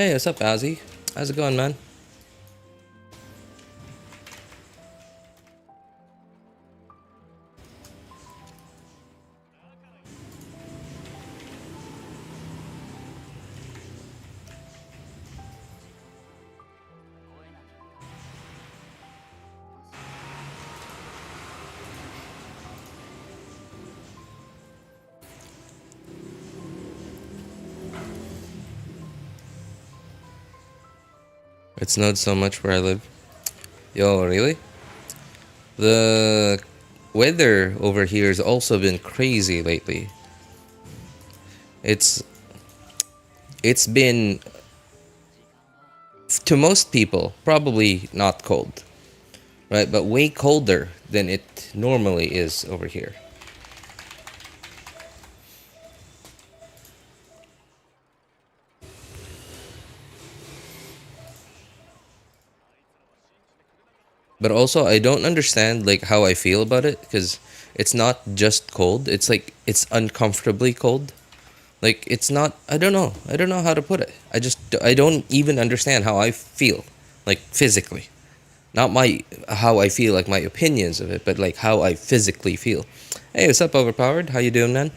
Hey, what's up, Ozzy? How's it going, man? It snowed so much where I live. Yo, really? The weather over here has also been crazy lately. It's been, to most people, probably not cold, right? But way colder than it normally is over here. But also, I don't understand like how I feel about it, because it's not just cold. It's like it's uncomfortably cold. Like it's not. I don't know. I don't know how to put it. I don't even understand how I feel, like physically. Not my how I feel, like my opinions of it, but like how I physically feel. Hey, what's up, Overpowered? How you doing, man?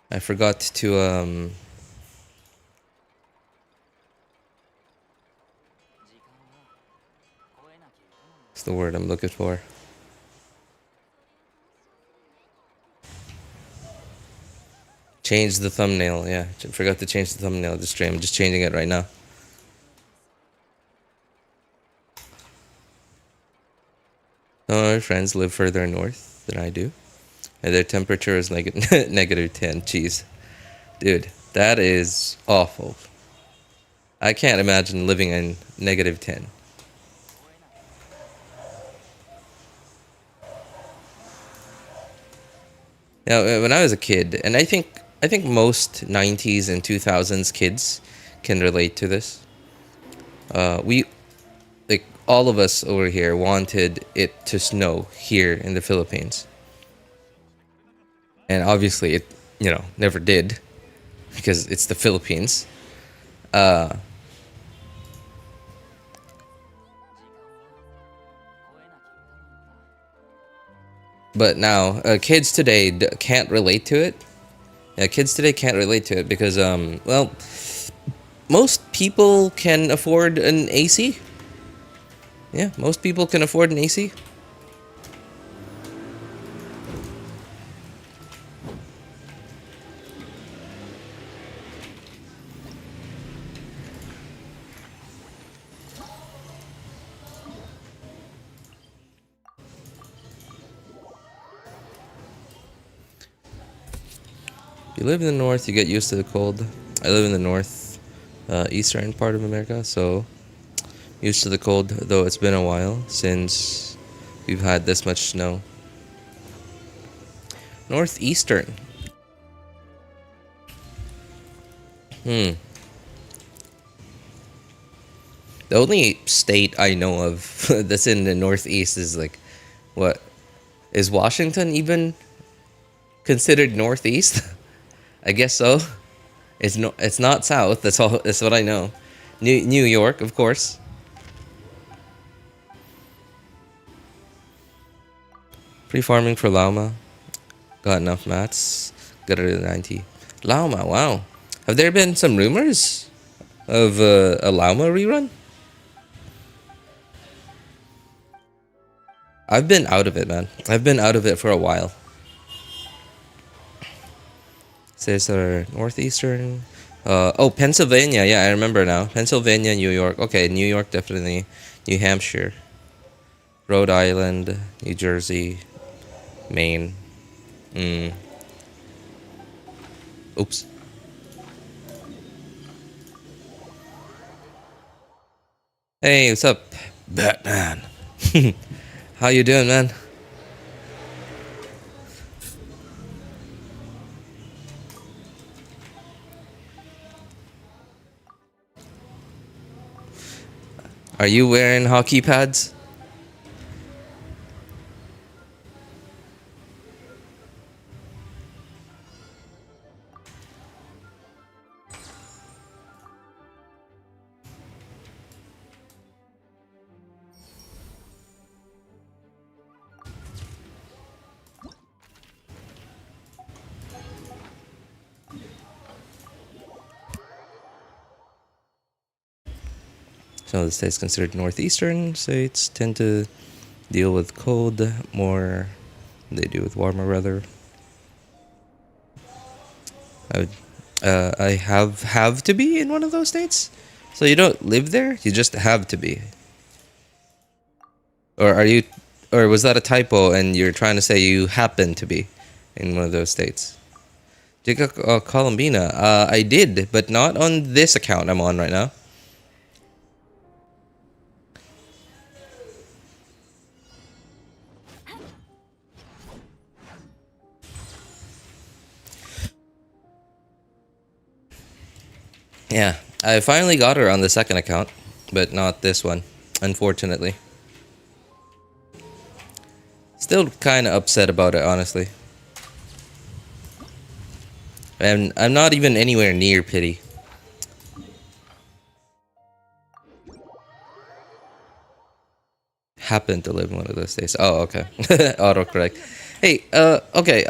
I forgot to what's the word I'm looking for? Change the thumbnail. Yeah, forgot to change the thumbnail of the stream. I'm just changing it right now. Some of my friends live further north than I do, and their temperature is like -10. Jeez, dude, that is awful. I can't imagine living in -10. Now, when I was a kid, and I think most 90s and 2000s kids can relate to this. We like all of us over here wanted it to snow here in the Philippines. And obviously it, never did, because it's the Philippines. Uh but now kids today can't relate to it. Yeah, kids today can't relate to it because well, most people can afford an AC. Yeah, most people can afford an AC. If you live in the north, you get used to the cold. I live in the north, eastern part of America, so used to the cold, though it's been a while since we've had this much snow. Northeastern. The only state I know of that's in the northeast is like, what? Is Washington even considered northeast? I guess so. It's not south. That's all. That's what I know. New York, of course. Pre-farming for llama. Got enough mats. Got rid of the 90. Llama, wow. Have there been some rumors of a llama rerun? I've been out of it, man. I've been out of it for a while. Says our northeastern. Oh, Pennsylvania. Yeah, I remember now. Pennsylvania, New York. Okay, New York definitely. New Hampshire. Rhode Island, New Jersey, Maine. Oops. Hey, what's up, Batman? How you doing, man? Are you wearing hockey pads? Some of the states considered northeastern states tend to deal with cold more than they do with warmer weather. I have to be in one of those states, so you don't live there. You just have to be. Or are you? Or was that a typo and you're trying to say you happen to be in one of those states? Did you go Columbina? I did, but not on this account I'm on right now. Yeah, I finally got her on the second account, but not this one, unfortunately. Still kind of upset about it, honestly. And I'm not even anywhere near pity. Happen to live in one of those states. Oh, okay. Autocorrect. Hey, okay.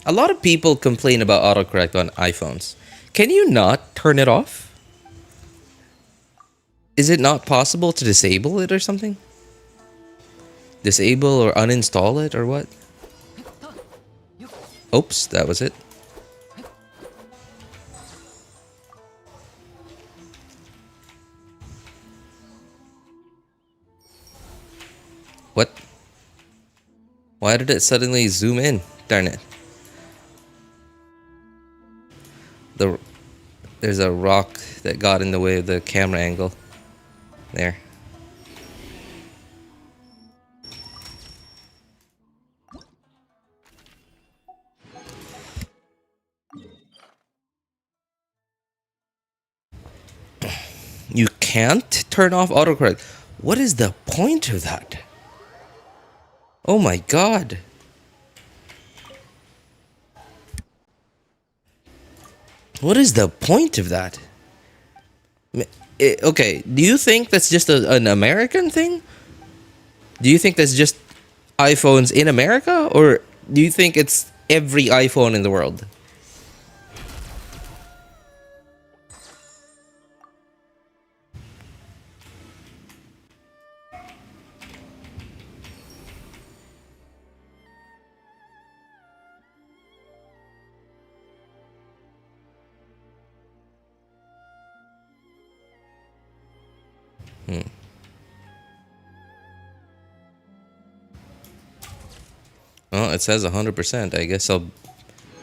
A lot of people complain about autocorrect on iPhones. Can you not turn it off? Is it not possible to disable it or something? Disable or uninstall it or what? Oops, that was it. What? Why did it suddenly zoom in? Darn it. There's a rock that got in the way of the camera angle. There. You can't turn off autocorrect. What is the point of that? Oh my god. What is the point of that? Okay, do you think that's just an American thing? Do you think that's just iPhones in America? Or do you think it's every iPhone in the world? Well, it says 100%. I guess I'll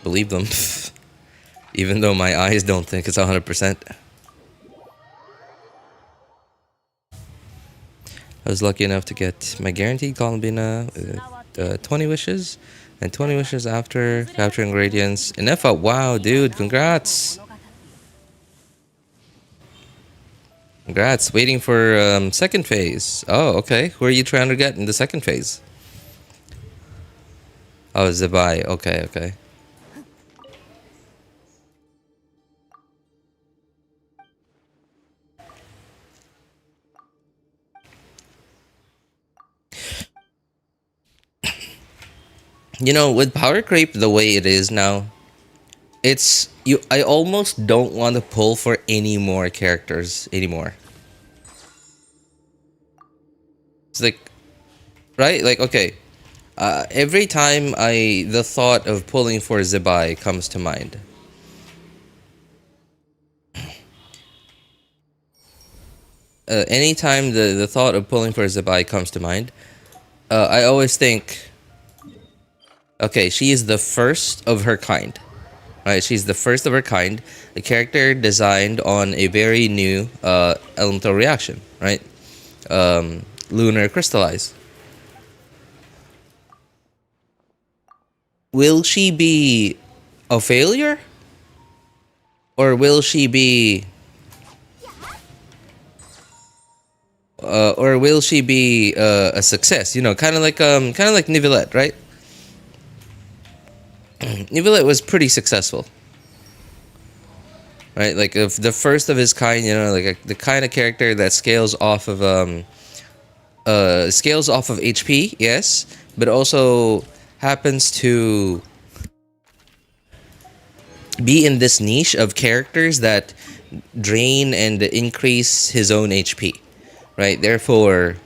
believe them. Even though my eyes don't think it's 100%. I was lucky enough to get my guaranteed Columbina 20 wishes. And 20 wishes after capturing gradients. Ineffa, wow, dude, congrats. Congrats, waiting for second phase. Oh, okay. Who are you trying to get in the second phase? Oh, Zibai. Okay, okay. You know, with Power Creep the way it is now, it's you. I almost don't want to pull for any more characters anymore. It's like, right? Like, okay, every time the thought of pulling for Zibai comes to mind. Anytime the thought of pulling for Zibai comes to mind, I always think, okay, she is the first of her kind. Right, she's the first of her kind, a character designed on a very new elemental reaction, right? Lunar crystallize. Will she be a failure? Or will she be a success? You know, kind of like Neuvillette, right? Neuvillette was pretty successful, right? Like if the first of his kind, you know, like the kind of character that scales off of HP, yes, but also happens to be in this niche of characters that drain and increase his own HP, right? Therefore,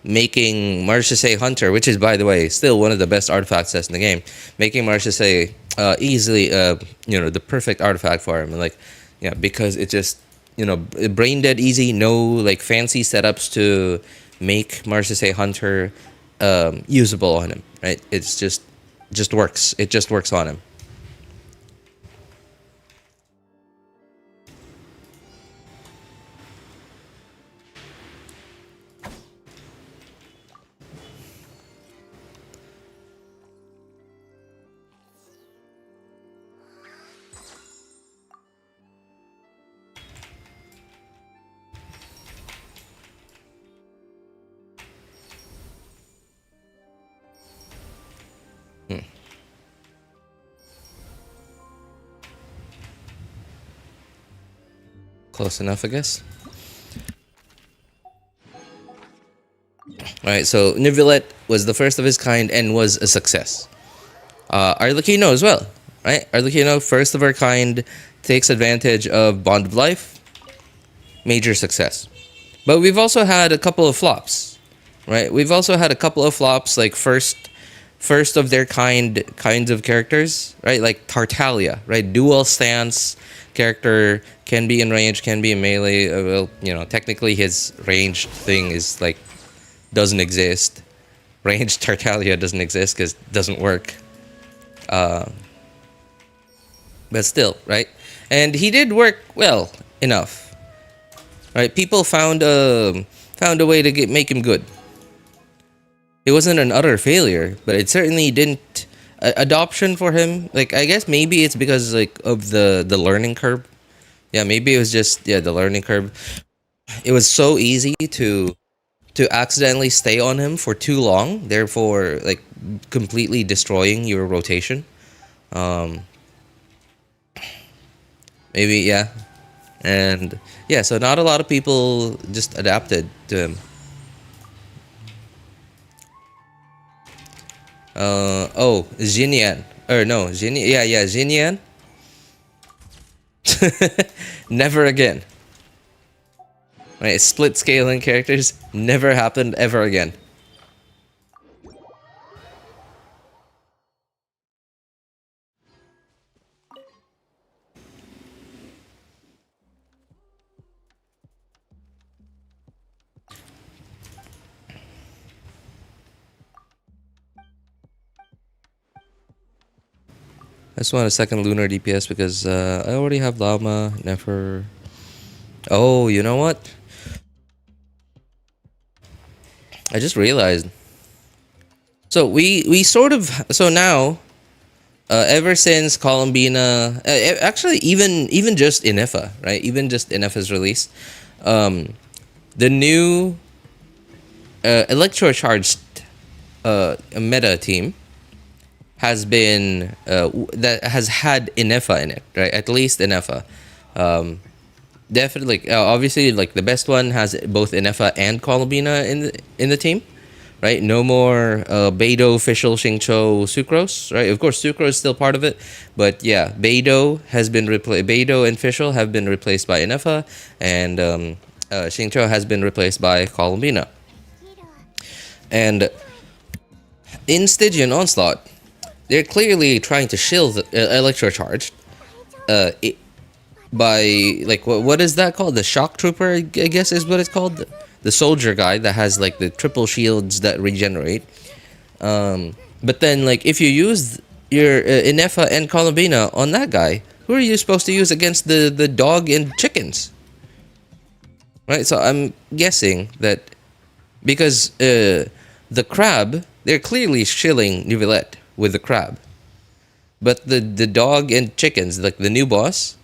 making Marchese Hunter, which is, by the way, still one of the best artifact sets in the game, making Marchese easily, the perfect artifact for him. And like, yeah, because it just, brain dead easy, no like fancy setups to make Marchese Hunter usable on him, right? It's just works. It just works on him. Close enough, I guess. Alright, so Neuvillette was the first of his kind and was a success. Arlecchino as well, right? Arlecchino, first of our kind, takes advantage of Bond of Life. Major success. But we've also had a couple of flops, right? We've also had a couple of flops, like first of their kinds of characters, right? Like Tartaglia, right? Dual stance character, can be in range, can be in melee. Well, technically his ranged thing is like doesn't exist. Ranged Tartaglia doesn't exist because it doesn't work. But still, right? And he did work well enough, right? People found a way to make him good. It wasn't an utter failure, but it certainly didn't. Adoption for him, like I guess maybe it's because like of the learning curve. Yeah, maybe it was just the learning curve. It was so easy to accidentally stay on him for too long, therefore like completely destroying your rotation. Um, maybe yeah, and yeah, so not a lot of people just adapted to him. Oh, Xinian. Or no, Xinian. Yeah, Xinian. Never again. Right, split scaling characters never happened ever again. I just want a second lunar DPS because I already have Llama, Nefer. Oh, you know what? I just realized. So we sort of so now, ever since Columbina, actually even just Ineffa, right? Even just Ineffa's release, the new electrocharged meta team has been that has had Ineffa in it, right? At least Ineffa. Definitely, obviously, like the best one has both Ineffa and Columbina in the team, right? No more Beidou, Fischl, Xingqiu, Sucrose, right? Of course, Sucrose is still part of it, but yeah, Beidou has been replaced. Beidou and Fischl have been replaced by Ineffa, and Xingqiu has been replaced by Columbina. And in Stygian Onslaught, they're clearly trying to shill the electrocharged. By like what is that called? The shock trooper, I guess is what it's called. The soldier guy that has like the triple shields that regenerate. But then like if you use your Ineffa and Columbina on that guy, who are you supposed to use against the dog and chickens? Right. So I'm guessing that because the crab, they're clearly shilling Neuvillette with the crab, but the dog and chickens, like the new boss,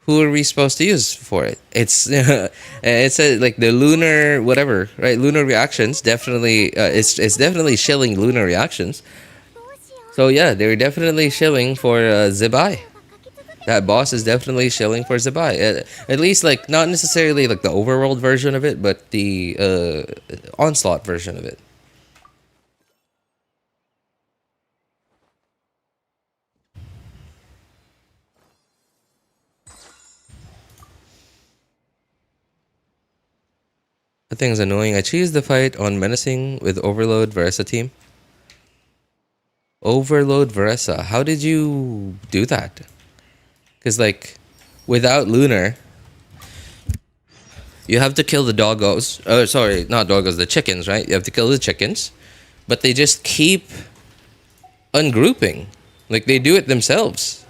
who are we supposed to use for it? It's like the lunar whatever, right? Lunar reactions definitely. It's definitely shilling lunar reactions. So yeah, they're definitely shilling for Zibai. That boss is definitely shilling for Zibai. At least like not necessarily like the overworld version of it, but the onslaught version of it. That thing's annoying. I cheese the fight on menacing with Overload Veresa team. Overload Veresa. How did you do that? Because, like, without Lunar, you have to kill the doggos. Oh, sorry, not doggos, the chickens, right? You have to kill the chickens. But they just keep ungrouping. Like, they do it themselves.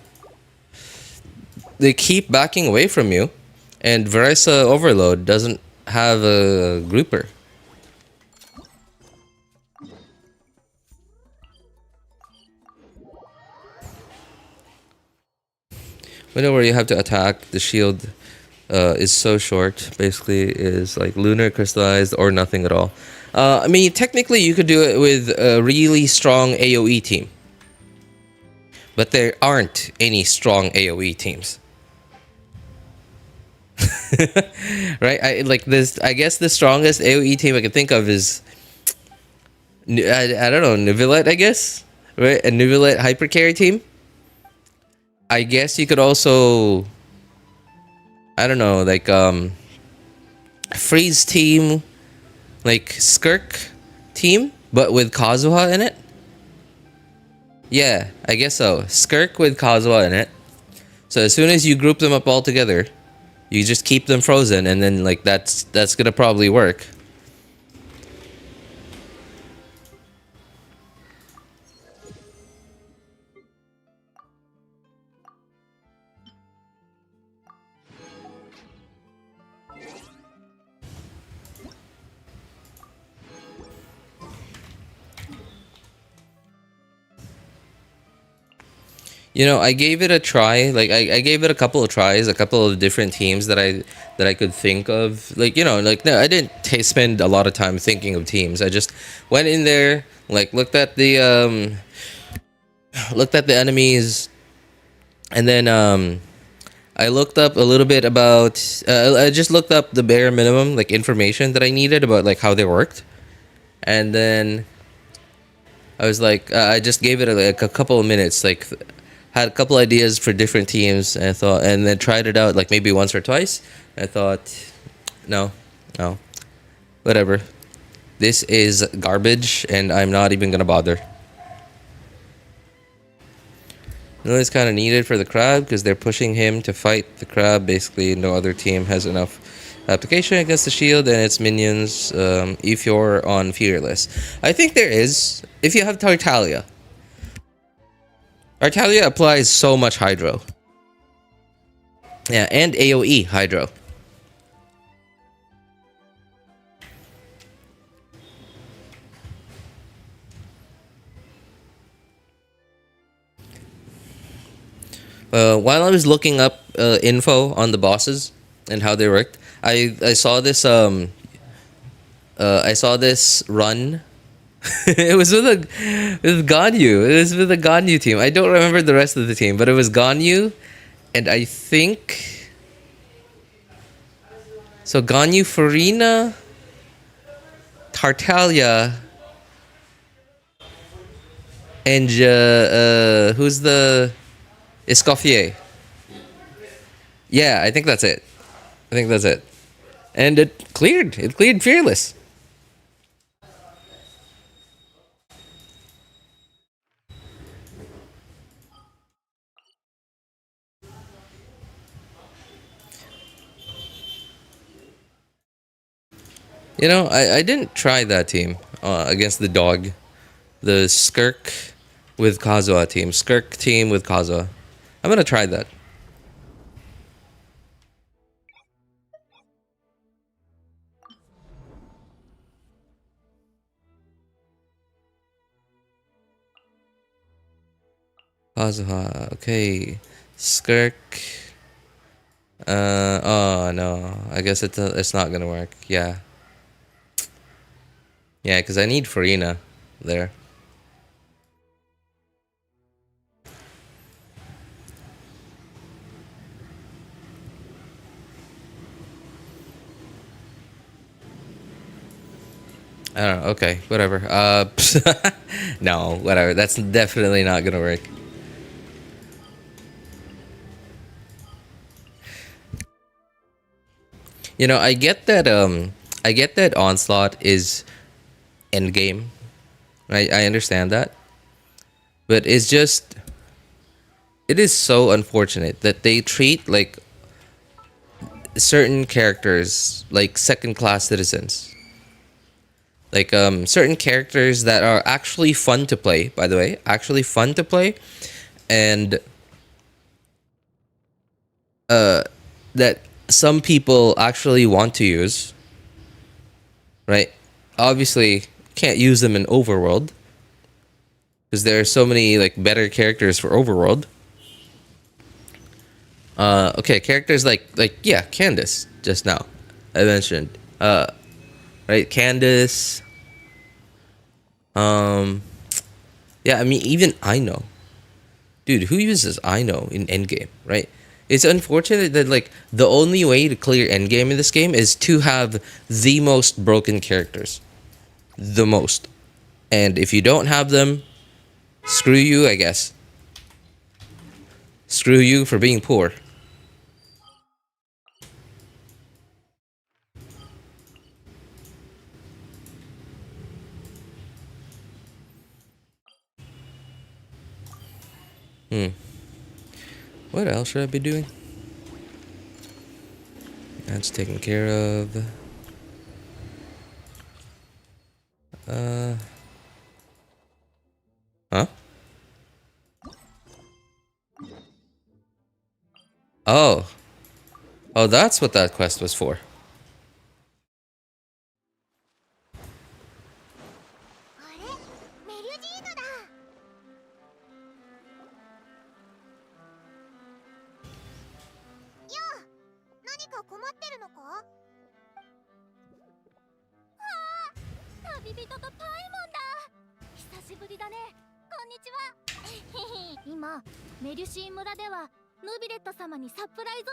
They keep backing away from you. And Veresa Overload doesn't have a grouper. Window where you have to attack, the shield is so short. Basically, is like lunar, crystallized, or nothing at all. I mean, technically, you could do it with a really strong AoE team. But there aren't any strong AoE teams. Right? I guess the strongest AoE team I can think of is I don't know, Neuvillette, I guess? Right? A Neuvillette hypercarry team? I guess you could also, I don't know, like freeze team, like Skirk team, but with Kazuha in it. Yeah, I guess so. Skirk with Kazuha in it. So as soon as you group them up all together, you just keep them frozen, and then like that's gonna probably work. You know, I gave it a try. Like I gave it a couple of tries, a couple of different teams that I could think of. Like, you know, like no, I didn't spend a lot of time thinking of teams. I just went in there, like looked at the enemies, and then I looked up a little bit about I just looked up the bare minimum like information that I needed about like how they worked. And then I was like I just gave it like a couple of minutes, like had a couple ideas for different teams, and I thought, and then tried it out like maybe once or twice. I thought, no, whatever. This is garbage, and I'm not even gonna bother. No, it's kind of needed for the crab because they're pushing him to fight the crab. Basically, no other team has enough application against the shield and its minions. If you're on Fearless, I think there is. If you have Tartaglia. Tartaglia applies so much Hydro. Yeah, and AoE Hydro. While I was looking up info on the bosses and how they worked, I saw this I saw this run. It was with Ganyu. It was with the Ganyu team. I don't remember the rest of the team, but it was Ganyu, and I think so. Ganyu, Farina, Tartaglia, and who's the Escoffier? Yeah, I think that's it. I think that's it. And it cleared. It cleared Fearless. You know, I didn't try that team against the dog. The Skirk with Kazuha team. Skirk team with Kazuha. I'm gonna try that. Kazuha. Okay. Skirk. Oh no. I guess it's not gonna work. Yeah. Yeah, because I need Farina there. I don't know. Okay, whatever. No, whatever. That's definitely not gonna work. You know, I get that I get that Onslaught is endgame. Right? I understand that. But it's just, it is so unfortunate that they treat like certain characters like second class citizens. Like certain characters that are actually fun to play, by the way, actually fun to play, and that some people actually want to use, right? Obviously, can't use them in Overworld because there are so many like better characters for Overworld. Okay, characters like yeah, Candace just now I mentioned. Right, Candace. Yeah, I mean even Aino. Dude, who uses Aino in endgame, right? It's unfortunate that like the only way to clear endgame in this game is to have the most broken characters. The most. And if you don't have them, screw you, I guess. Screw you for being poor. What else should I be doing? That's taken care of. Huh? Oh. Oh, that's what that quest was for.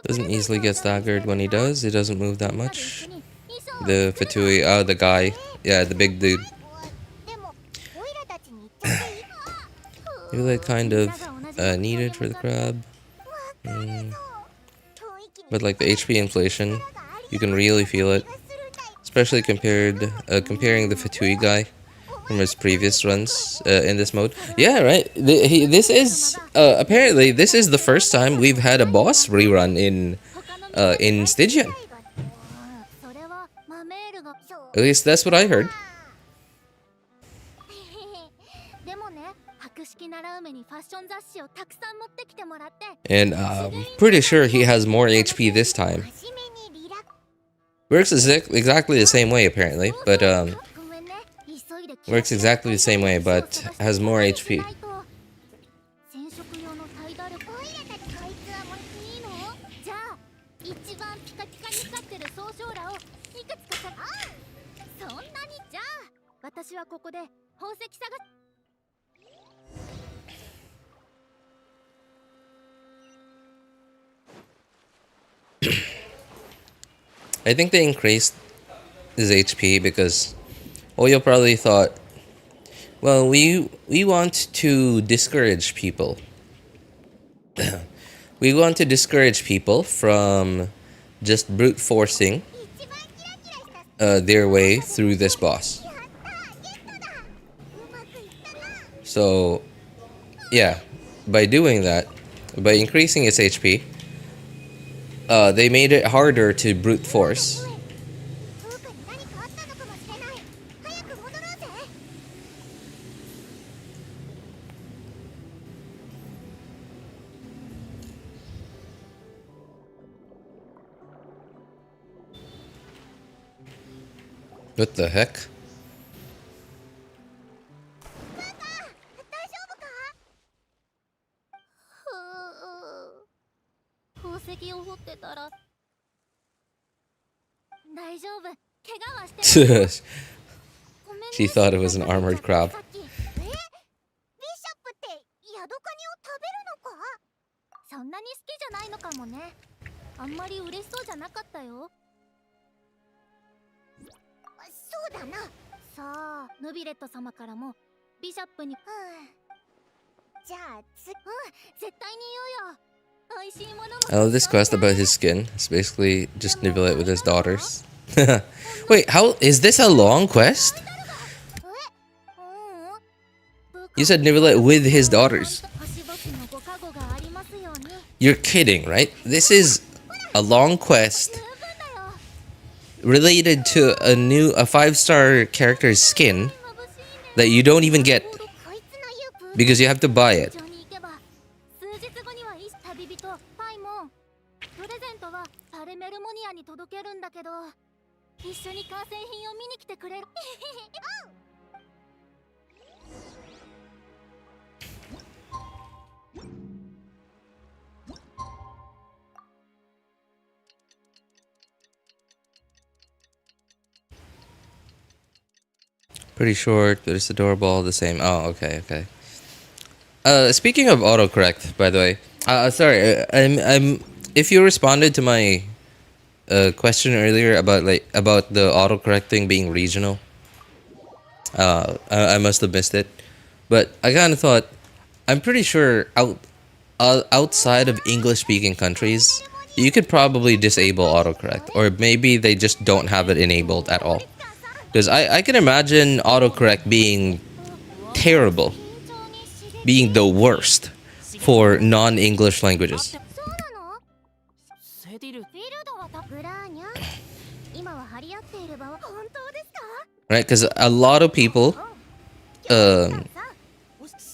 Doesn't easily get staggered when he does. It doesn't move that much. The Fatui, oh, the guy. Yeah, the big dude. Maybe that kind of needed for the crab. But like the HP inflation, you can really feel it. Especially comparing the Fatui guy from his previous runs in this mode. Yeah, right. This is apparently this is the first time we've had a boss rerun in Stygian. At least that's what I heard. And I'm pretty sure he has more HP this time. Works exactly the same way apparently, but works exactly the same way, but has more HP. I think they increased his HP because Oyo probably thought, well, we want to discourage people. We want to discourage people from just brute forcing their way through this boss. So, yeah, by doing that, by increasing its HP, they made it harder to brute force. What the heck? She thought it was an armored crab. I love this quest about his skin. It's basically just Neuvillette with his daughters. Wait, how is this a long quest? You said Neuvillette with his daughters. You're kidding, right? This is a long quest related to a 5-star character's skin that you don't even get because you have to buy it. Pretty short, but it's adorable all the same. Oh, okay, okay. Speaking of autocorrect, by the way, sorry, I'm. If you responded to my question earlier about the autocorrect thing being regional, I must have missed it. But I kind of thought, I'm pretty sure outside of English-speaking countries, you could probably disable autocorrect, or maybe they just don't have it enabled at all. Because I can imagine autocorrect being terrible, being the worst for non-English languages. Right? Because a lot of people,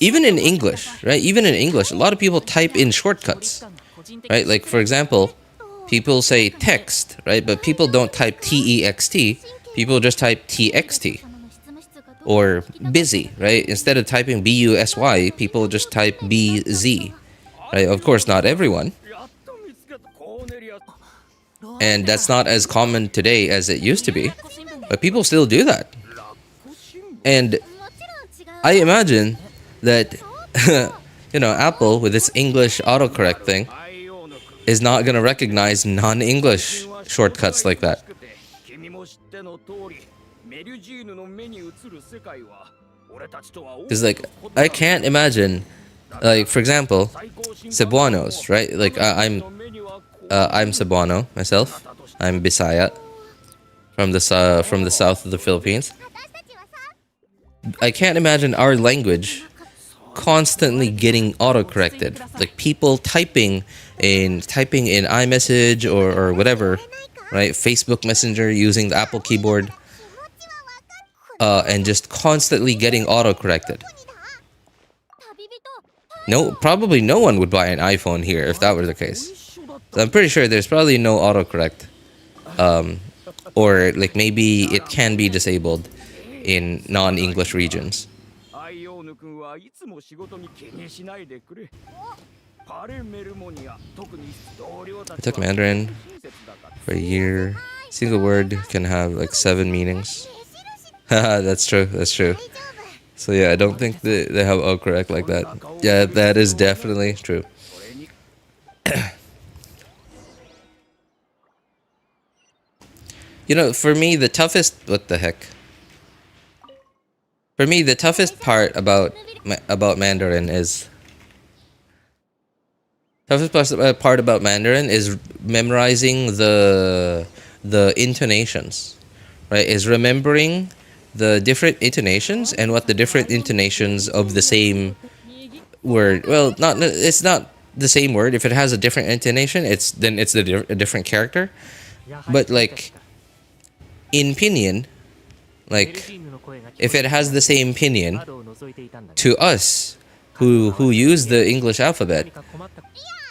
even in English, right? Even in English, a lot of people type in shortcuts, right? Like, for example, people say text, right? But people don't type T-E-X-T. People just type TXT. Or busy, right? Instead of typing BUSY, people just type BZ. Right? Of course, not everyone. And that's not as common today as it used to be. But people still do that. And I imagine that, Apple, with its English autocorrect thing, is not going to recognize non-English shortcuts like that. Because, I can't imagine, for example, Cebuanos, right? I'm Cebuano myself. I'm Bisaya from the south of the Philippines. I can't imagine our language constantly getting autocorrected. Like people typing in iMessage or whatever, right? Facebook Messenger using the Apple keyboard, and just constantly getting autocorrected. No, probably no one would buy an iPhone here if that were the case. So I'm pretty sure there's probably no autocorrect, or maybe it can be disabled in non-English regions. I took Mandarin for a year. Single word can have 7 meanings. Haha, that's true, that's true. So yeah, I don't think they have autocorrect like that. Yeah, that is definitely true. For me, the toughest... What the heck? For me, the toughest part about Mandarin is... Toughest part about Mandarin is memorizing the intonations. Right? Is remembering the different intonations and what the different intonations of the same word... Well, it's not the same word. If it has a different intonation, it's a different character. But in pinyin, if it has the same pinyin, to us who use the English alphabet,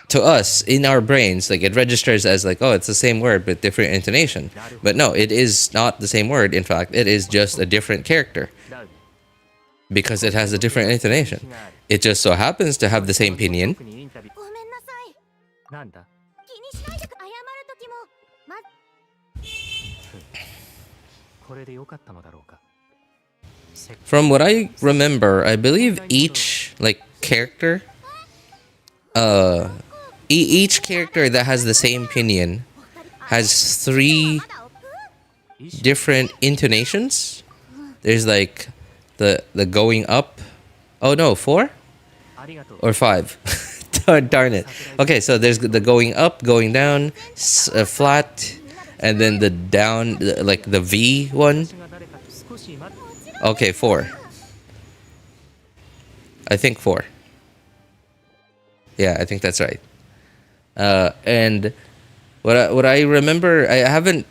to us in our brains, it registers as oh, it's the same word but different intonation. But no, it is not the same word. In fact, it is just a different character because it has a different intonation. It just so happens to have the same pinyin. From what I remember, I believe each character, each character that has the same pinyin has 3 different intonations. There's the going up. Oh no, 4 or 5. Darn it. Okay, so there's the going up, going down, flat, and then the down, like the V one. Okay, 4. I think 4. Yeah, I think that's right. And what I remember, I haven't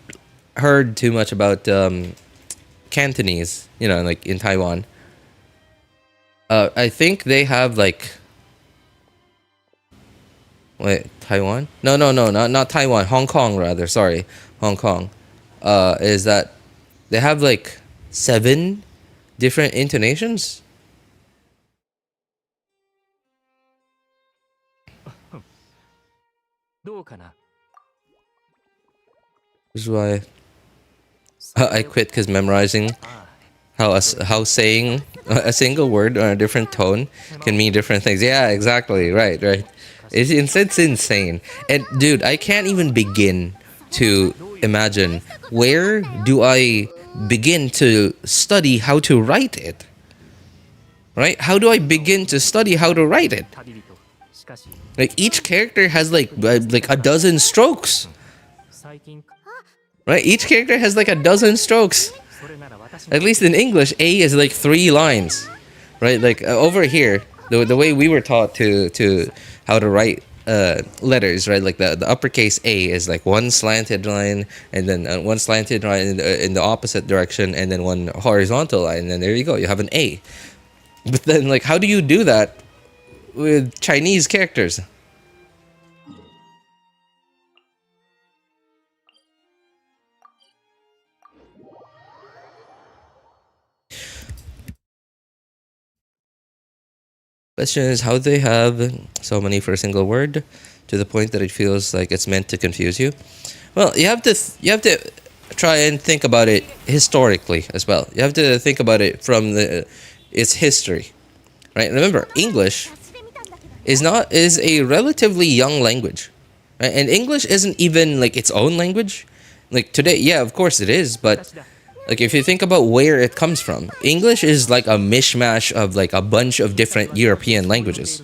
heard too much about Cantonese, you know, like in Taiwan. I think they have like, wait, Taiwan? No, not Taiwan. Hong Kong, rather. Sorry, Hong Kong. Is that they have like 7 different intonations? This is why I quit, because memorizing how saying a single word or a different tone can mean different things. Yeah, exactly. Right. It's insane. And dude, I can't even begin to imagine, where do I begin to study how to write it? Right? How do I begin to study how to write it? Like each character has like a dozen strokes. Right? Each character has like a dozen strokes. At least in English, A is like 3 lines. Right? Like over here, the way we were taught to how to write letters, right? Like the uppercase A is like 1 slanted line, and then 1 slanted line in the opposite direction, and then 1 horizontal line, and then there you go, you have an A. But then, like, how do you do that with Chinese characters? Question is, how they have so many for a single word to the point that it feels like it's meant to confuse you? Well, you have to try and think about it historically as well. You have to think about it from its history, right? Remember, English is a relatively young language, right? And English isn't even like its own language. Like today, yeah, of course it is, but like if you think about where it comes from, English is like a mishmash of like a bunch of different European languages.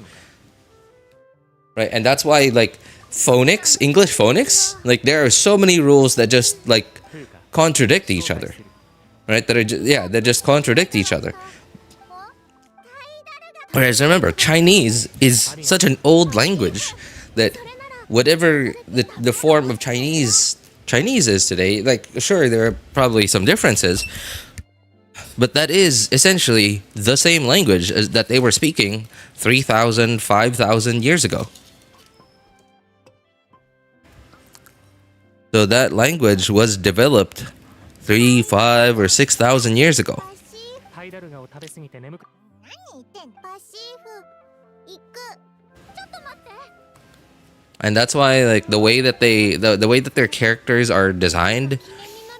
Right? And that's why like phonics, English phonics, like there are so many rules that just like contradict each other. Right? That just contradict each other. Whereas remember, Chinese is such an old language that whatever the form of Chinese is today, like sure there are probably some differences, but that is essentially the same language as that they were speaking 3,000, 5,000 years ago. So that language was developed 3, 5, or 6,000 years ago. And that's why like the way that the way that their characters are designed,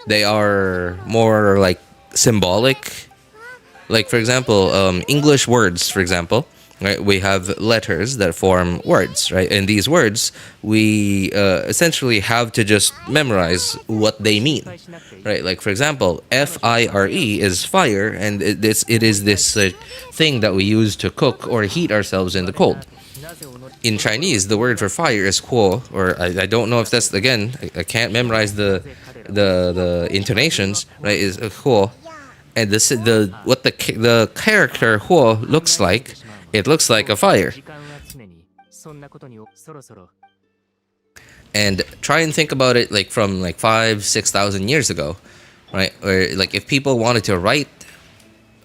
they are more like symbolic. Like for example, English words, for example, right? We have letters that form words, right? And these words we essentially have to just memorize what they mean, right? Like for example, FIRE is fire, and it is this thing that we use to cook or heat ourselves in the cold. In Chinese, the word for fire is huo, or I don't know if that's, again, I can't memorize the intonations, right? Is huo, and what the character huo looks like. It looks like a fire. And try and think about it like from like 5,000-6,000 years ago, right? Or like if people wanted to write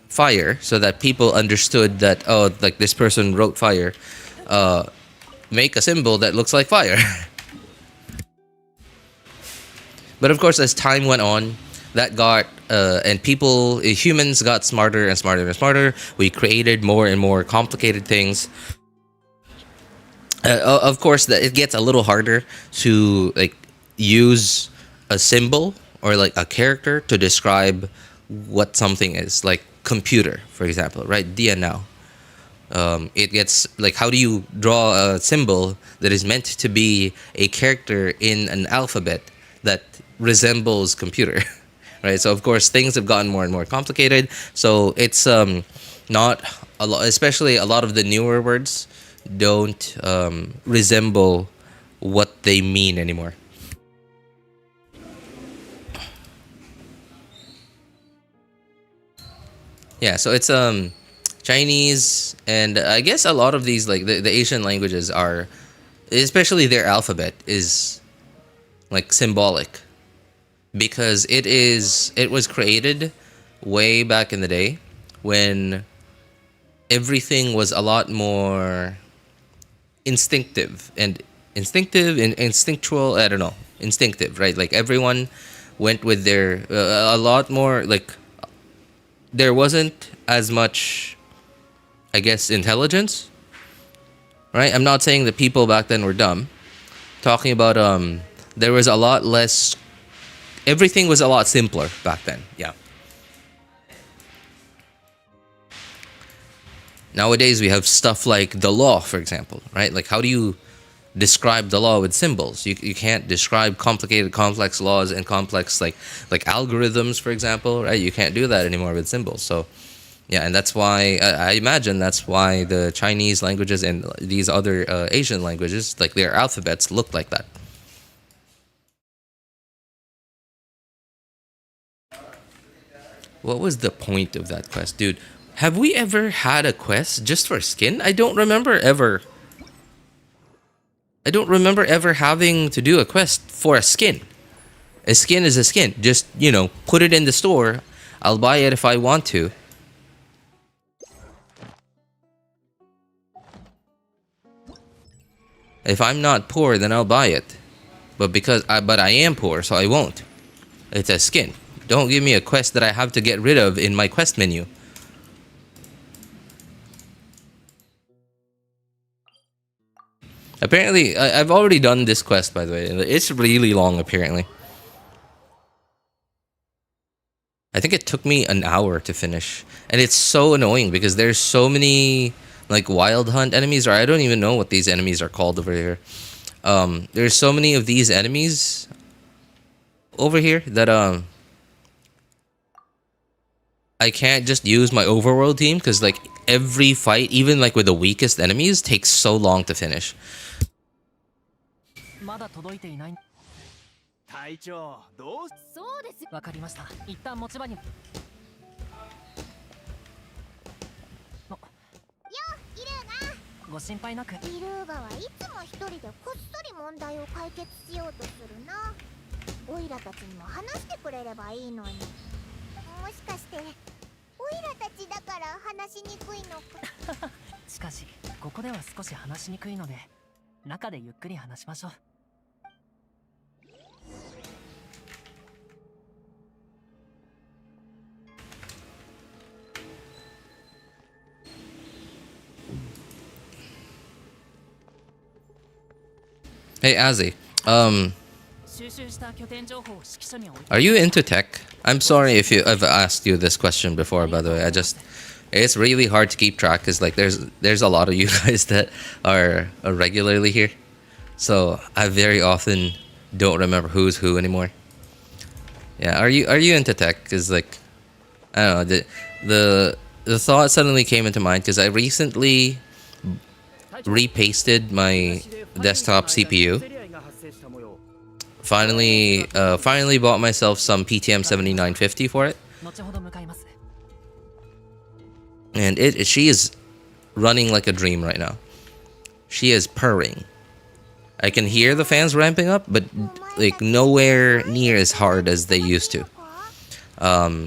fire so that people understood that, oh, like this person wrote fire, make a symbol that looks like fire. But of course, as time went on, that got and humans got smarter and smarter and smarter. We created more and more complicated things. Of course, that it gets a little harder to like use a symbol or like a character to describe what something is, like computer, for example, right? Dia now. It gets like, how do you draw a symbol that is meant to be a character in an alphabet that resembles computer? Right? So of course things have gotten more and more complicated, so it's not a lot, especially a lot of the newer words don't resemble what they mean anymore. Yeah, so it's Chinese, and I guess a lot of these, like the Asian languages are, especially their alphabet is like symbolic, because it was created way back in the day when everything was a lot more instinctual, I don't know, instinctive, right? Like everyone went with their a lot more, like there wasn't as much, I guess, intelligence, right? I'm not saying that people back then were dumb. Talking about there was a lot less, everything was a lot simpler back then. Yeah. Nowadays we have stuff like the law, for example, right? Like how do you describe the law with symbols? You can't describe complicated, complex laws and complex like algorithms, for example, right? You can't do that anymore with symbols. So yeah, and that's why I imagine that's why the Chinese languages and these other Asian languages, like their alphabets, look like that. What was the point of that quest, dude? Have we ever had a quest just for skin? I don't remember ever. I don't remember ever having to do a quest for a skin. A skin is a skin. Just, put it in the store. I'll buy it if I want to. If I'm not poor, then I'll buy it. But I am poor, so I won't. It's a skin. Don't give me a quest that I have to get rid of in my quest menu. Apparently, I've already done this quest, by the way. It's really long, apparently. I think it took me an hour to finish. And it's so annoying because there's so many, like, wild hunt enemies, or I don't even know what these enemies are called over here. There's so many of these enemies over here that, I can't just use my overworld team because, like, every fight, even, like, with the weakest enemies, takes so long to finish. まだ届いていない。隊長、どう？そうです。わかりました。一旦持ち場に。よ、イルーガ。ご心配なく。イルーガはいつも一人でこっそり問題を解決しようとするな。オイラたちにも話してくれればいいのに。もしかして、オイラたちだから話しにくいのか。しかし、ここでは少し話しにくいので、中でゆっくり話しましょう。Hey, Azzy. Are you into tech? I'm sorry if I've asked you this question before, by the way. It's really hard to keep track because, like, there's a lot of you guys that are regularly here, so I very often don't remember who's who anymore. Yeah, are you into tech? Because, like, I don't know, the thought suddenly came into mind because I recently repasted my desktop CPU. Finally bought myself some PTM 7950 for it. And she is running like a dream right now. She is purring. I can hear the fans ramping up, but like nowhere near as hard as they used to.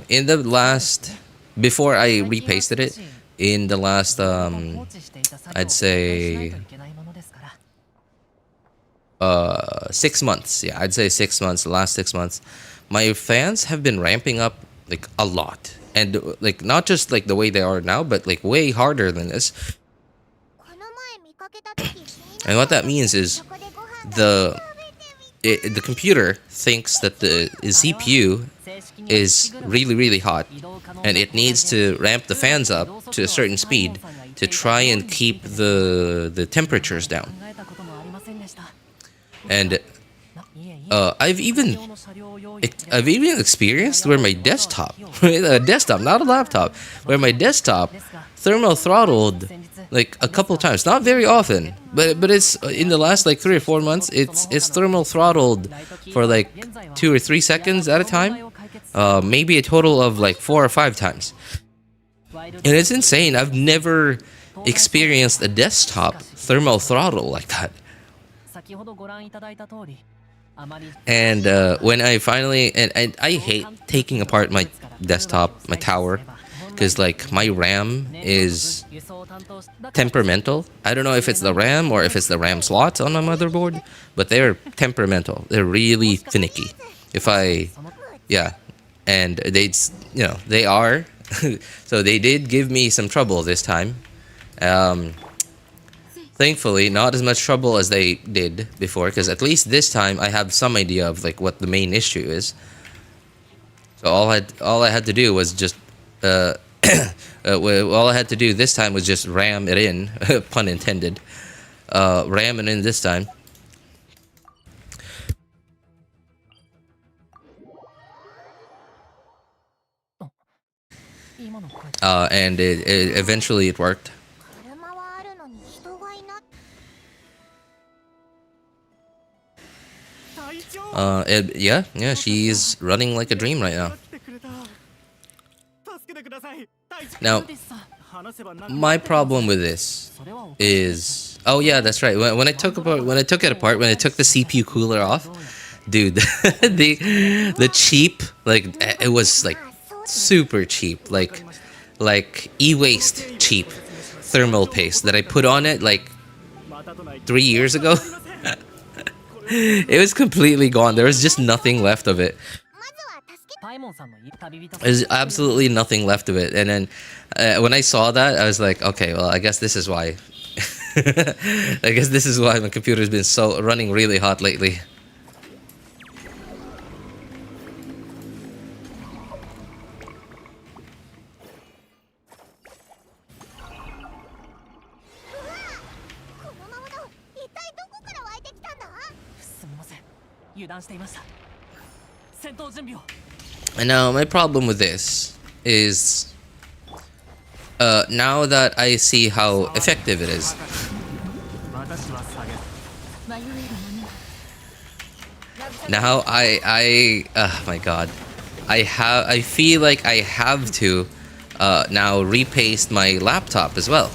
In the last, before I repasted it, in the last I'd say 6 months. Yeah, I'd say 6 months. The last 6 months, my fans have been ramping up like a lot, and like not just like the way they are now, but like way harder than this. And what that means is the computer thinks that the CPU is really hot, and it needs to ramp the fans up to a certain speed to try and keep the temperatures down. And I've even experienced where my desktop, a desktop, not a laptop, where my desktop thermal throttled like a couple times, not very often, but it's in the last like 3 or 4 months. It's thermal throttled for like 2 or 3 seconds at a time, maybe a total of like 4 or 5 times. And it's insane. I've never experienced a desktop thermal throttle like that. And when I finally, and I hate taking apart my desktop, my tower, because like my RAM is temperamental. I don't know if it's the RAM or if it's the RAM slots on my motherboard, but they're temperamental. They're really finicky. If I, yeah, and they are. So they did give me some trouble this time. Thankfully, not as much trouble as they did before, because at least this time I have some idea of like what the main issue is. So all I had to do was just all I had to do this time was just ram it in, pun intended. Ram it in this time. And eventually it worked. Yeah, she's running like a dream right now. Now, my problem with this is, oh yeah, that's right. When I took it apart, when I took the CPU cooler off, dude, the cheap, like it was like super cheap, like e-waste cheap thermal paste that I put on it like 3 years ago. It was completely gone. There was just nothing left of it. There's absolutely nothing left of it. And then when I saw that, I was like, okay, well, I guess this is why. I guess this is why my computer's been running really hot lately. And now my problem with this is now that I see how effective it is. Now oh my god. I feel like I have to now repaste my laptop as well.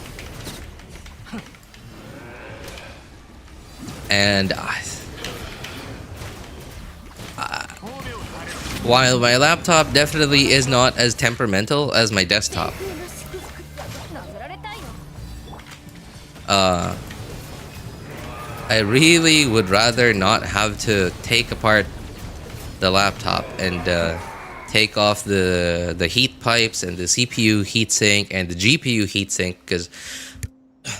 And while my laptop definitely is not as temperamental as my desktop, I really would rather not have to take apart the laptop and take off the heat pipes and the CPU heatsink and the GPU heatsink, because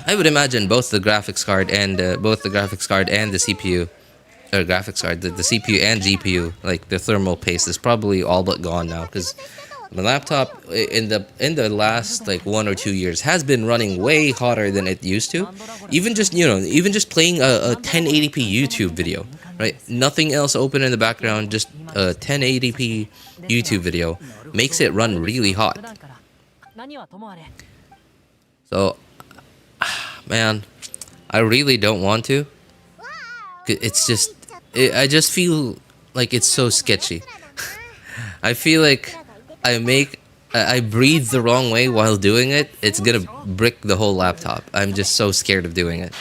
I would imagine both the graphics card and the CPU, or graphics card, the CPU and GPU, like the thermal paste is probably all but gone now, because my laptop in the last like 1 or 2 years has been running way hotter than it used to. Even just playing a 1080p YouTube video, right? Nothing else open in the background, just a 1080p YouTube video makes it run really hot. So, man, I really don't want to. It's just, I just feel like it's so sketchy. I feel like I breathe the wrong way while doing it, it's gonna brick the whole laptop. I'm just so scared of doing it.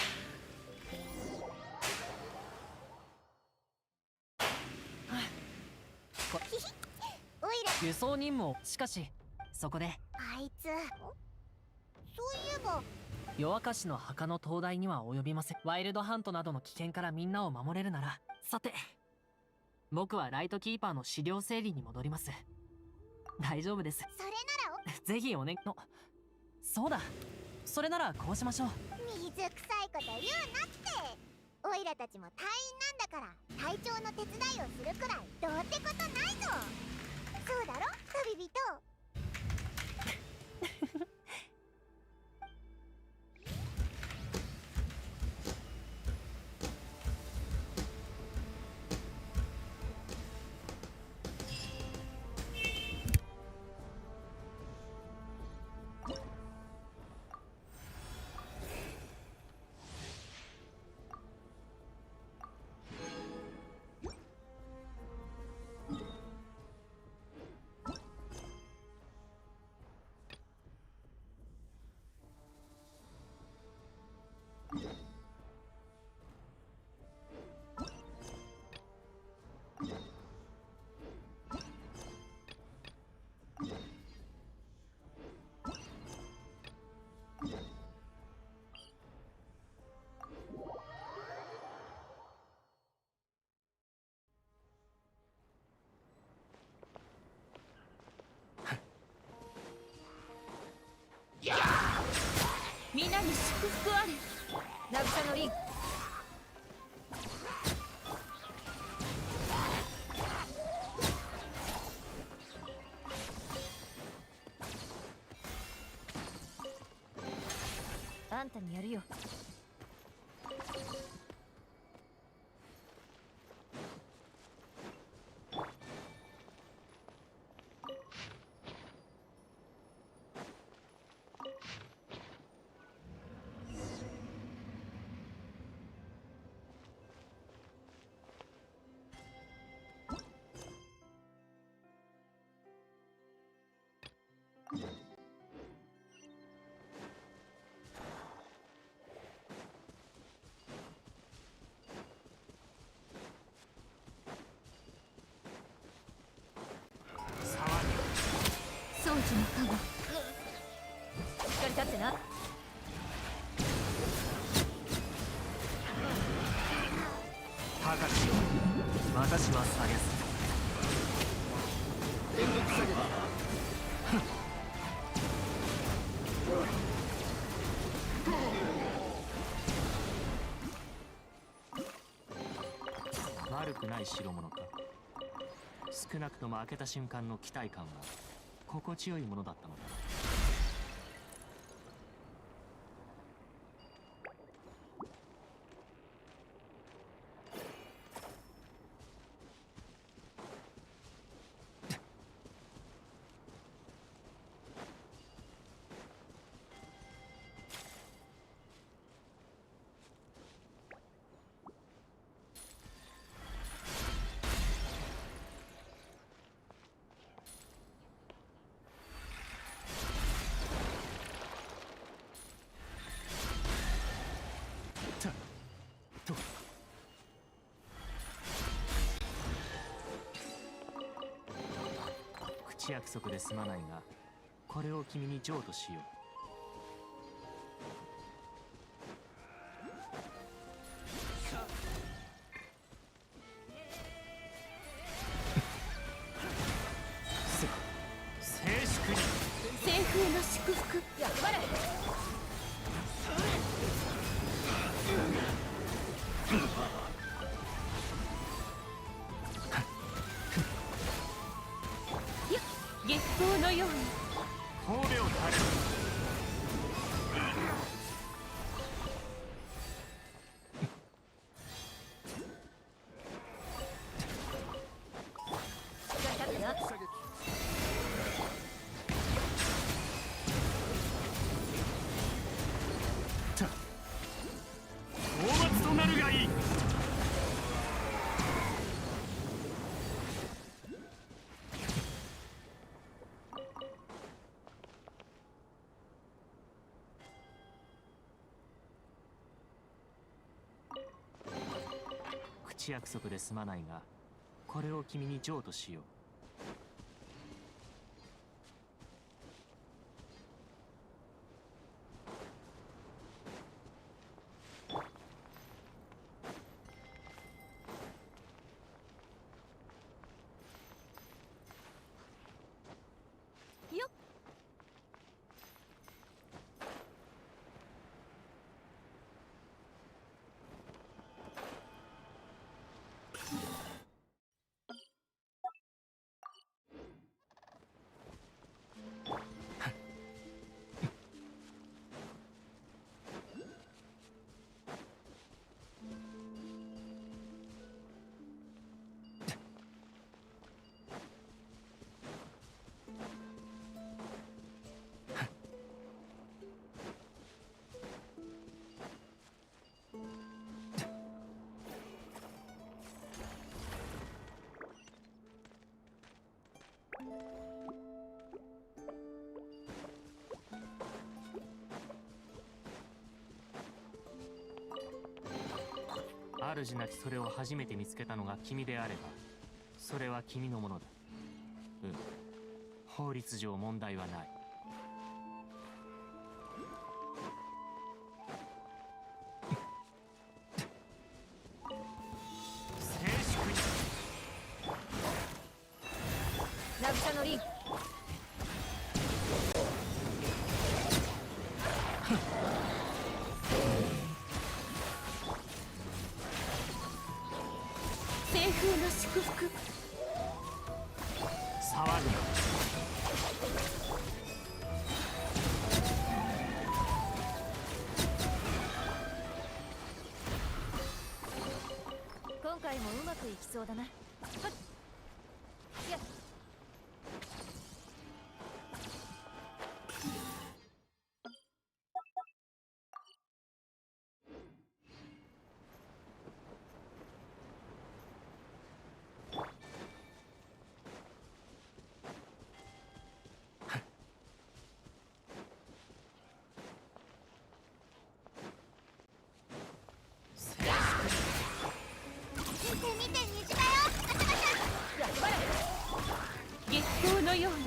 皆に祝福あれ。渚のリン。あんたにやるよ。装置の加護。しっかり立ってな。高くしよう。私は下げず。電撃下げだ。悪くない代物か。少なくとも開けた瞬間の期待感は心地よいものだったのだ。口約束ですまないが、これを君に譲渡しよう。静粛に。清風の祝福。やっぱり。月光のように神戸を垂れる。討伐となるがいい。口約束ですまないが、これを君に譲渡しよう。よっ。主なきそれを初めて見つけたのが君であれば、それは君のものだ。法律上問題はない。静粛に。渚のリン。そうだな。はっやっ。見て虹だよ。やっぱり月光のように。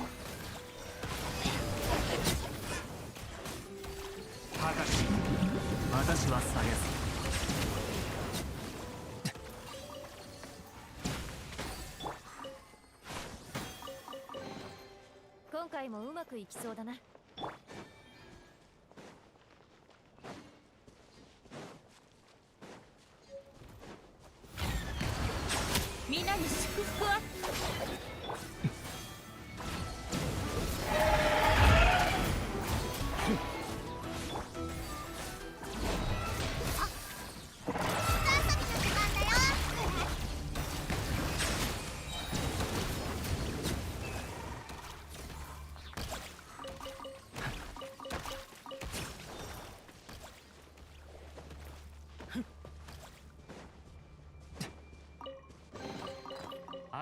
高き私はさやす。今回もうまくいきそうだな。皆に祝福は。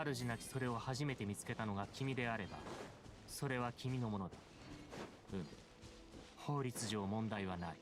主なきそれを初めて見つけたのが君であれば、それは君のものだ。法律上問題はない。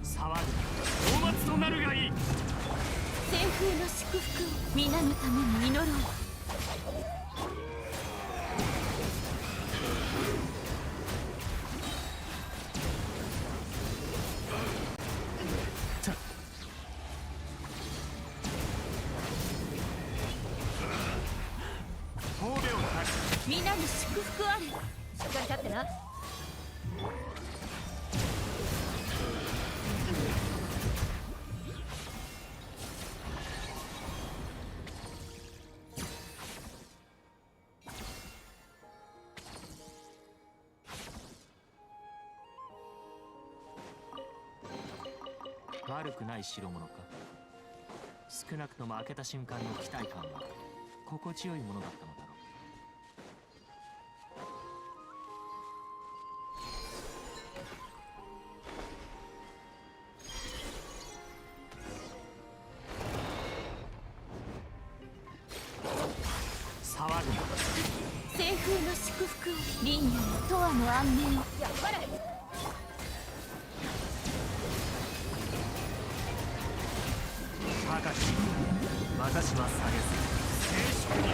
騒ぐ大松となるがいい。旋風の祝福を皆のために祈ろう。皆に祝福あれ。しっかり立ってな。悪くない代物か。少なくとも開けた瞬間の期待感は心地よいものだったのだろう。騒ぐな。旋風の祝福を林業の永遠の安寧を。やっぱり高き私は下げず静粛に。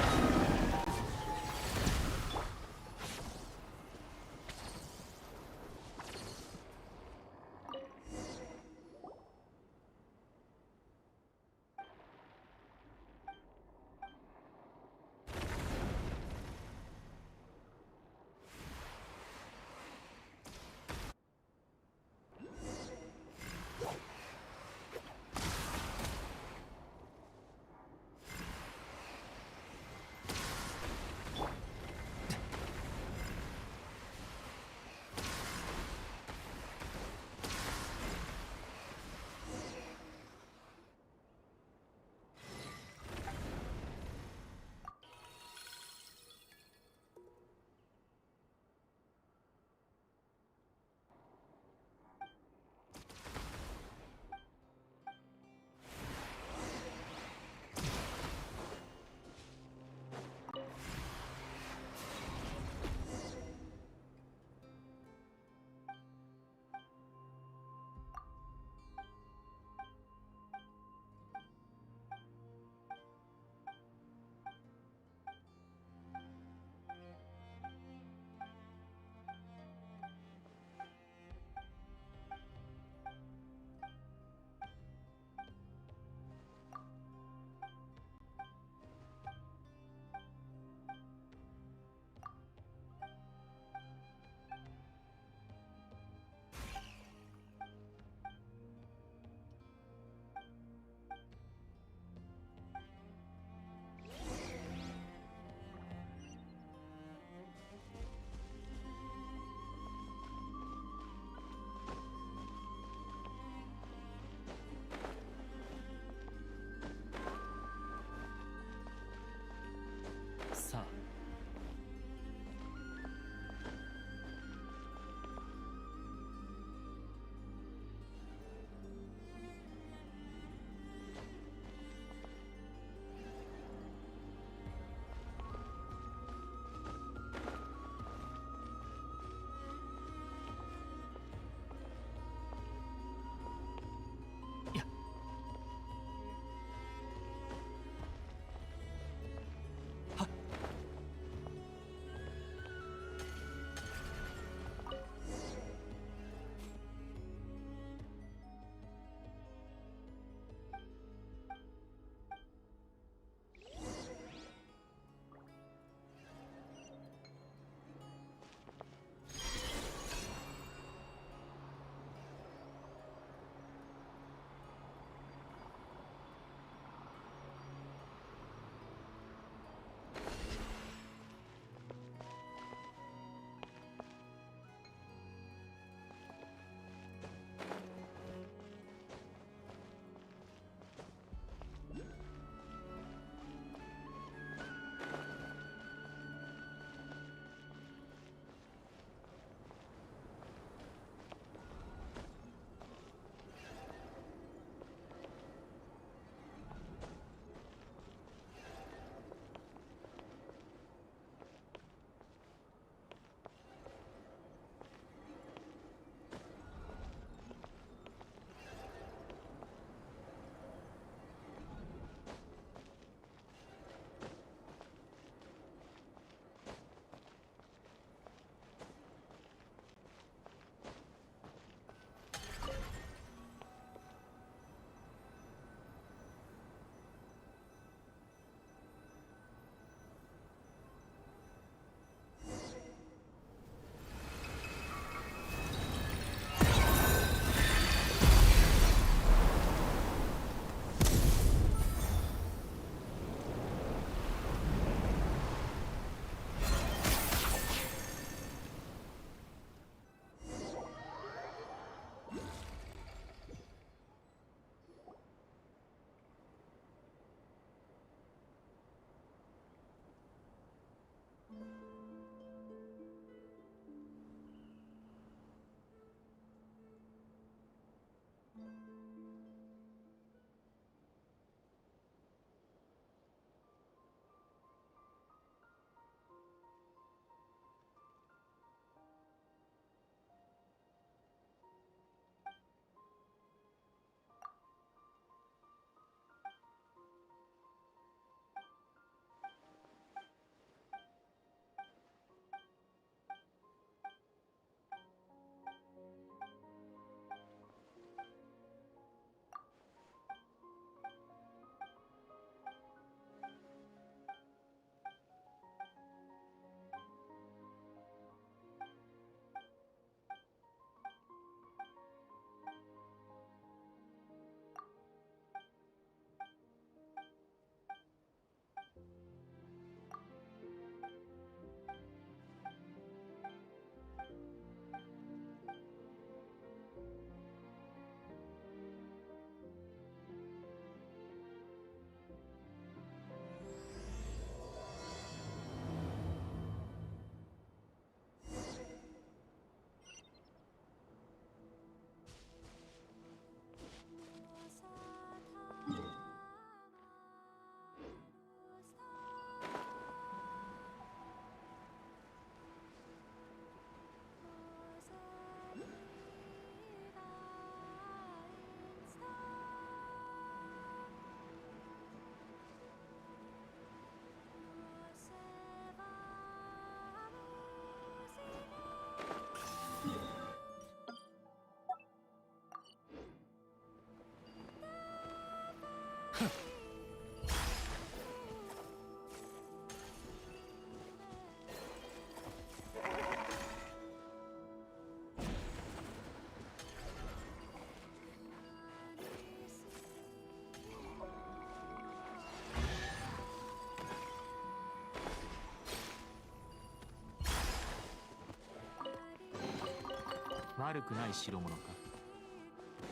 悪くない代物か。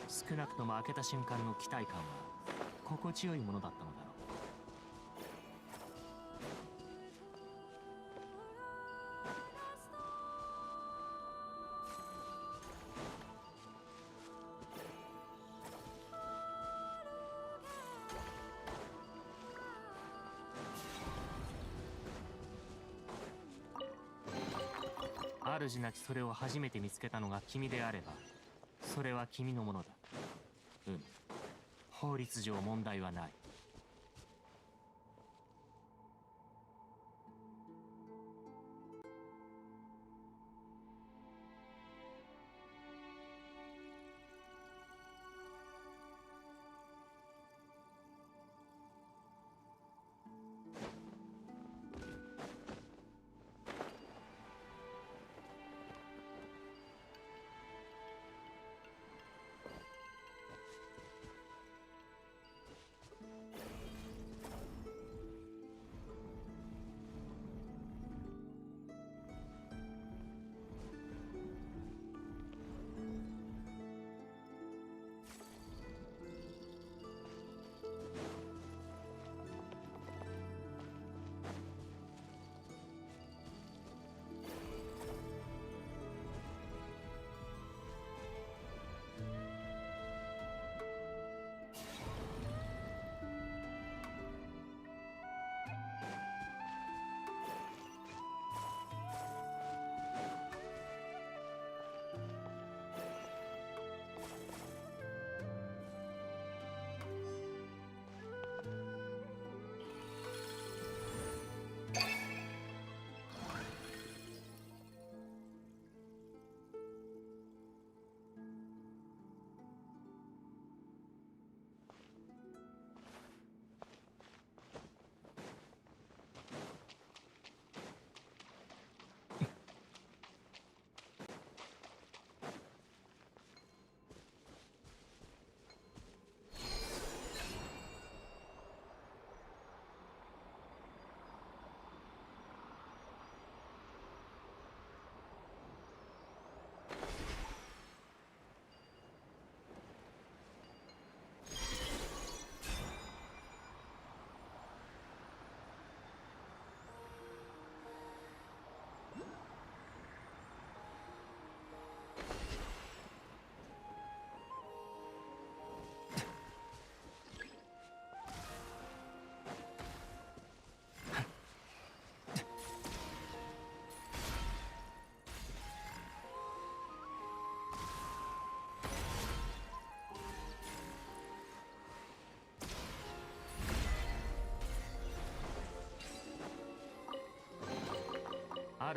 少なくとも開けた瞬間の期待感は心地よいものだったのだろう。主なきそれを初めて見つけたのが君であれば、それは君のものだ。法律上問題はない。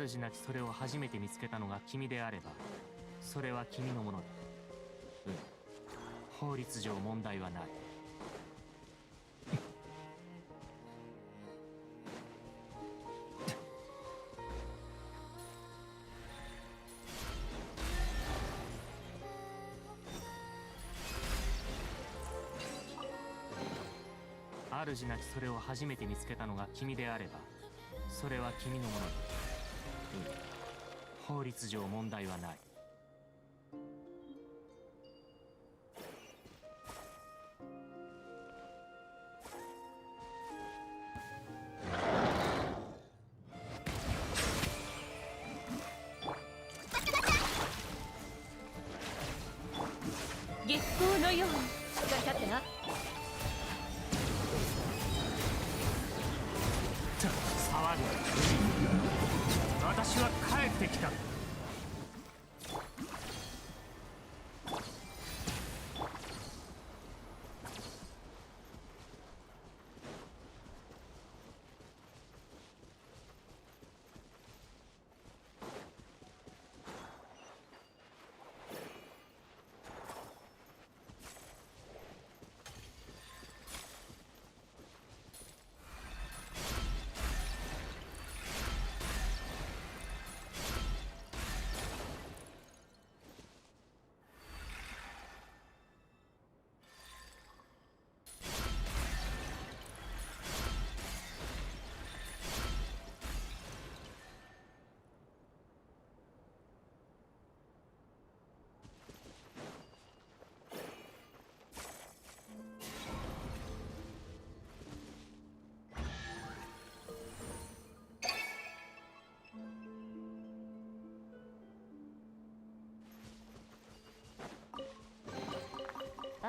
主なきそれを初めて見つけたのが君であれば、それは君のものだ。法律上問題はない。主なきそれを初めて見つけたのが君であれば、それは君のものだ。法律上問題はない。月光のようにしっかり立ってな。騒ぐ。私は帰ってきた。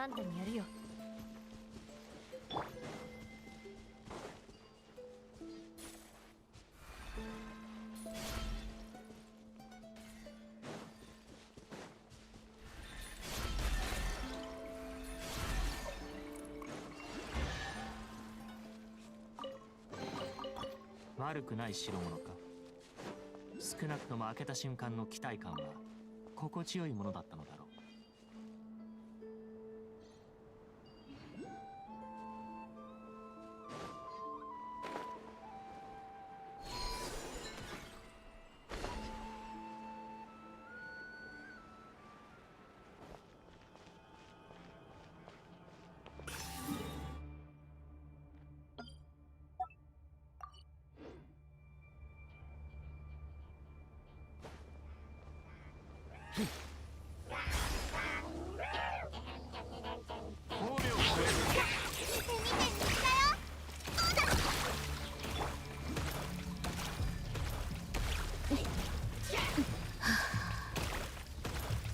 あんたにやるよ。悪くない代物か。少なくとも開けた瞬間の期待感は心地よいものだったのだろう。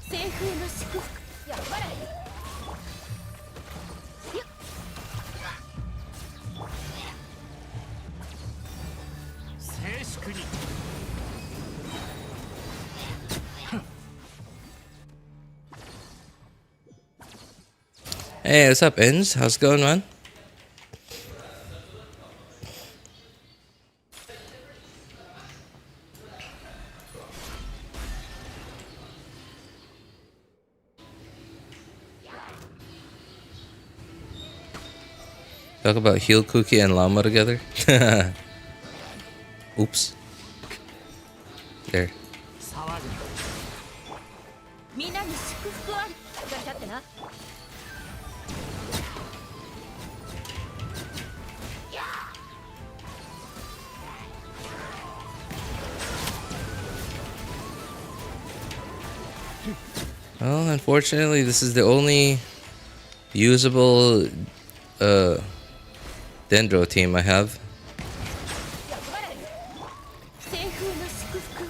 西風の祝福。やばれ。静粛に。Hey, what's up, Ins? How's it going, man? Talk about Heel Cookie and Llama together. Oops. There. 騒ぐ。皆に祝福あり。が立ってな。Well, unfortunately, this is the only usable Dendro team I have. やばれ。西風の祝福。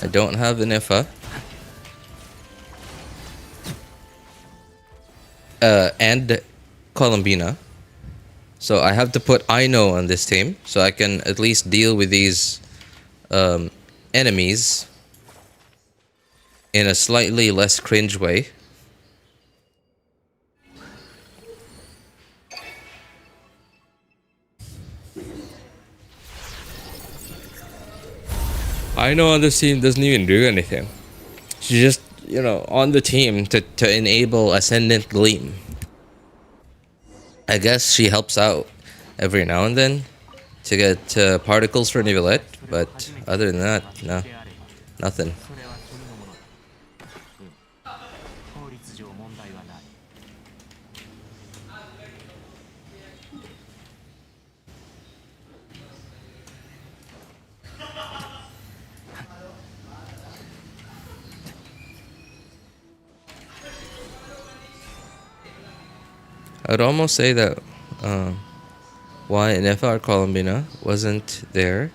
I don't have an Iffa. And Columbina. So I have to put Aino on this team so I can at least deal with these enemies in a slightly less cringe way. Aino on this team doesn't even do anything. She's just, you know, on the team to enable Ascendant Gleam. I guess she helps out every now and then to get particles for Neuvillette, but other than that, no, nothing. それは君のものだ。法律上問題はない。I'd almost say that why Ineffa or Columbina wasn't there.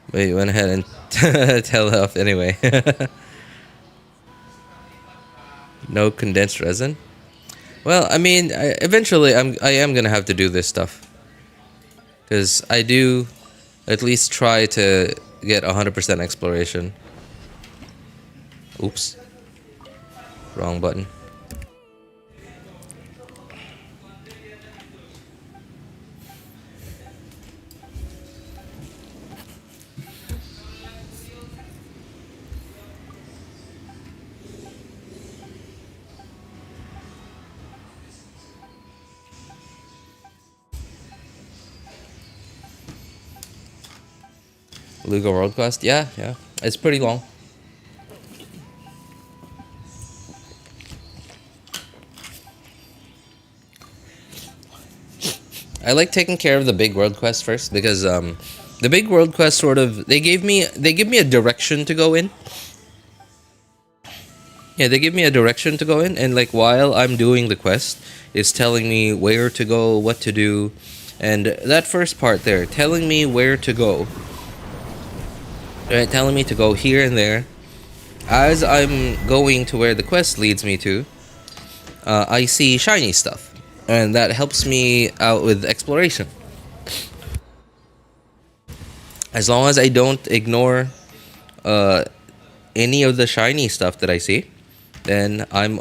But you went ahead and tell off anyway. No condensed resin. Well, I mean, eventually I am gonna have to do this stuff because I do at least try to get 100% exploration. Oops, wrong button. Illuga World Quest? Yeah. It's pretty long. I like taking care of the big world quest first because the big world quest sort of they give me a direction to go in. Yeah, they give me a direction to go in, and like while I'm doing the quest, it's telling me where to go, what to do, and that first part there, telling me where to go. Right, telling me to go here and there, as I'm going to where the quest leads me to, I see shiny stuff, and that helps me out with exploration. As long as I don't ignore any of the shiny stuff that I see, then I'm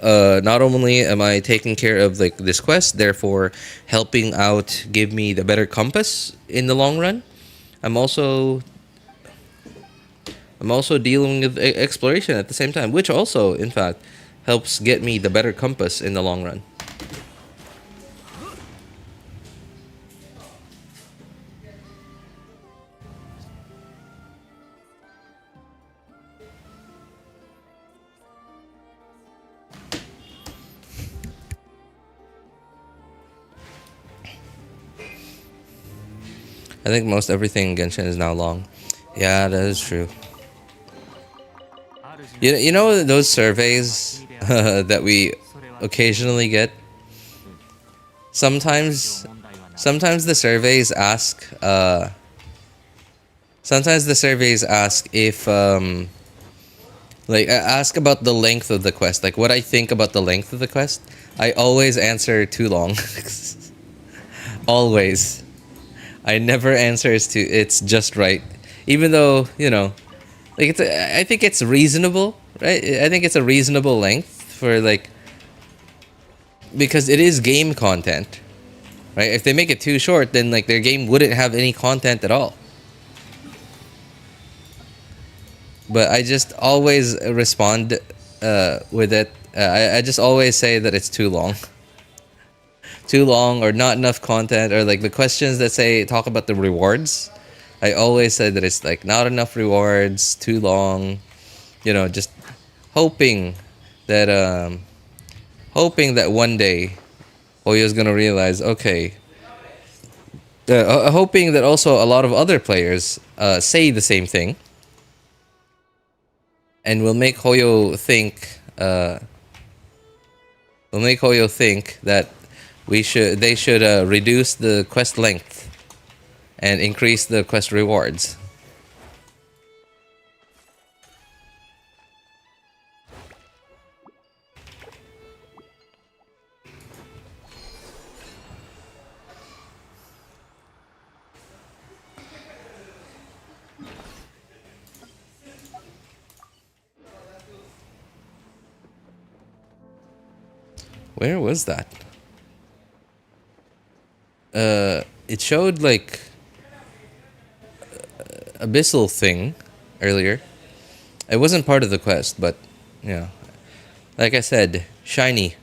not only am I taking care of like this quest, therefore helping out give me the better compass in the long run. I'm also dealing with exploration at the same time, which also in fact helps get me the better compass in the long run. I think most everything in Genshin is now long. Yeah, that is true. You know those surveys that we occasionally get? Sometimes the surveys ask if like ask about the length of the quest, like what I think about the length of the quest. I always answer too long. Always. I never answer it's just right. Even though, you know, like I think it's reasonable, right? I think it's a reasonable length for like, because it is game content, right? If they make it too short, then like their game wouldn't have any content at all. But I just always respond with it. I just always say that it's too long. Too long or not enough content, or like the questions that say talk about the rewards. I always say that it's like not enough rewards, too long. You know, just hoping that one day Oyo's gonna realize, okay. Hoping that also a lot of other players say the same thing, and will make Hoyo think that they should reduce the quest length and increase the quest rewards. Where was that? It showed like abyssal thing earlier. It wasn't part of the quest, but yeah, like I said, shiny.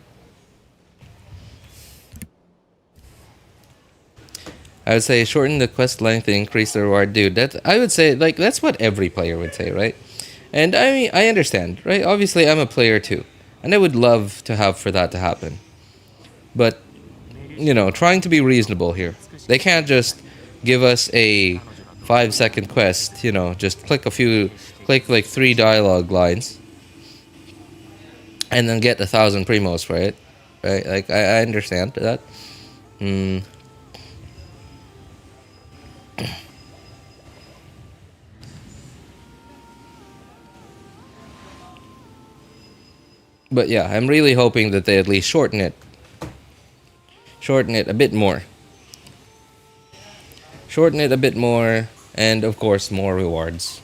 I would say shorten the quest length and increase the reward, dude. That I would say like that's what every player would say, right? And I mean, I understand, right? Obviously, I'm a player too, and I would love to have for that to happen. But you know, trying to be reasonable here. They can't just give us a 5-second quest, you know, just click like 3 dialogue lines and then get 1,000 primos for it, right? Like, I understand that. But yeah, I'm really hoping that they at least shorten it a bit more. Shorten it a bit more, and of course, more rewards.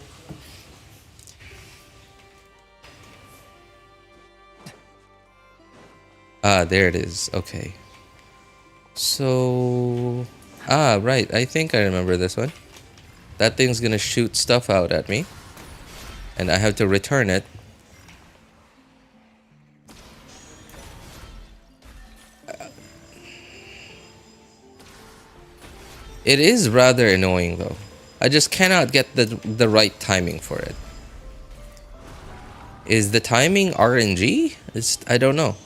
Ah, there it is. Okay. So... Ah, right. I think I remember this one. That thing's gonna shoot stuff out at me. And I have to return it. It is rather annoying though. I just cannot get the right timing for it. Is the timing RNG? I don't know.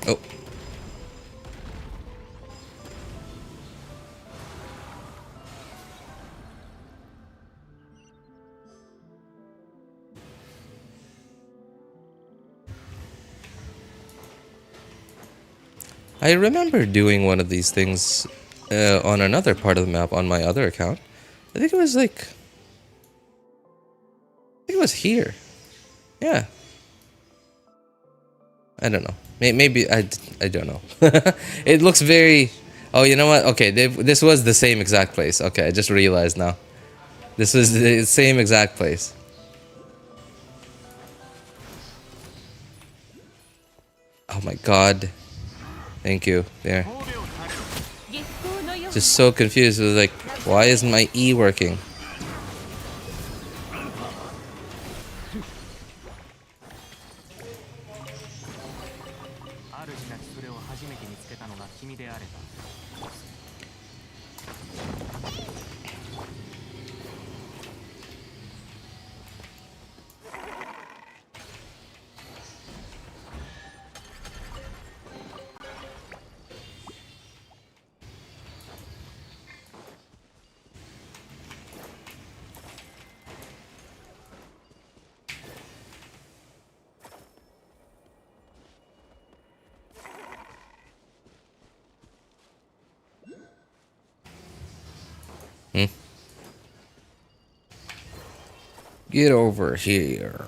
Oh. I remember doing one of these things on another part of the map on my other account. I think it was like... I think it was here. Yeah. I don't know. Maybe I don't know. It looks very... Oh, you know what? Okay, this was the same exact place. Okay, I just realized now. This was the same exact place. Oh my god. Thank you. There. Just so confused. It was like, why isn't my E working? Get over here.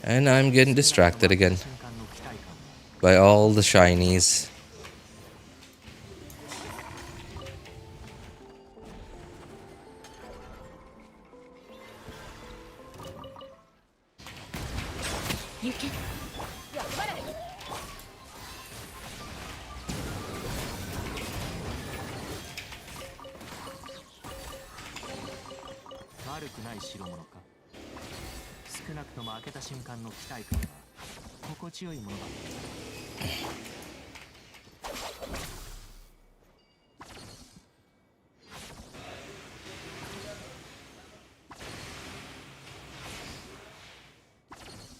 And I'm getting distracted again by all the shinies.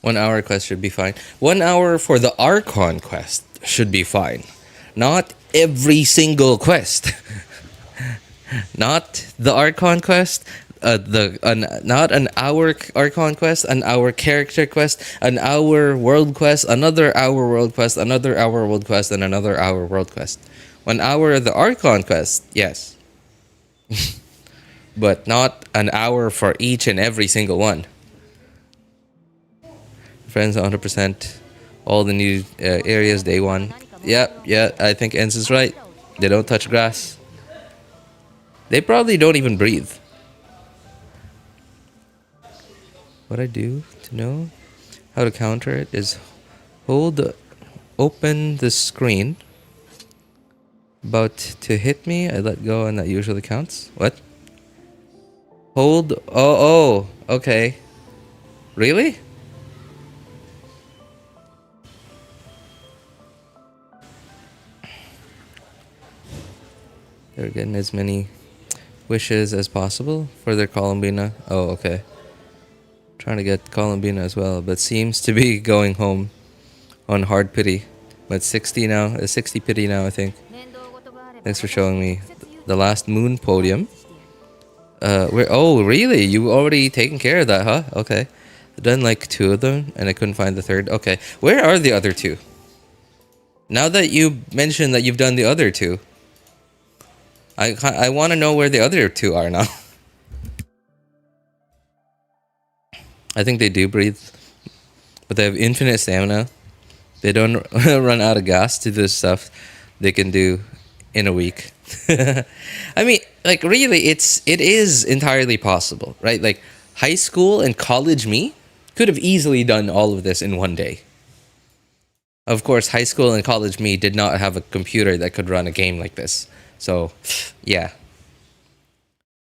One hour quest should be fine. 1 hour for the Archon quest should be fine. Not every single quest. Not the Archon quest. Not an hour Archon quest, an hour character quest, an hour world quest, another hour world quest, another hour world quest, and another hour world quest. 1 hour of the Archon quest, yes. But not an hour for each and every single one. Friends 100%. All the new areas day one. Yeah, I think Enz is right. They don't touch grass. They probably don't even breathe. What I do to know how to counter it is open the screen. About to hit me, I let go and that usually counts. What? Hold, oh, okay. Really? They're getting as many wishes as possible for their Columbina. Oh, okay. Trying to get Columbina as well, but seems to be going home on hard pity. But 60 now, 60 pity now, I think. Thanks for showing me the last moon podium. Oh, really? You already taken care of that, huh? Okay. I've done like 2 of them, and I couldn't find the 3rd. Okay. Where are the other 2? Now that you mentioned that you've done the other 2, I want to know where the other 2 are now. I think they do breathe, but they have infinite stamina. They don't run out of gas to do stuff they can do in a week. I mean, like, really, it is entirely possible, right? Like, high school and college me could have easily done all of this in one day. Of course, high school and college me did not have a computer that could run a game like this. So, yeah.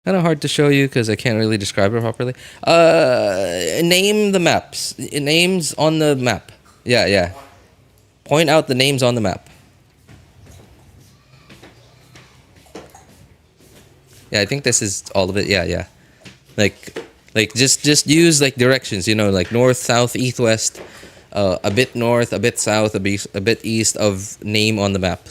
Kind of hard to show you because I can't really describe it properly. Name the maps. Names on the map. Yeah. Point out the names on the map. Yeah, I think this is all of it. Yeah. Like just use like directions, you know, like north, south, east, west, a bit north, a bit south, a bit east of name on the map.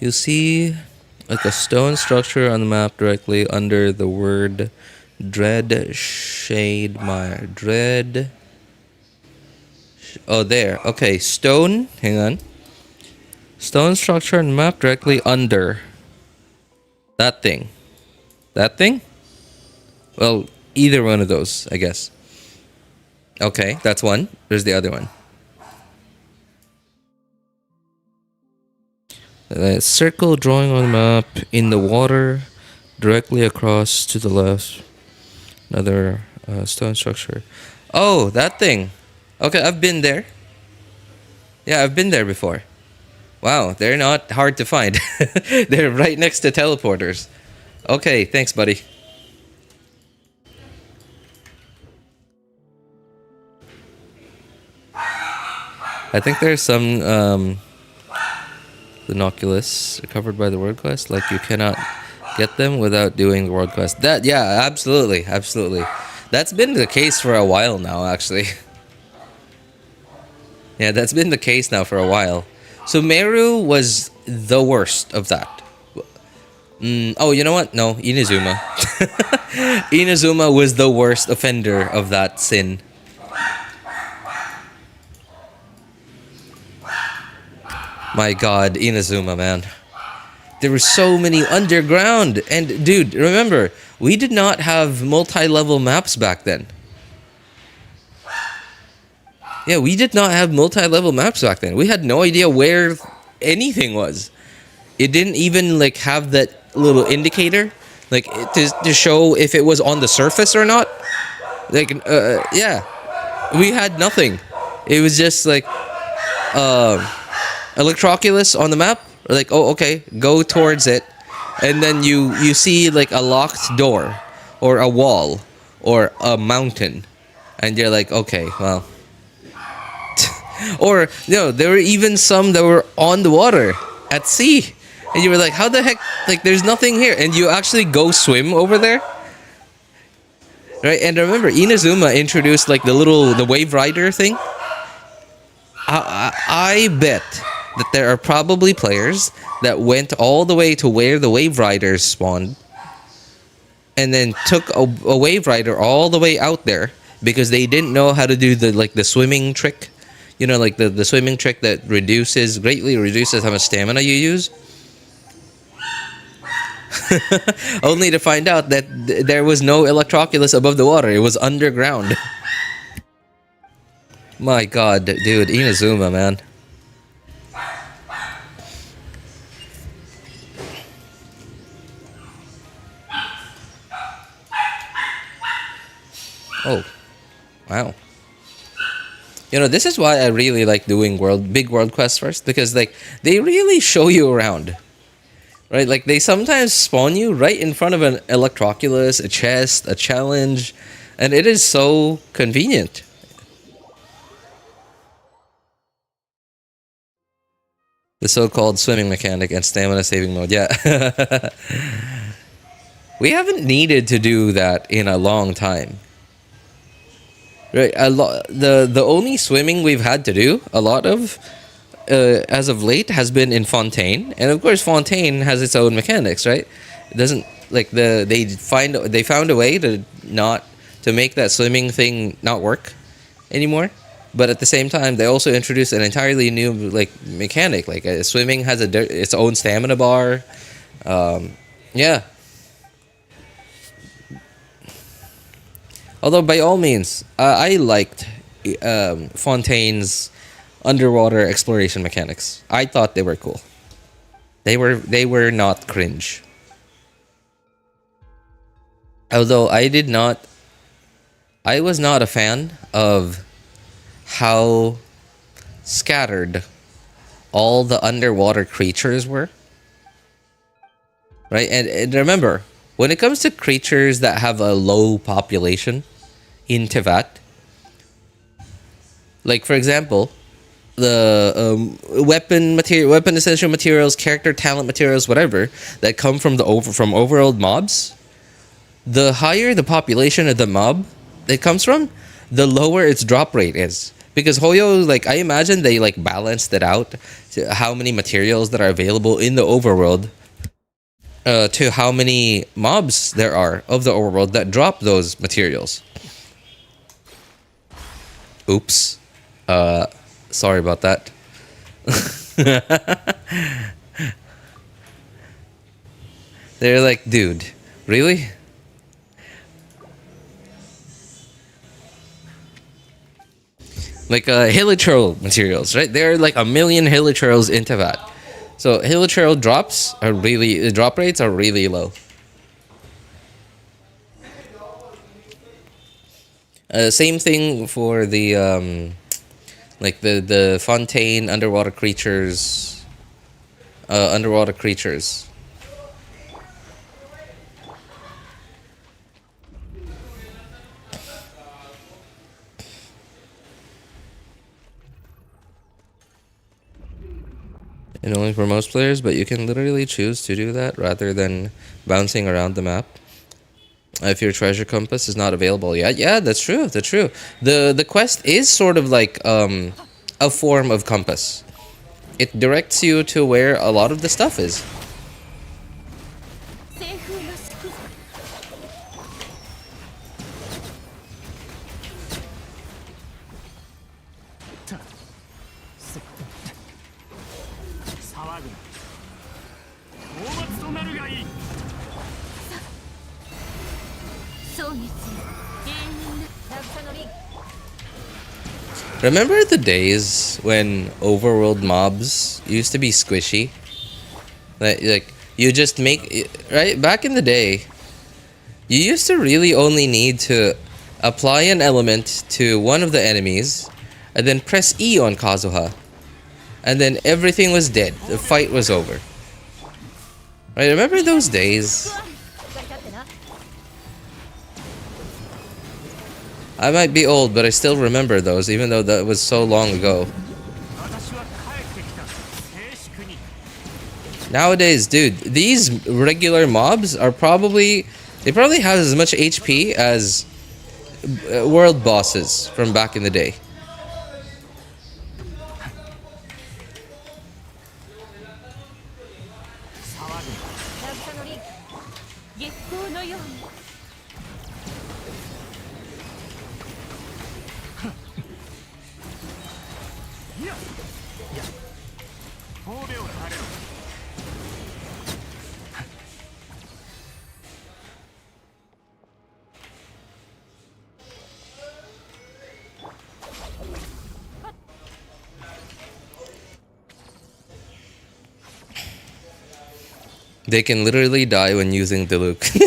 You see like a stone structure on the map directly under the word Dread Shade Mire. Dread. Oh, there. Okay, stone. Hang on. Stone structure on the map directly under that thing. That thing? Well, either one of those, I guess. Okay, that's one. There's the other one. Circle drawing on the map in the water directly across to the left. Another stone structure. Oh, that thing. Okay, I've been there. Yeah, I've been there before. Wow, they're not hard to find. They're right next to teleporters. Okay, thanks, buddy. I think there's some Binoculus covered by the world quest. Like, you cannot get them without doing the world quest. That, yeah, absolutely, absolutely. That's been the case for a while now, actually. Yeah, that's been the case now for a while. So Meru was the worst of that. Oh, you know what? No, Inazuma. Inazuma was the worst offender of that sin. My god, Inazuma, man. There were so many underground. And dude, remember, we did not have multi-level maps back then. Yeah, we did not have multi-level maps back then. We had no idea where anything was. It didn't even like have that little indicator, like to show if it was on the surface or not. Like, yeah, we had nothing. It was just like Electroculus on the map. Like, oh, okay, go towards it, and then you see like a locked door, or a wall, or a mountain, and you're like, okay, well. Or, you know, there were even some that were on the water, at sea. And you were like, how the heck, like, there's nothing here. And you actually go swim over there. Right, and remember, Inazuma introduced, like, the Wave Rider thing. I bet that there are probably players that went all the way to where the Wave Riders spawned. And then took a Wave Rider all the way out there. Because they didn't know how to do the swimming trick. You know, like the swimming trick that greatly reduces how much stamina you use. Only to find out that there was no Electroculus above the water. It was underground. My god, dude, Inazuma, man. Oh, wow. You know, this is why I really like doing big world quests first, because like they really show you around. Right? Like they sometimes spawn you right in front of an Electroculus, a chest, a challenge, and it is so convenient. The so-called swimming mechanic and stamina saving mode. Yeah. We haven't needed to do that in a long time. Right, the only swimming we've had to do a lot of, as of late, has been in Fontaine, and of course Fontaine has its own mechanics, right? It doesn't like they found a way to make that swimming thing not work anymore, but at the same time they also introduced an entirely new like mechanic. Like swimming has its own stamina bar. Yeah. Although by all means, I liked Fontaine's underwater exploration mechanics. I thought they were cool. They were not cringe. Although I was not a fan of how scattered all the underwater creatures were. right? And remember, when it comes to creatures that have a low population in Tevat, like for example, the weapon essential materials, character talent materials, whatever that come from from overworld mobs, the higher the population of the mob it comes from, the lower its drop rate is. Because Hoyo, like I imagine they like balanced it out to how many materials that are available in the overworld, to how many mobs there are of the overworld that drop those materials. Oops. Sorry about that. They're like, dude, really? Like hilichurl materials, right? There are like a million hilichurls into that. So hilichurl the drop rates are really low. Same thing for the like the Fontaine underwater creatures. Underwater creatures. And only for most players, but you can literally choose to do that rather than bouncing around the map. If your treasure compass is not available yet. Yeah, that's true. That's true. The quest is sort of like a form of compass. It directs you to where a lot of the stuff is. Remember the days when overworld mobs used to be squishy? Like you just make right back in the day. You used to really only need to apply an element to one of the enemies, and then press E on Kazuha, and then everything was dead. The fight was over. Right? Remember those days? I might be old, but I still remember those, even though that was so long ago. Nowadays, dude, these regular mobs are probably have as much HP as world bosses from back in the day. They can literally die when using Diluc.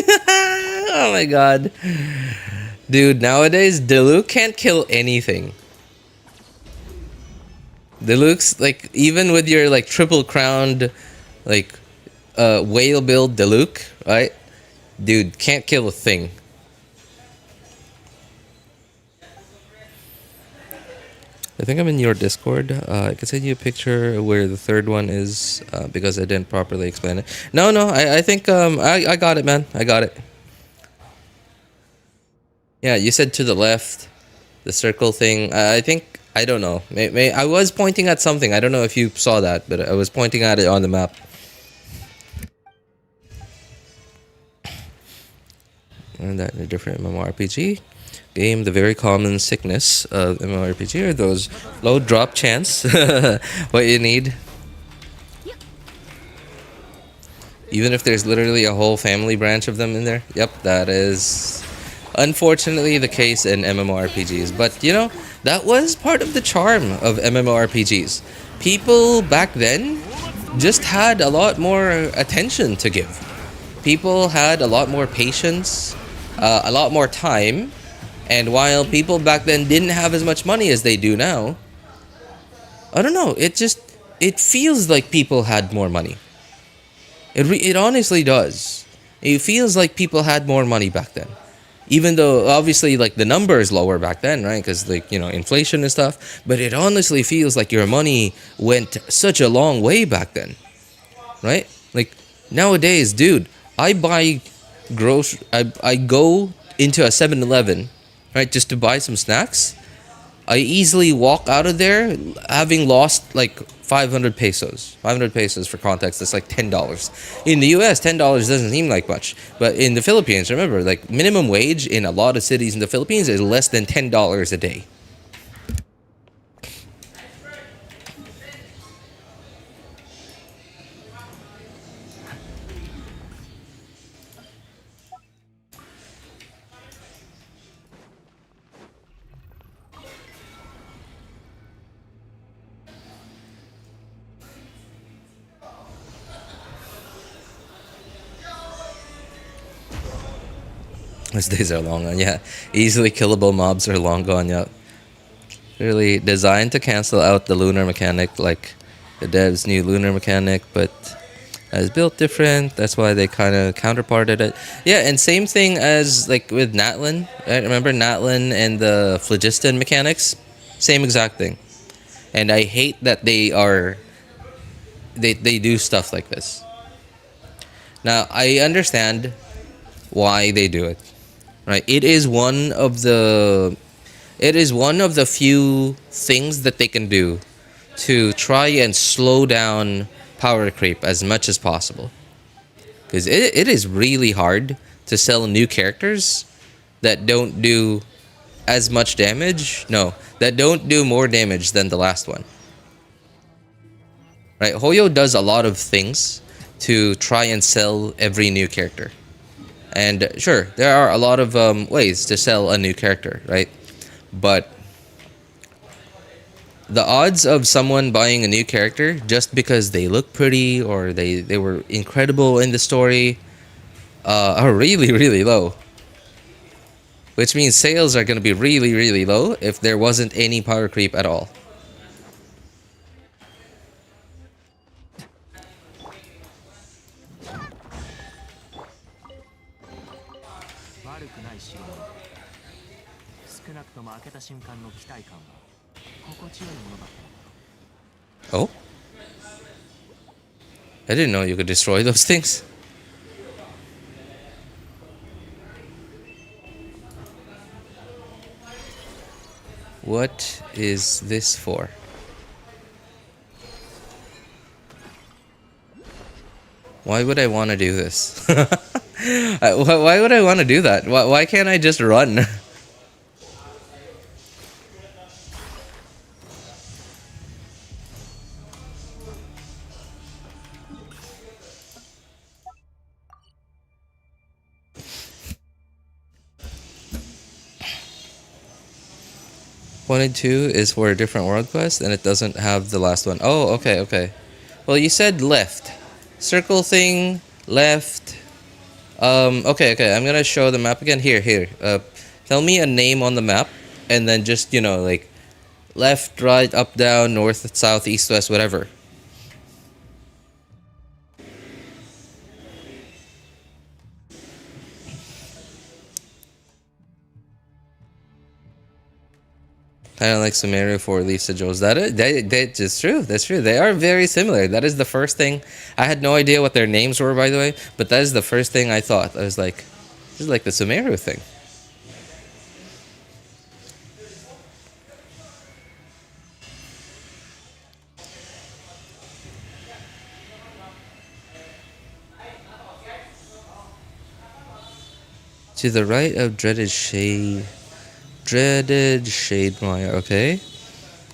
Oh my god. Dude, nowadays, Diluc can't kill anything. Diluc's, like, even with your, like, triple crowned, like, whale build Diluc, right? Dude, can't kill a thing. I think I'm in your Discord. I can send you a picture where the third one is, because I didn't properly explain it. No, I think I got it, man. I got it. Yeah, you said to the left, the circle thing. I think, I don't know. I was pointing at something. I don't know if you saw that, but I was pointing at it on the map. And that in a different MMORPG game, the very common sickness of MMORPG are those low drop chance. What you need, even if there's literally a whole family branch of them in there. Yep, that is unfortunately the case in MMORPGs. But you know, that was part of the charm of MMORPGs. People back then just had a lot more attention to give. People had a lot more patience, a lot more time. And while people back then didn't have as much money as they do now, I don't know, it feels like people had more money. It honestly does. It feels like people had more money back then. Even though obviously like the number is lower back then, right? Because like, you know, inflation and stuff. But it honestly feels like your money went such a long way back then, right? Like nowadays, dude, I buy I go into a 7-Eleven, right, just to buy some snacks. I easily walk out of there having lost like 500 pesos. 500 pesos for context, that's like $10. In the US, $10 doesn't seem like much. But in the Philippines, remember, like minimum wage in a lot of cities in the Philippines is less than $10 a day. Those days are long gone, yeah. Easily killable mobs are long gone, yeah. Really designed to cancel out the lunar mechanic, like the dev's new lunar mechanic, but as built different. That's why they kind of counterparted it. Yeah, and same thing as like with Natlin. Right? Remember Natlin and the phlogiston mechanics? Same exact thing. And I hate that they do stuff like this. Now I understand why they do it. Right? It is one of the few things that they can do to try and slow down power creep as much as possible. Because it is really hard to sell new characters that don't do as much damage. No, that don't do more damage than the last one. Right? Hoyo does a lot of things to try and sell every new character. And sure, there are a lot of ways to sell a new character, right? But the odds of someone buying a new character just because they look pretty or they were incredible in the story are really, really low. Which means sales are going to be really, really low if there wasn't any power creep at all. Oh? I didn't know you could destroy those things. What is this for? Why would I want to do this? Why would I want to do that? Why can't I just run? One and two is for a different world quest, and it doesn't have the last one. Oh, okay, okay. Well, you said left. Circle thing, left. Okay, okay. I'm gonna show the map again. Here. Tell me a name on the map, and then just, you know, like left, right, up, down, north, south, east, west, whatever. Kind of like Sumeru for Lisa Joes. That is true. That's true. They are very similar. That is the first thing. I had no idea what their names were, by the way, but that is the first thing I thought. I was like, this is like the Sumeru thing. To the right of Dreaded Shade Mire, okay.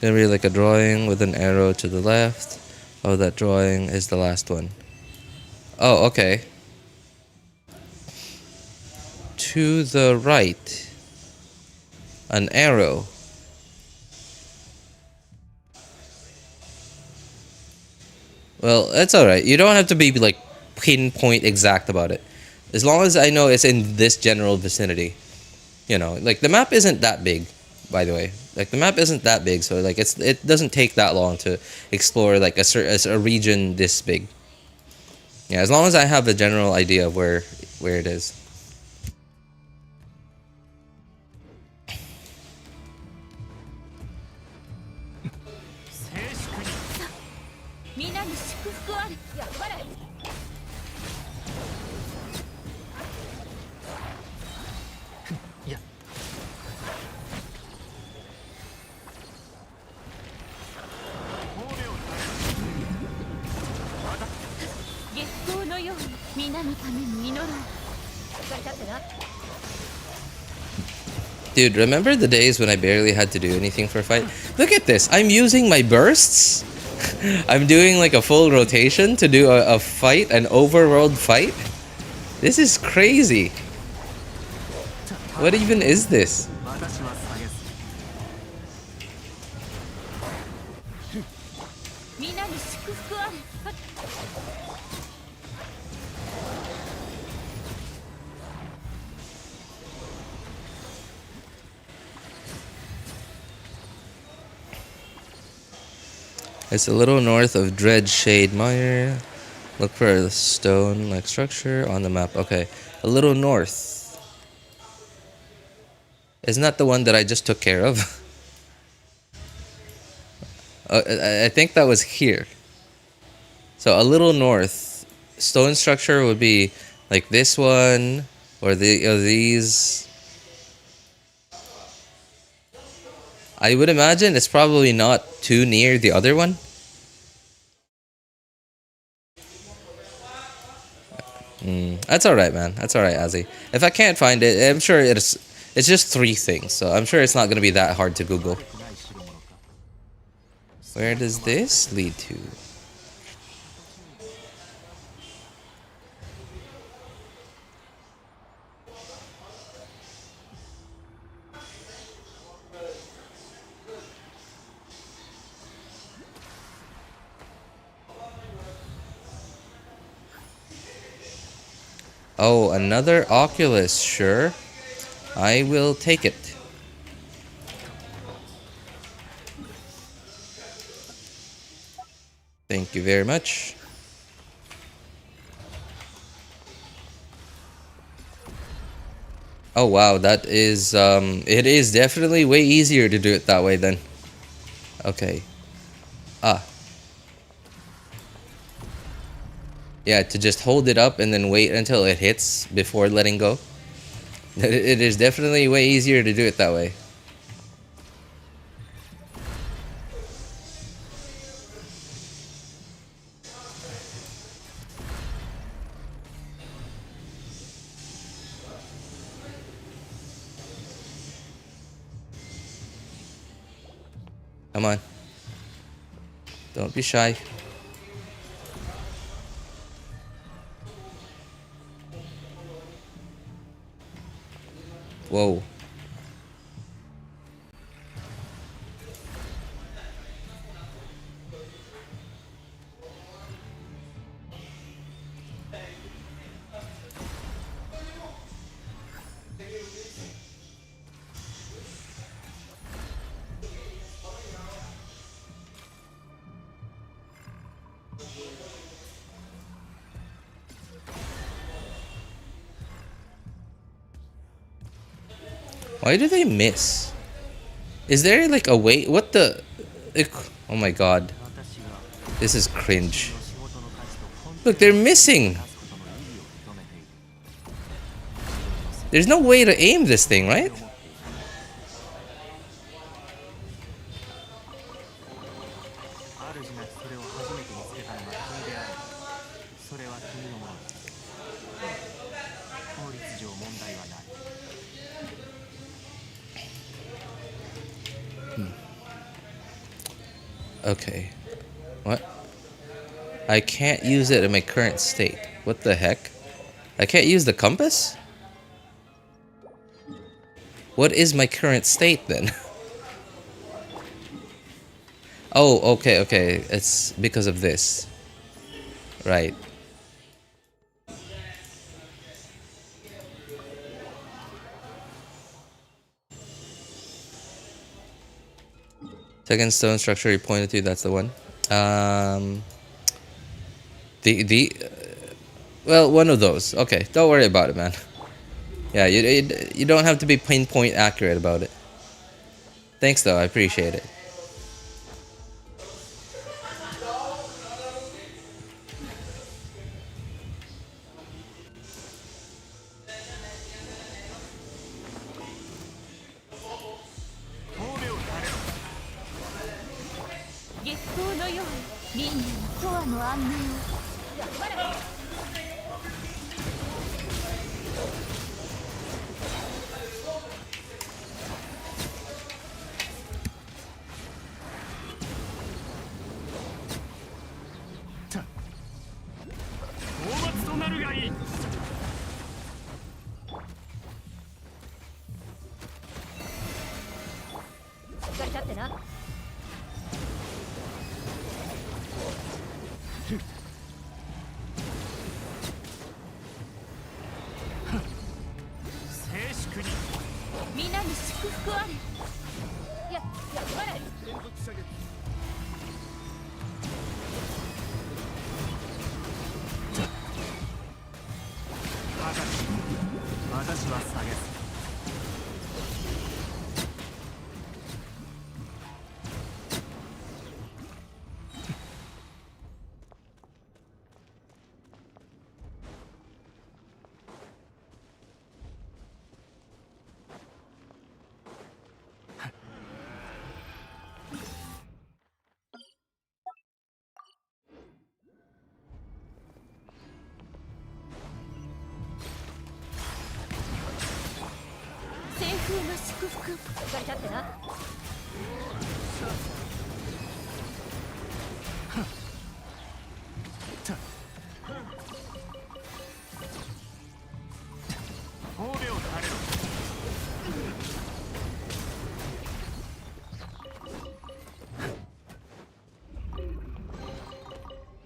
Gonna be like a drawing with an arrow to the left. Oh, that drawing is the last one. Oh, okay. To the right. An arrow. Well, that's alright. You don't have to be like pinpoint exact about it. As long as I know it's in this general vicinity. You know, like the map isn't that big, by the way. Like the map isn't that big, so like it doesn't take that long to explore like a region this big. Yeah, as long as I have a general idea of where it is. Dude, remember the days when I barely had to do anything for a fight? Look at this. I'm using my bursts. I'm doing like a full rotation to do a fight, an overworld fight. This is crazy. What even is this? It's a little north of Dread Shade Mire. Look for a stone-like structure on the map. Okay, a little north. Isn't that the one that I just took care of? I think that was here. So a little north. Stone structure would be like this one, or these. I would imagine it's probably not too near the other one. That's alright, man. That's alright, Azzy. If I can't find it, I'm sure it's just 3 things, so I'm sure it's not gonna be that hard to Google. Where does this lead to? Oh, another Oculus, sure. I will take it. Thank you very much. Oh wow, that is it is definitely way easier to do it that way then. Okay. Ah. Yeah, to just hold it up and then wait until it hits before letting go. It is definitely way easier to do it that way. Come on. Don't be shy. Whoa. Why do they miss? Is there like a way? What the? Oh my god. This is cringe. Look, they're missing. There's no way to aim this thing, right? Okay. What? I can't use it in my current state. What the heck? I can't use the compass? What is my current state then? Oh, okay, okay. It's because of this. Right. Second stone structure you pointed to, that's the one. The Well, one of those. Okay, don't worry about it, man. Yeah, you don't have to be pinpoint accurate about it. Thanks, though. I appreciate it.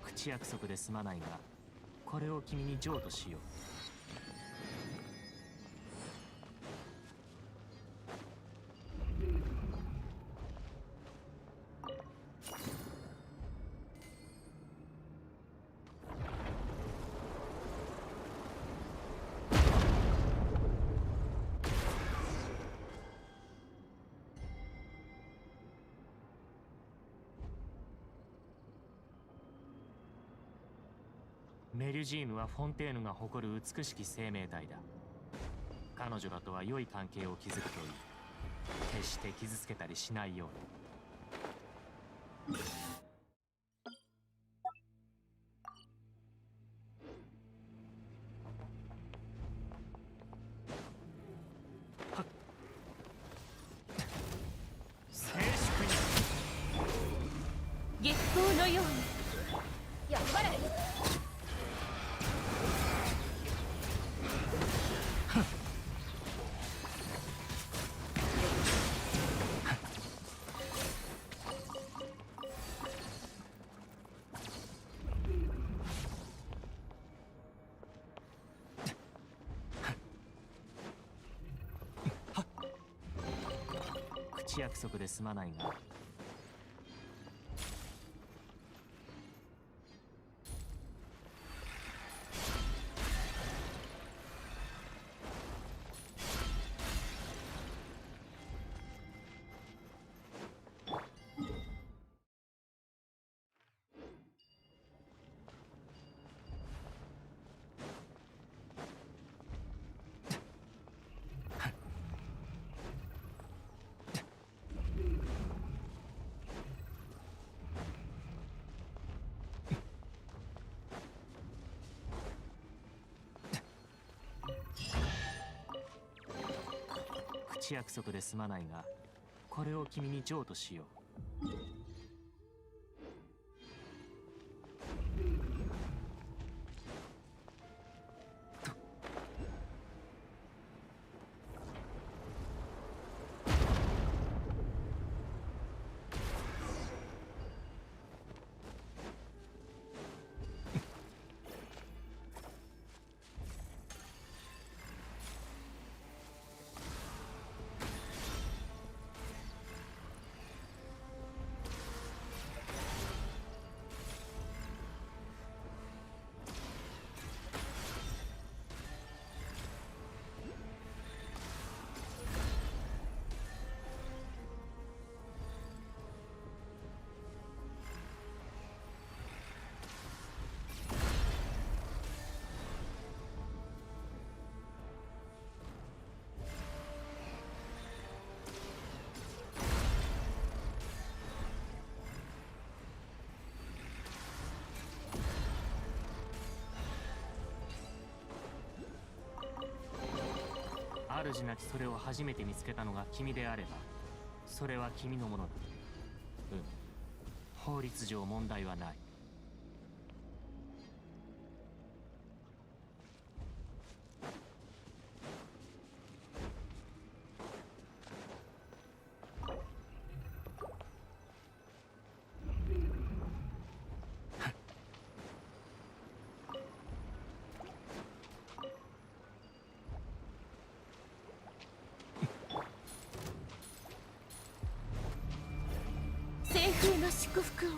口約束で済まないが、これを君に譲渡しよう。メリュジームはフォンテーヌが誇る美しき生命体だ。彼女らとは良い関係を築くといい。決して傷つけたりしないように。静粛に。月光のように。やっぱり。口約束で済まないが。口約束で済まないが、これを君に譲渡しよう。主なきそれを初めて見つけたのが君であれば、それは君のものだ。法律上問題はない。西風の祝福を。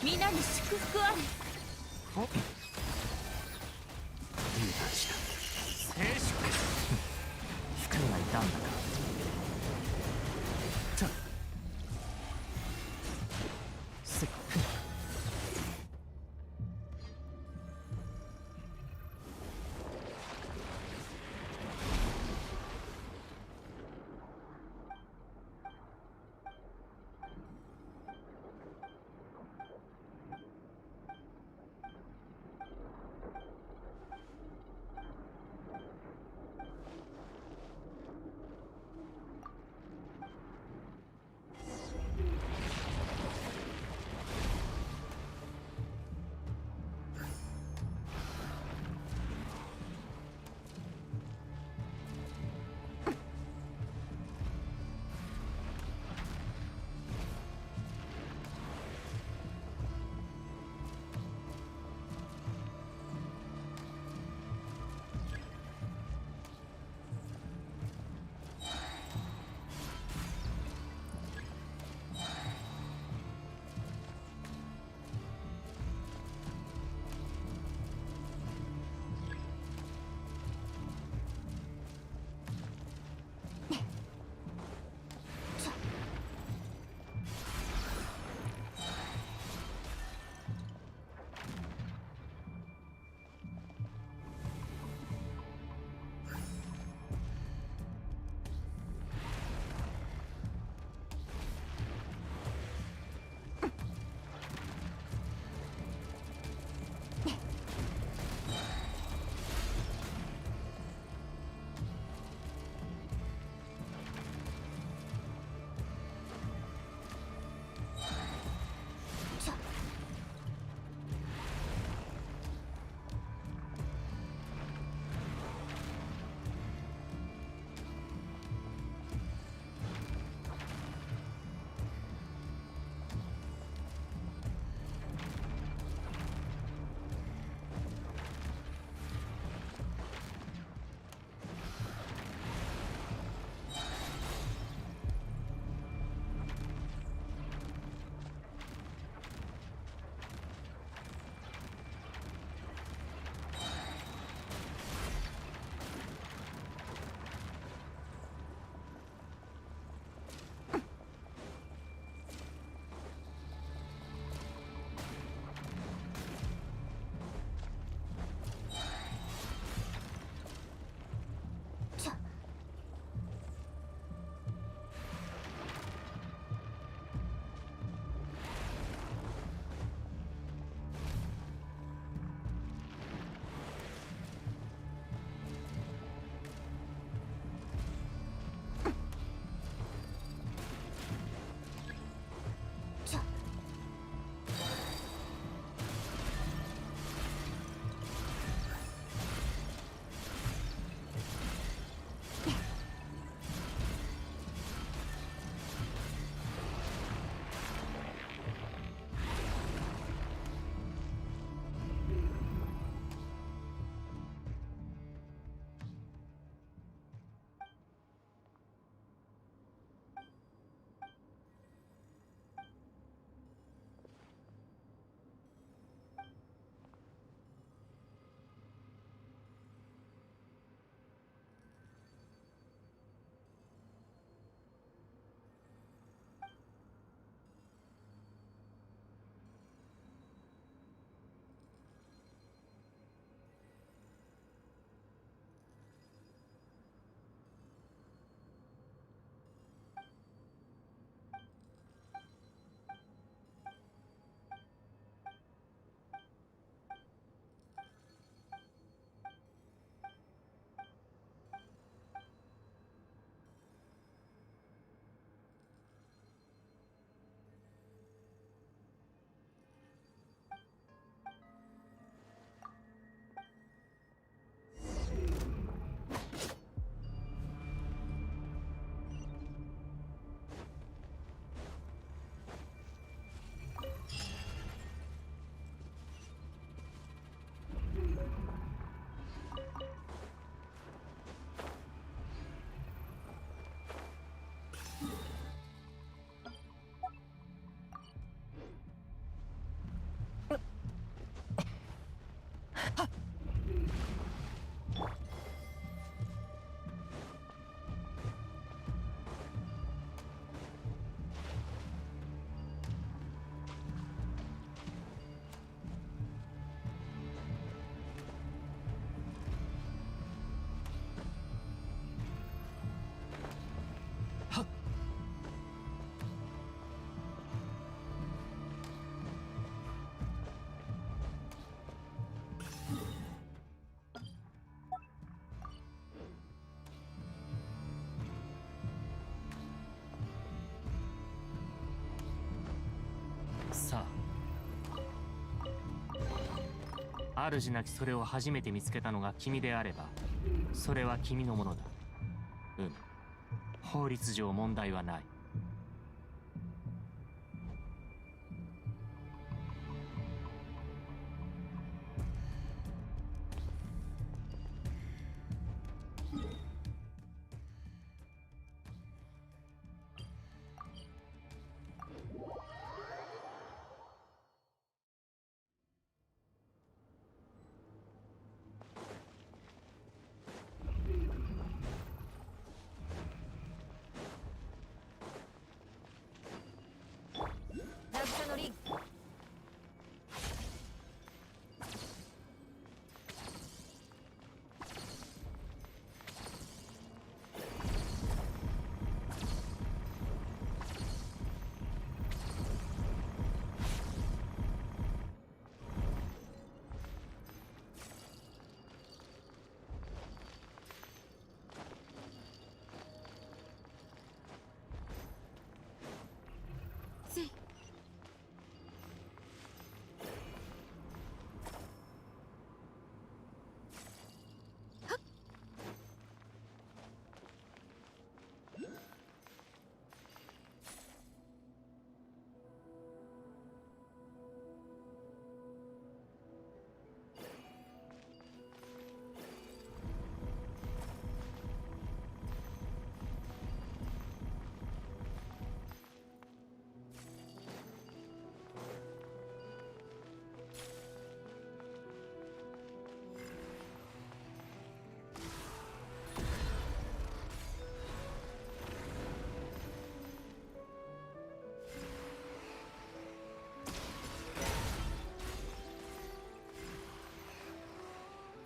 皆に祝福あれ。お、いい話だ。静粛。福がいたんだか。主なきそれを初めて見つけたのが君であれば、それは君のものだ。法律上問題はない。渚のリン。せい。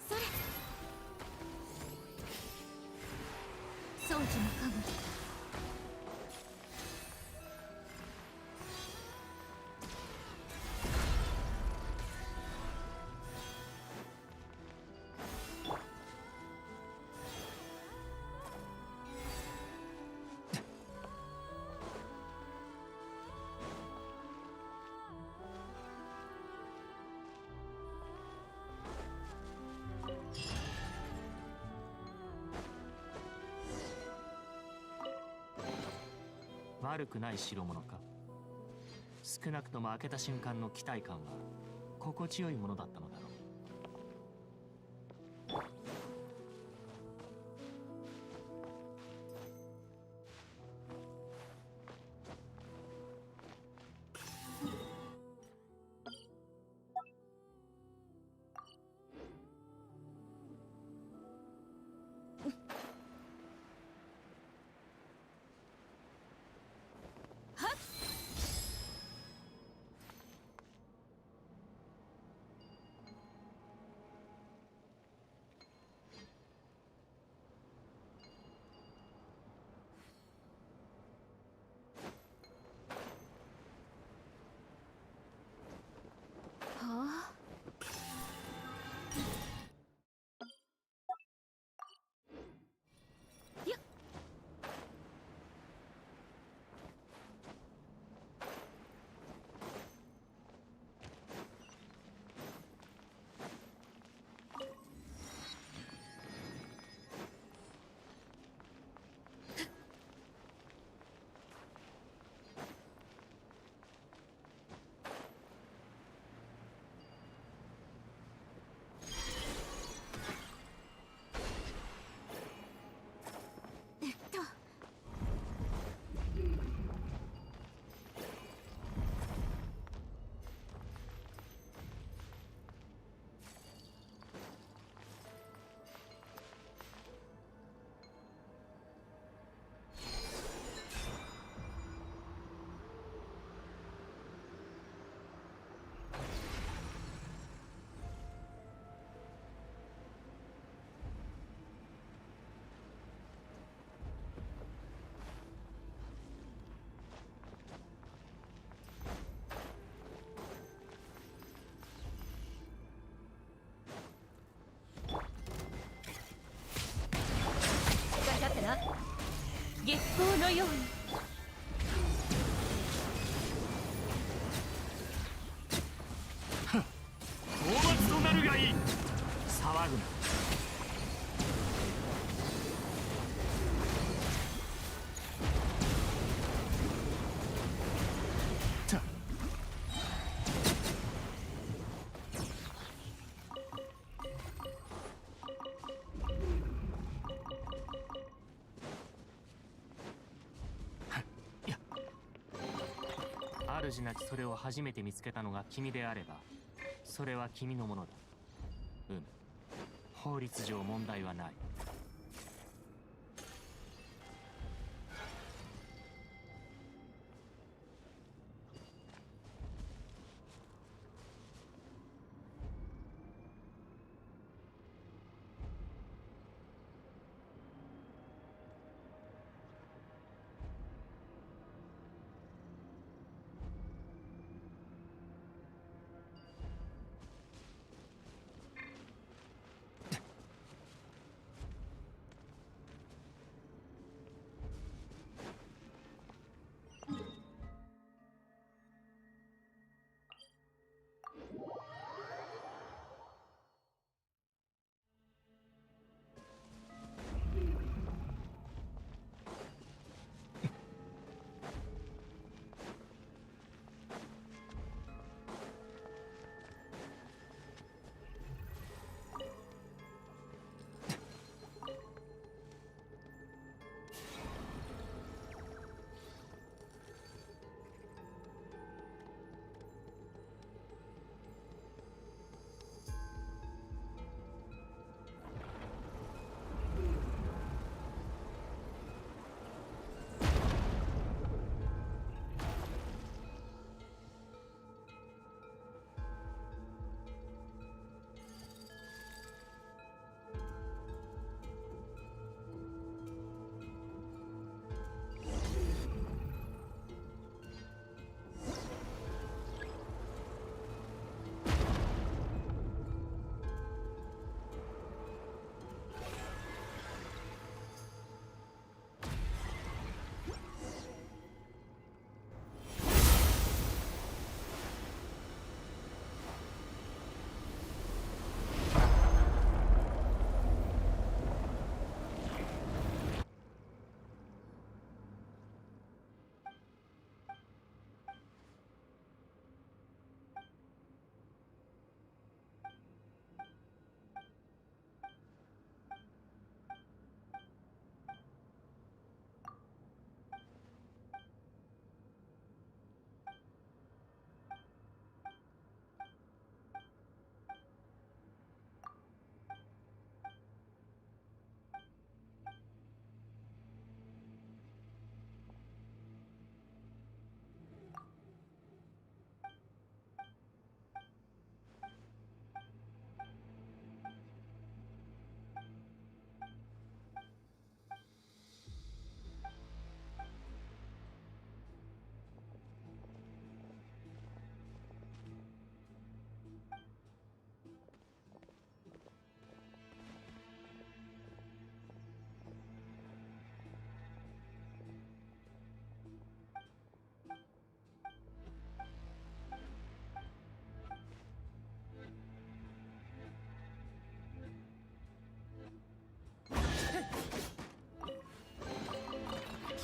それ。装置のカゴ。悪くない代物か。少なくとも開けた瞬間の期待感は心地よいものだったのだろう。はあ。やっ。だってな、月光のように。討伐となるがいい。騒ぐな。主なきそれを初めて見つけたのが君であれば、それは君のものだ。法律上問題はない。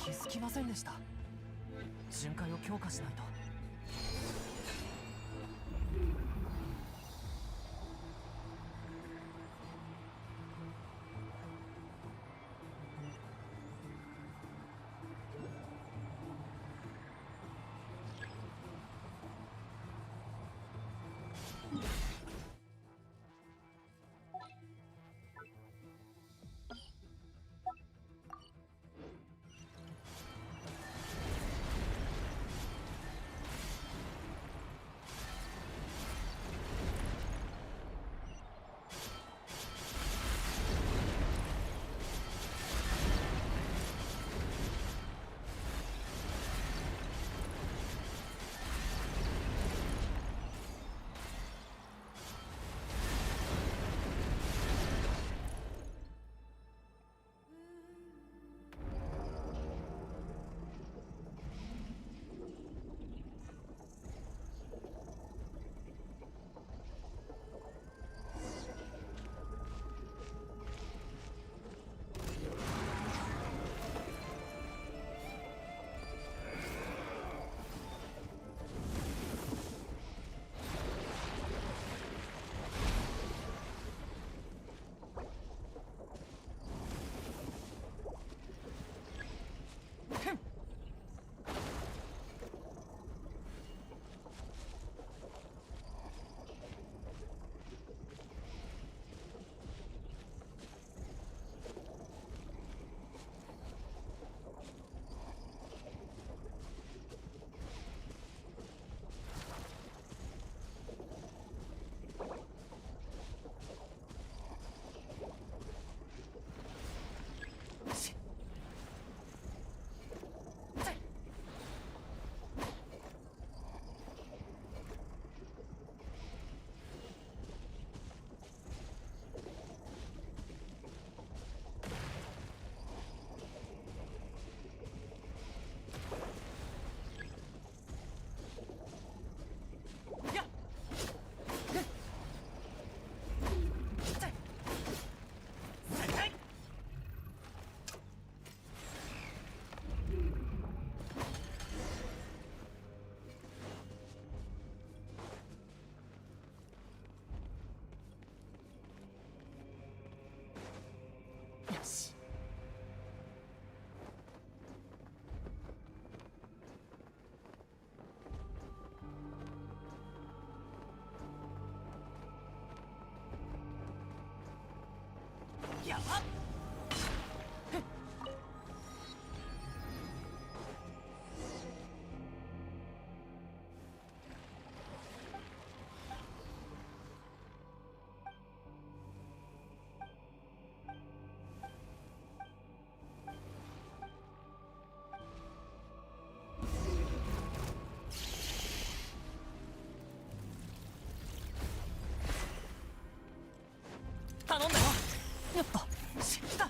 気づきませんでした。巡回を強化しないと。し。やばっ。頼んだよ。よっとし来た。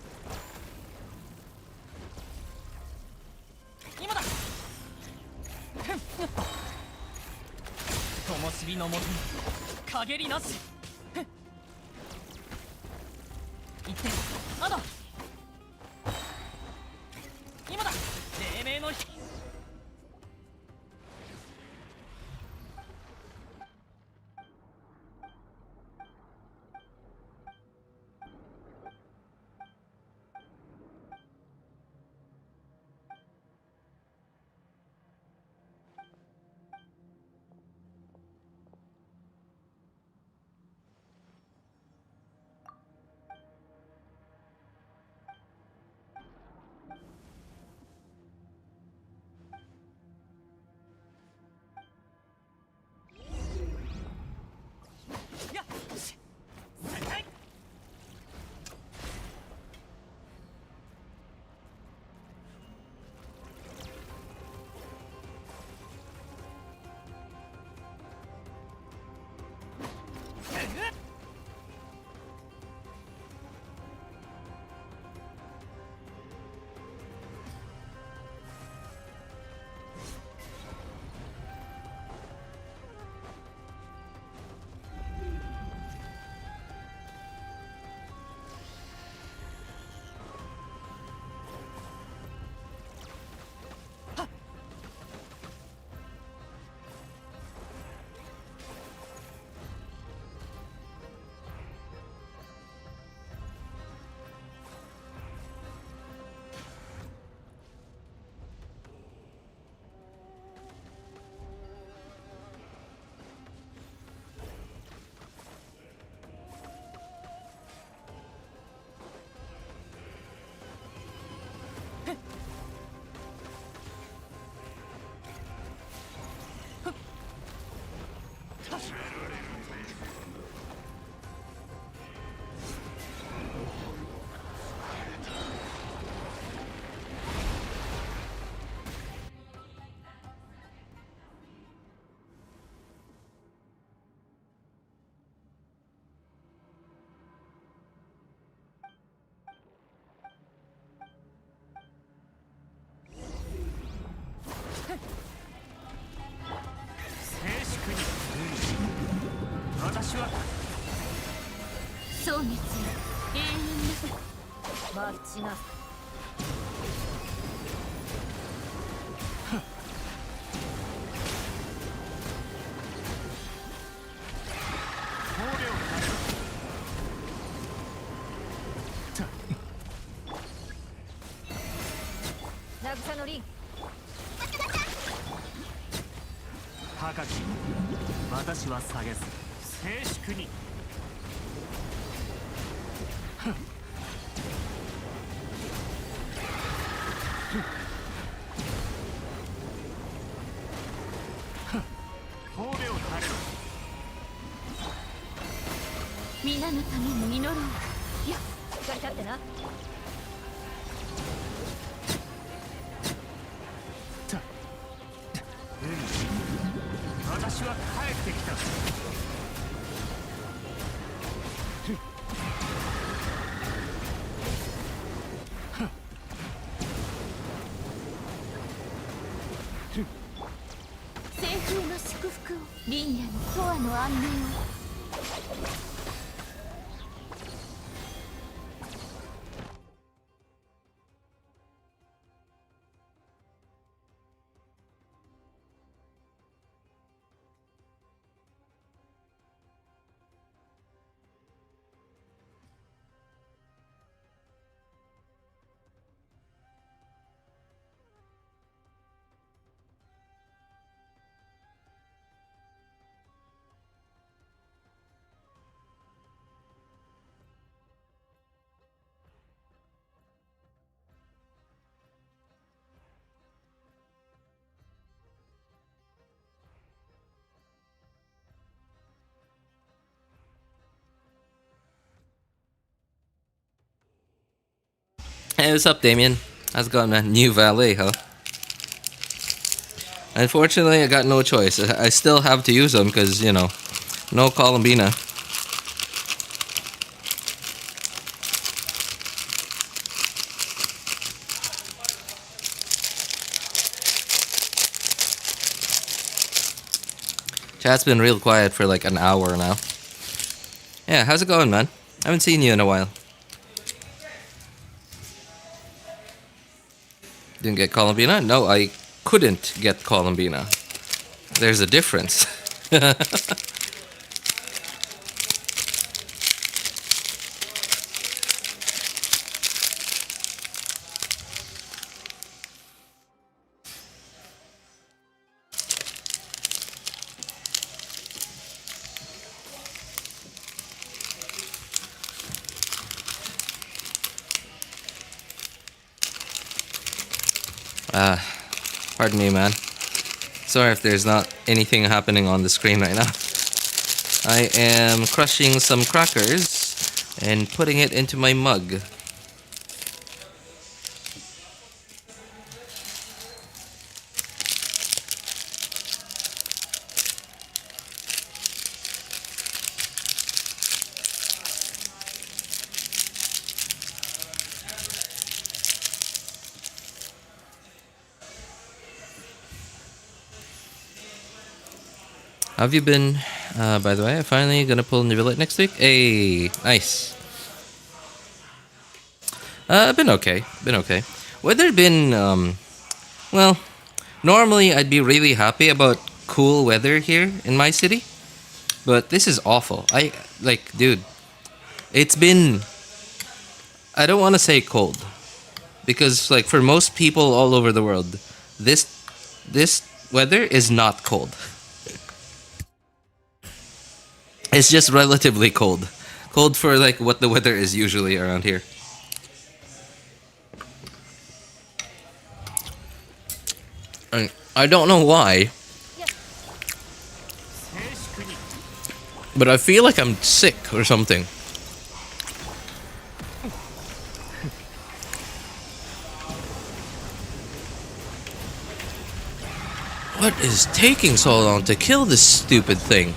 今だ。ふんよっと灯火のもとに陰りなし。ふん行ってあだ。今だ。黎明の日。やっし再開。私は蒼月よ永遠な待ちな。渚の凛。高き私は下げず静粛に。褒美を垂れろ。皆のために祈ろう。いやしっかり立ってな。私は帰ってきた。西風の祝福を、凛夜に永遠の安寧を。Hey, what's up, Damien? How's it going, man? New valet, huh? Unfortunately, I got no choice. I still have to use them because, you know, no Columbina. Chat's been real quiet for like an hour now. Yeah, how's it going, man? I haven't seen you in a while. Didn't get Columbina? No, I couldn't get Columbina. There's a difference. Pardon me, man. Sorry if there's not anything happening on the screen right now. I am crushing some crackers and putting it into my mug. How have you been? By the way, I'm finally gonna pull Neuvillette next week. Hey, nice. Been okay. Been okay. Weather been, well, normally I'd be really happy about cool weather here in my city. But this is awful. Dude, it's been, I don't want to say cold. Because, like, for most people all over the world, this weather is not cold. It's just relatively cold. Cold for, like, what the weather is usually around here. And I don't know why, but I feel like I'm sick or something. What is taking so long to kill this stupid thing?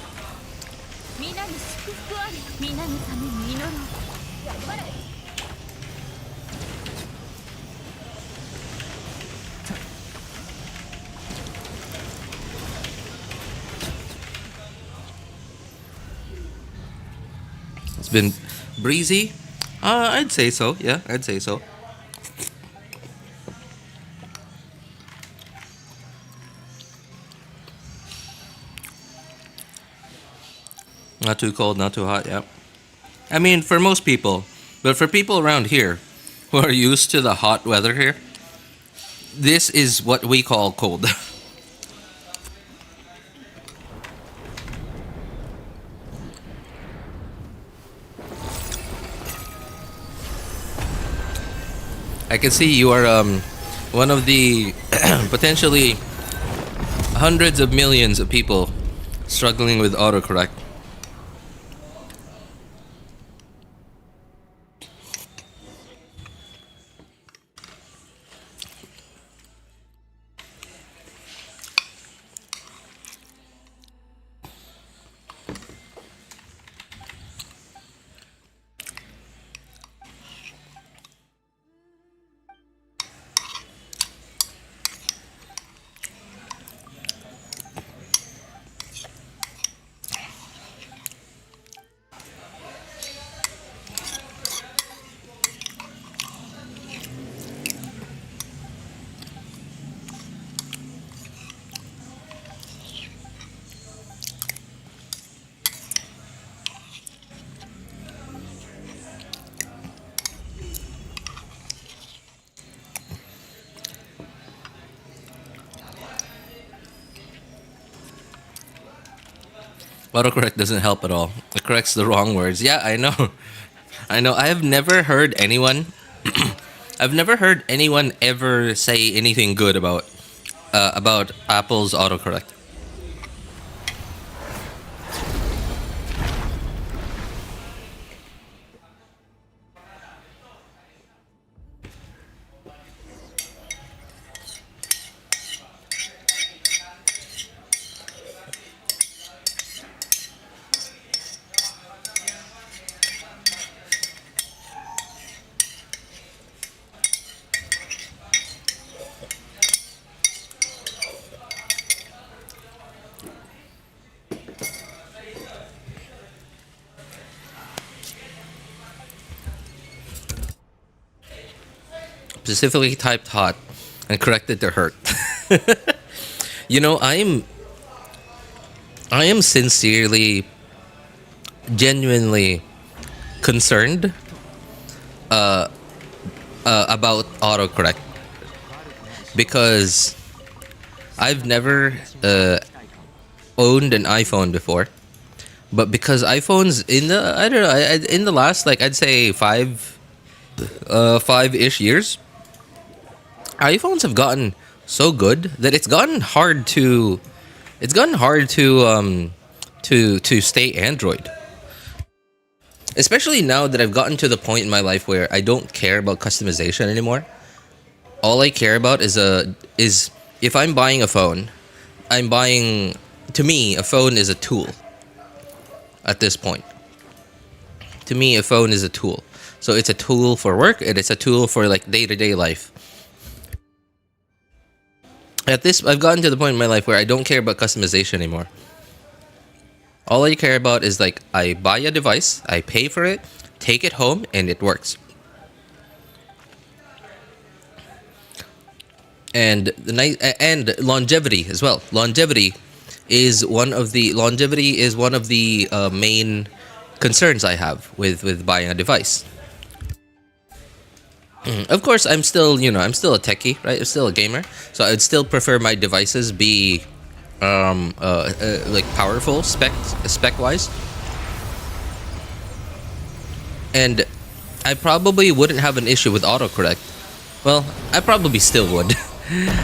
It's been breezy. I'd say so. Yeah, I'd say so. Not too cold, not too hot, yeah. I mean, for most people. But for people around here who are used to the hot weather here, this is what we call cold. I can see you are one of the potentially hundreds of millions of people struggling with autocorrect. Autocorrect doesn't help at all. It corrects the wrong words. Yeah, I know. I know. I have never heard anyone. I've never heard anyone ever say anything good about Apple's autocorrect. specifically typed hot and corrected to hurt. You know, I am sincerely, genuinely concerned about autocorrect because I've never owned an iPhone before, but because iPhones in the I don't know in the last like I'd say 5-ish years, iPhones have gotten so good that it's gotten hard to to stay Android. Especially now that I've gotten to the point in my life where I don't care about customization anymore. All I care about is if I'm buying a phone, to me a phone is a tool. At this point, to me a phone is a tool. So it's a tool for work and it's a tool for like day-to-day life. I've gotten to the point in my life where I don't care about customization anymore. All I care about is like I buy a device, I pay for it, take it home, and it works. And and longevity as well. Longevity is one of the main concerns I have with buying a device. Of course, I'm still a techie, right? I'm still a gamer, so I'd still prefer my devices be like powerful spec wise. And I probably wouldn't have an issue with autocorrect. Well, I probably still would.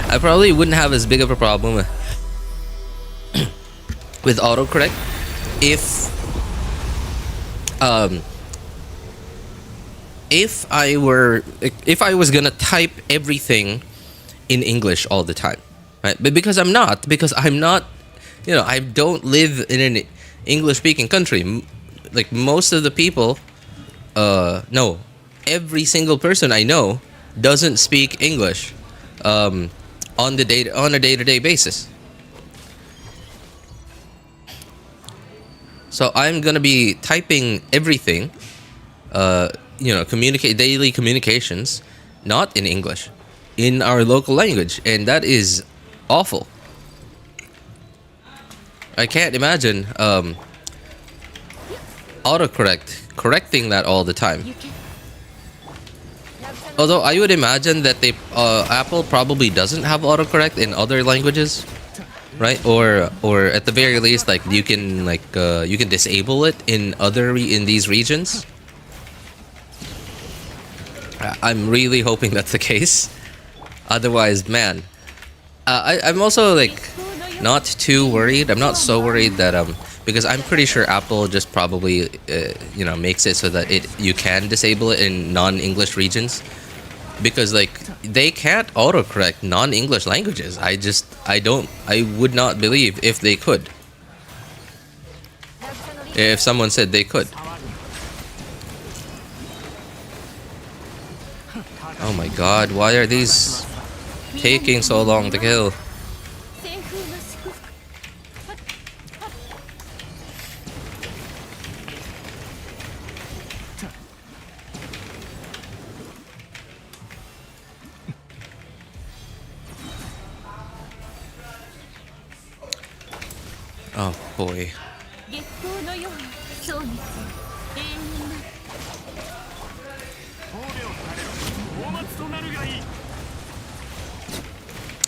I probably wouldn't have as big of a problem with autocorrect if I was gonna type everything in English all the time, right? But because I'm not, I don't live in an English-speaking country. Like most of the people, no, every single person I know doesn't speak English on a day-to-day basis. So I'm gonna be typing everything, daily communications, not in English, in our local language, and that is awful. I can't imagine correcting that all the time. Although I would imagine that Apple probably doesn't have autocorrect in other languages, right? Or at the very least, like you can disable it in these regions. I'm really hoping that's the case. Otherwise, man, I'm also like not too worried. I'm not so worried that because I'm pretty sure Apple just probably makes it so that you can disable it in non-English regions, because like they can't autocorrect non-English languages. I would not believe if they could. If someone said they could. Oh my god, why are these taking so long to kill? Oh boy.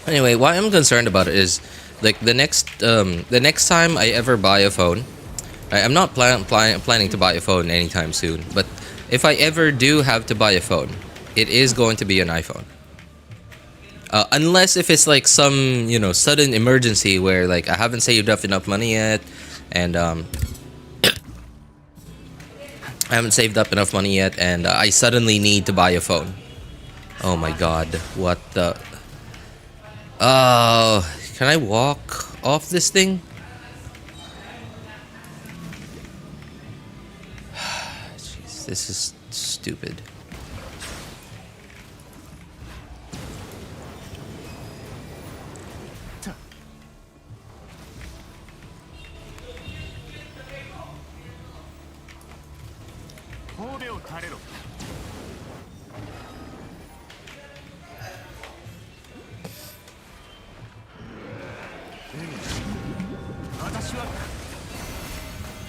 Anyway, why I'm concerned about it is like the next time I ever buy a phone, I'm not planning to buy a phone anytime soon, but if I ever do have to buy a phone, it is going to be an iPhone. Unless if it's like some sudden emergency where like I haven't saved up enough money yet, and I suddenly need to buy a phone. Oh my god, what the? Can I walk off this thing? Jeez, this is stupid.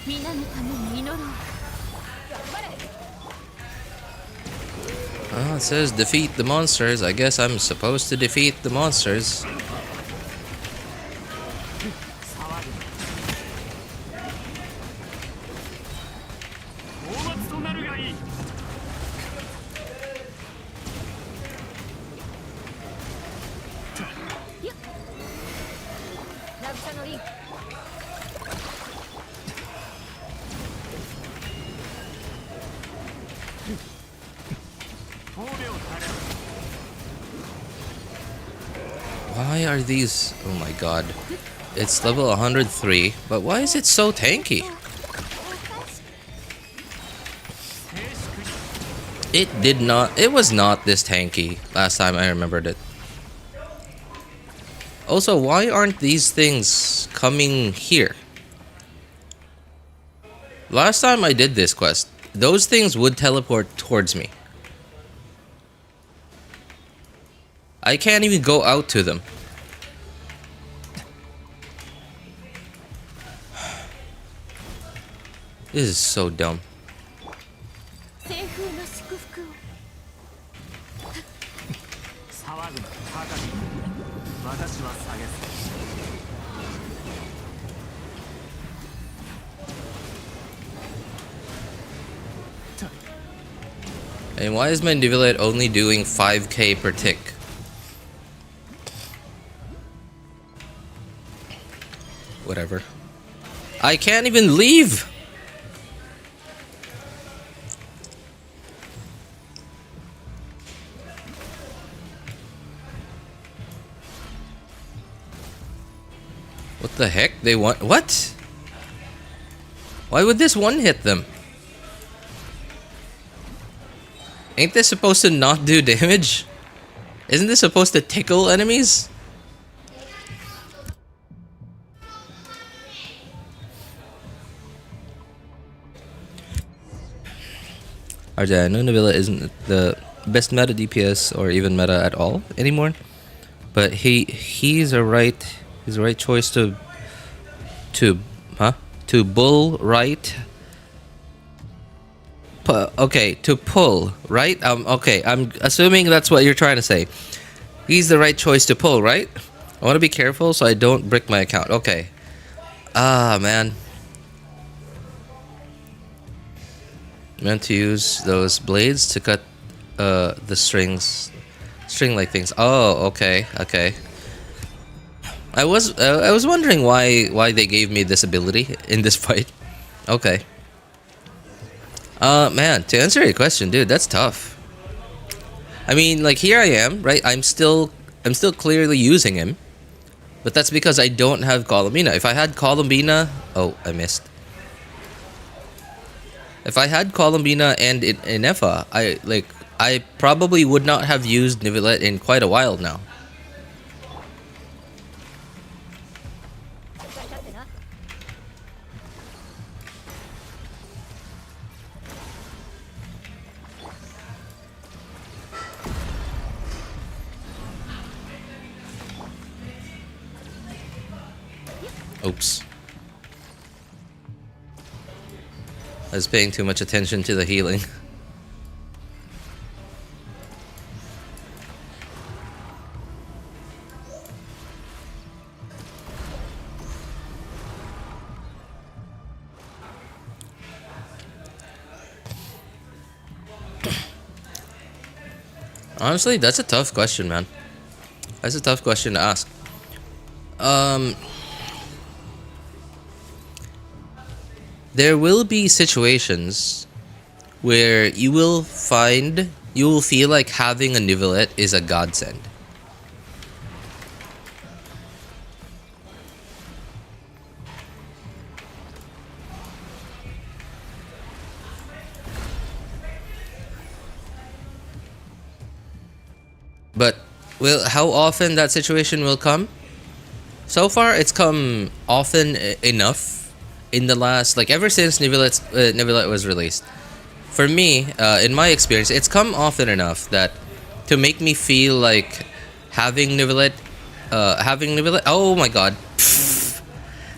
皆のために祈ろう。 Oh, it says defeat the monsters. I guess I'm supposed to defeat the monsters. 大松となるがいい。渚のリン Why are these? Oh my god. It's level 103, but why is it so tanky? It was not this tanky last time I remembered it. Also, why aren't these things coming here? Last time I did this quest, those things would teleport towards me. I can't even go out to them. This is so dumb. 西風の祝福を。騒ぐな、高き。私は下げす。 And why is my Neuvillette only doing 5k per tick? Whatever. I can't even leave! What the heck? They want... What? Why would this one hit them? Ain't this supposed to not do damage? Isn't this supposed to tickle enemies? RJ, I know Neuvillette isn't the best meta DPS or even meta at all anymore, but he's a right choice to bull right. Okay, to pull right. Okay, I'm assuming that's what you're trying to say. He's the right choice to pull, right? I want to be careful so I don't brick my account. Okay. Ah, man. Meant to use those blades to cut the string-like things. Oh, okay, okay. I was wondering why they gave me this ability in this fight. Okay. Man, to answer your question, dude, that's tough. I mean, like, here I am, right? I'm still clearly using him, but that's because I don't have Columbina. If I had Columbina, oh, I missed. If I had Columbina and Ineffa, I probably would not have used Neuvillette in quite a while now. Oops. I was paying too much attention to the healing. Honestly, that's a tough question, man. That's a tough question to ask. There will be situations where you will feel like having a Neuvillette is a godsend. But how often that situation will come? So far, it's come often enough. In the last, like, ever since Neuvillette was released, for me, in my experience, it's come often enough that to make me feel like having Neuvillette, oh my god,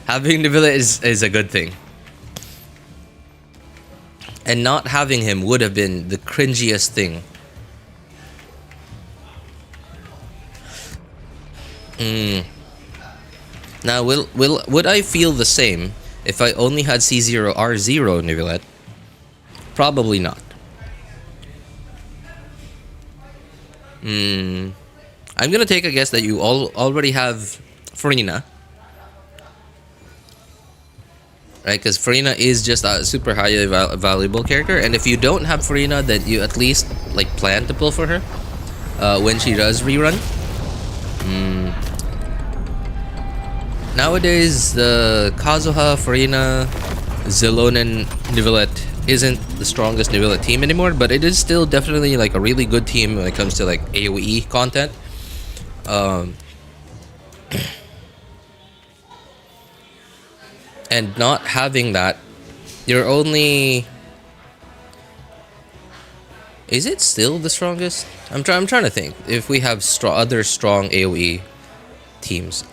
Having Neuvillette is a good thing. And not having him would have been the cringiest thing. Now, would I feel the same if I only had C0R0 Neuvillette? Probably not. I'm gonna take a guess that you all already have Farina. Right, because Farina is just a super highly valuable character, and if you don't have Farina, then you at least like plan to pull for her when she does rerun. Nowadays, the Kazuha, Farina, Zelonen, Neuvillette isn't the strongest Neuvillette team anymore, but it is still definitely like a really good team when it comes to like AoE content. And not having that, you're only... Is it still the strongest? I'm trying to think if we have other strong AoE teams.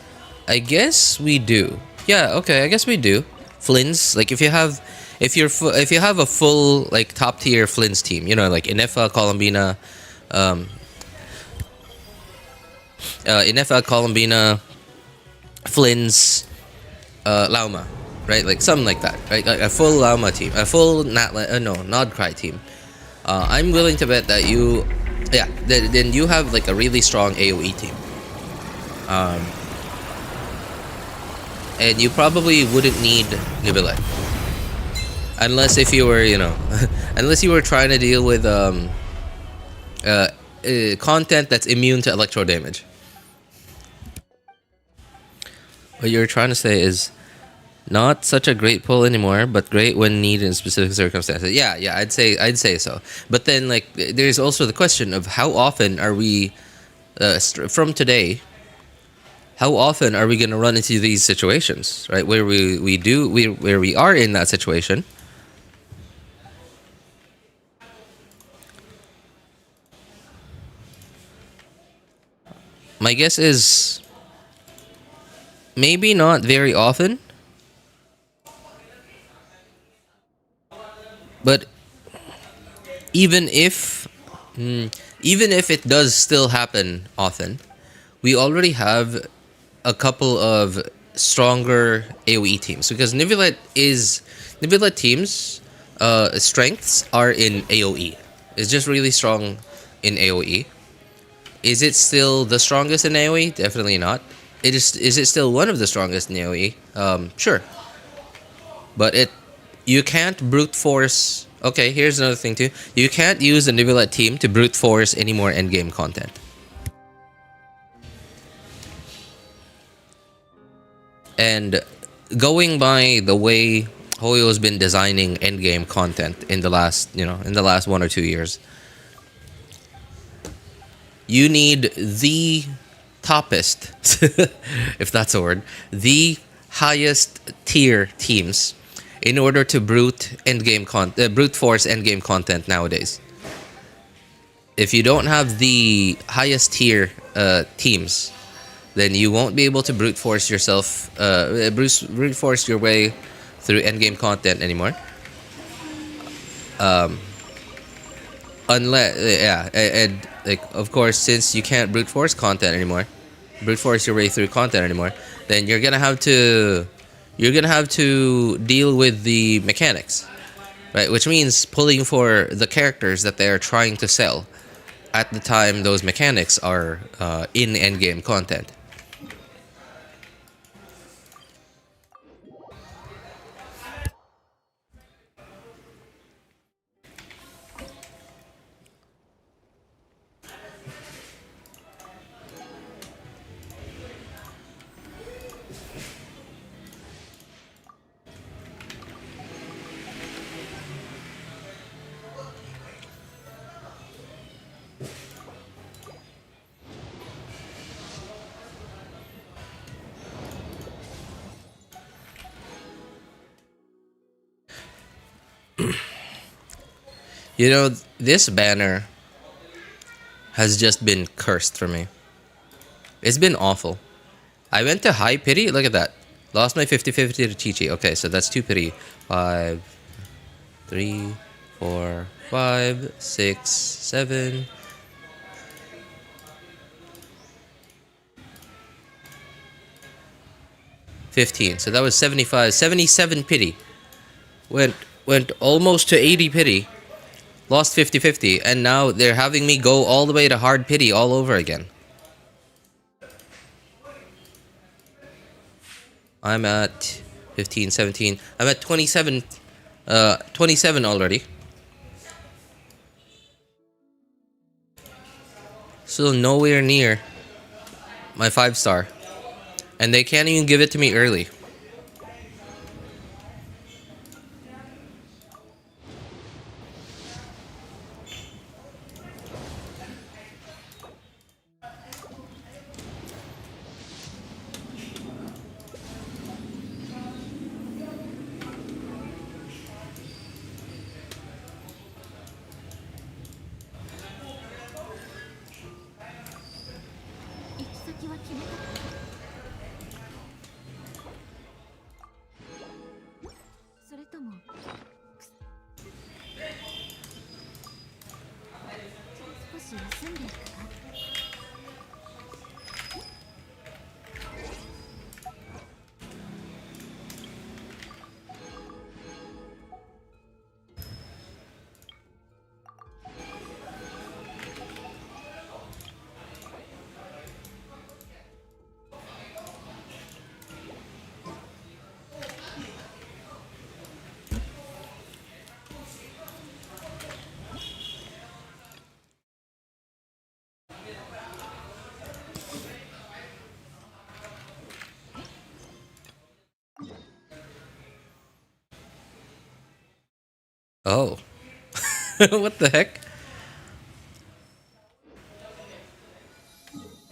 I guess we do. Yeah, okay, I guess we do. Flynn's, like if you have a full like top tier Flynn's team, you know, like Ineffa, Columbina, Flynn's, Lauma, right? Like something like that, right? Like a full Lauma team, a full Nodcry team. I'm willing to bet that you, yeah, then you have like a really strong AoE team. And you probably wouldn't need Neuvillette. Unless if you were, you know, unless you were trying to deal with content that's immune to electro damage. What you're trying to say is not such a great pull anymore, but great when needed in specific circumstances. Yeah, I'd say so. But then like there's also the question of how often are we from today, how often are we going to run into these situations, right? Where we are in that situation. My guess is maybe not very often. But even if it does still happen often, we already have a couple of stronger AoE teams, because Neuvillette teams strengths are in AoE. It's just really strong in AoE. Is it still the strongest in AoE? Definitely not. Is it still one of the strongest in AoE? Sure. But you can't brute force. Okay, here's another thing too. You can't use the Neuvillette team to brute force any more endgame content. And going by the way Hoyo's been designing endgame content in the last 1 or 2 years, you need the toppest, if that's a word, the highest tier teams in order to brute force endgame content nowadays. If you don't have the highest tier teams, then you won't be able to brute force your way through endgame content anymore. And like of course, since you can't brute force your way through content anymore, then you're gonna have to deal with the mechanics, right? Which means pulling for the characters that they are trying to sell at the time those mechanics are in endgame content. You know, this banner has just been cursed for me. It's been awful. I went to high pity. Look at that. Lost my 50-50 to Chi-Chi. Okay, so that's 2 pity. 5, 3, 4, 5, 6, 7. 15. So that was 75, 77 pity. Went almost to 80 pity. Lost 50-50, and now they're having me go all the way to hard pity all over again. I'm at 15, 17. I'm at 27, 27 already. Still nowhere near my 5-star. And they can't even give it to me early. Oh. What the heck?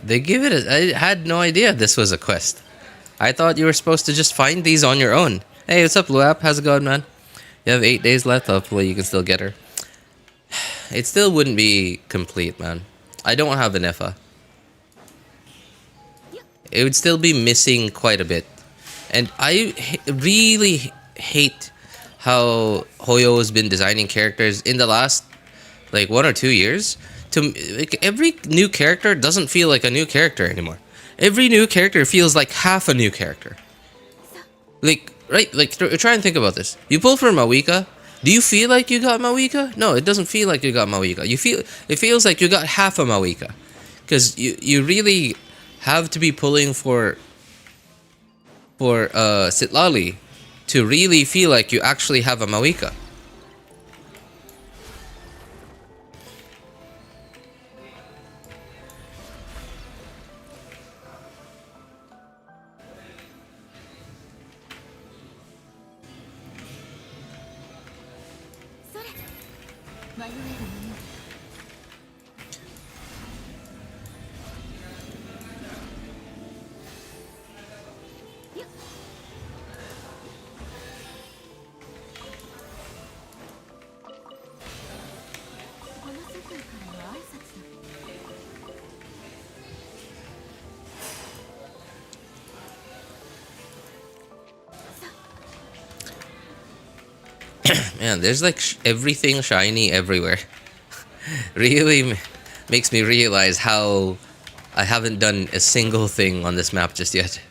They give it I had no idea this was a quest. I thought you were supposed to just find these on your own. Hey, what's up, Luap? How's it going, man? You have 8 days left. Hopefully you can still get her. It still wouldn't be complete, man. I don't have an Iffa. It would still be missing quite a bit. And I really hate how Hoyo has been designing characters in the last like 1 or 2 years. Like, every new character doesn't feel like a new character anymore. Every new character feels like half a new character. Like, right? Like, try and think about this. You pull for Mawika. Do you feel like you got Mawika? No, it doesn't feel like you got Mawika. It feels like you got half a Mawika. Because you really have to be pulling for Sitlali to really feel like you actually have a Mawika. Man, there's like everything shiny everywhere. Really makes me realize how I haven't done a single thing on this map just yet.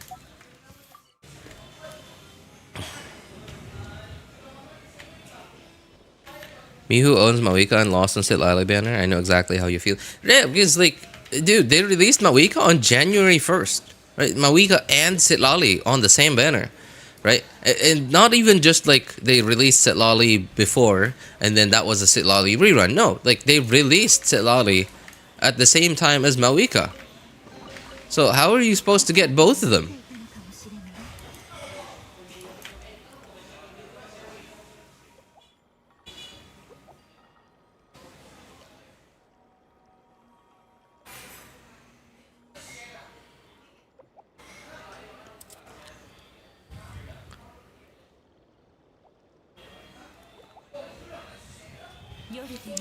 Me who owns Mawika and lost on Sitlali banner, I know exactly how you feel. Yeah, because like, dude, they released Mawika on January 1st. Right? Mawika and Sitlali on the same banner. Right? And not even just like they released Sitlali before and then that was a Sitlali rerun. No, like they released Sitlali at the same time as Mawika. So how are you supposed to get both of them?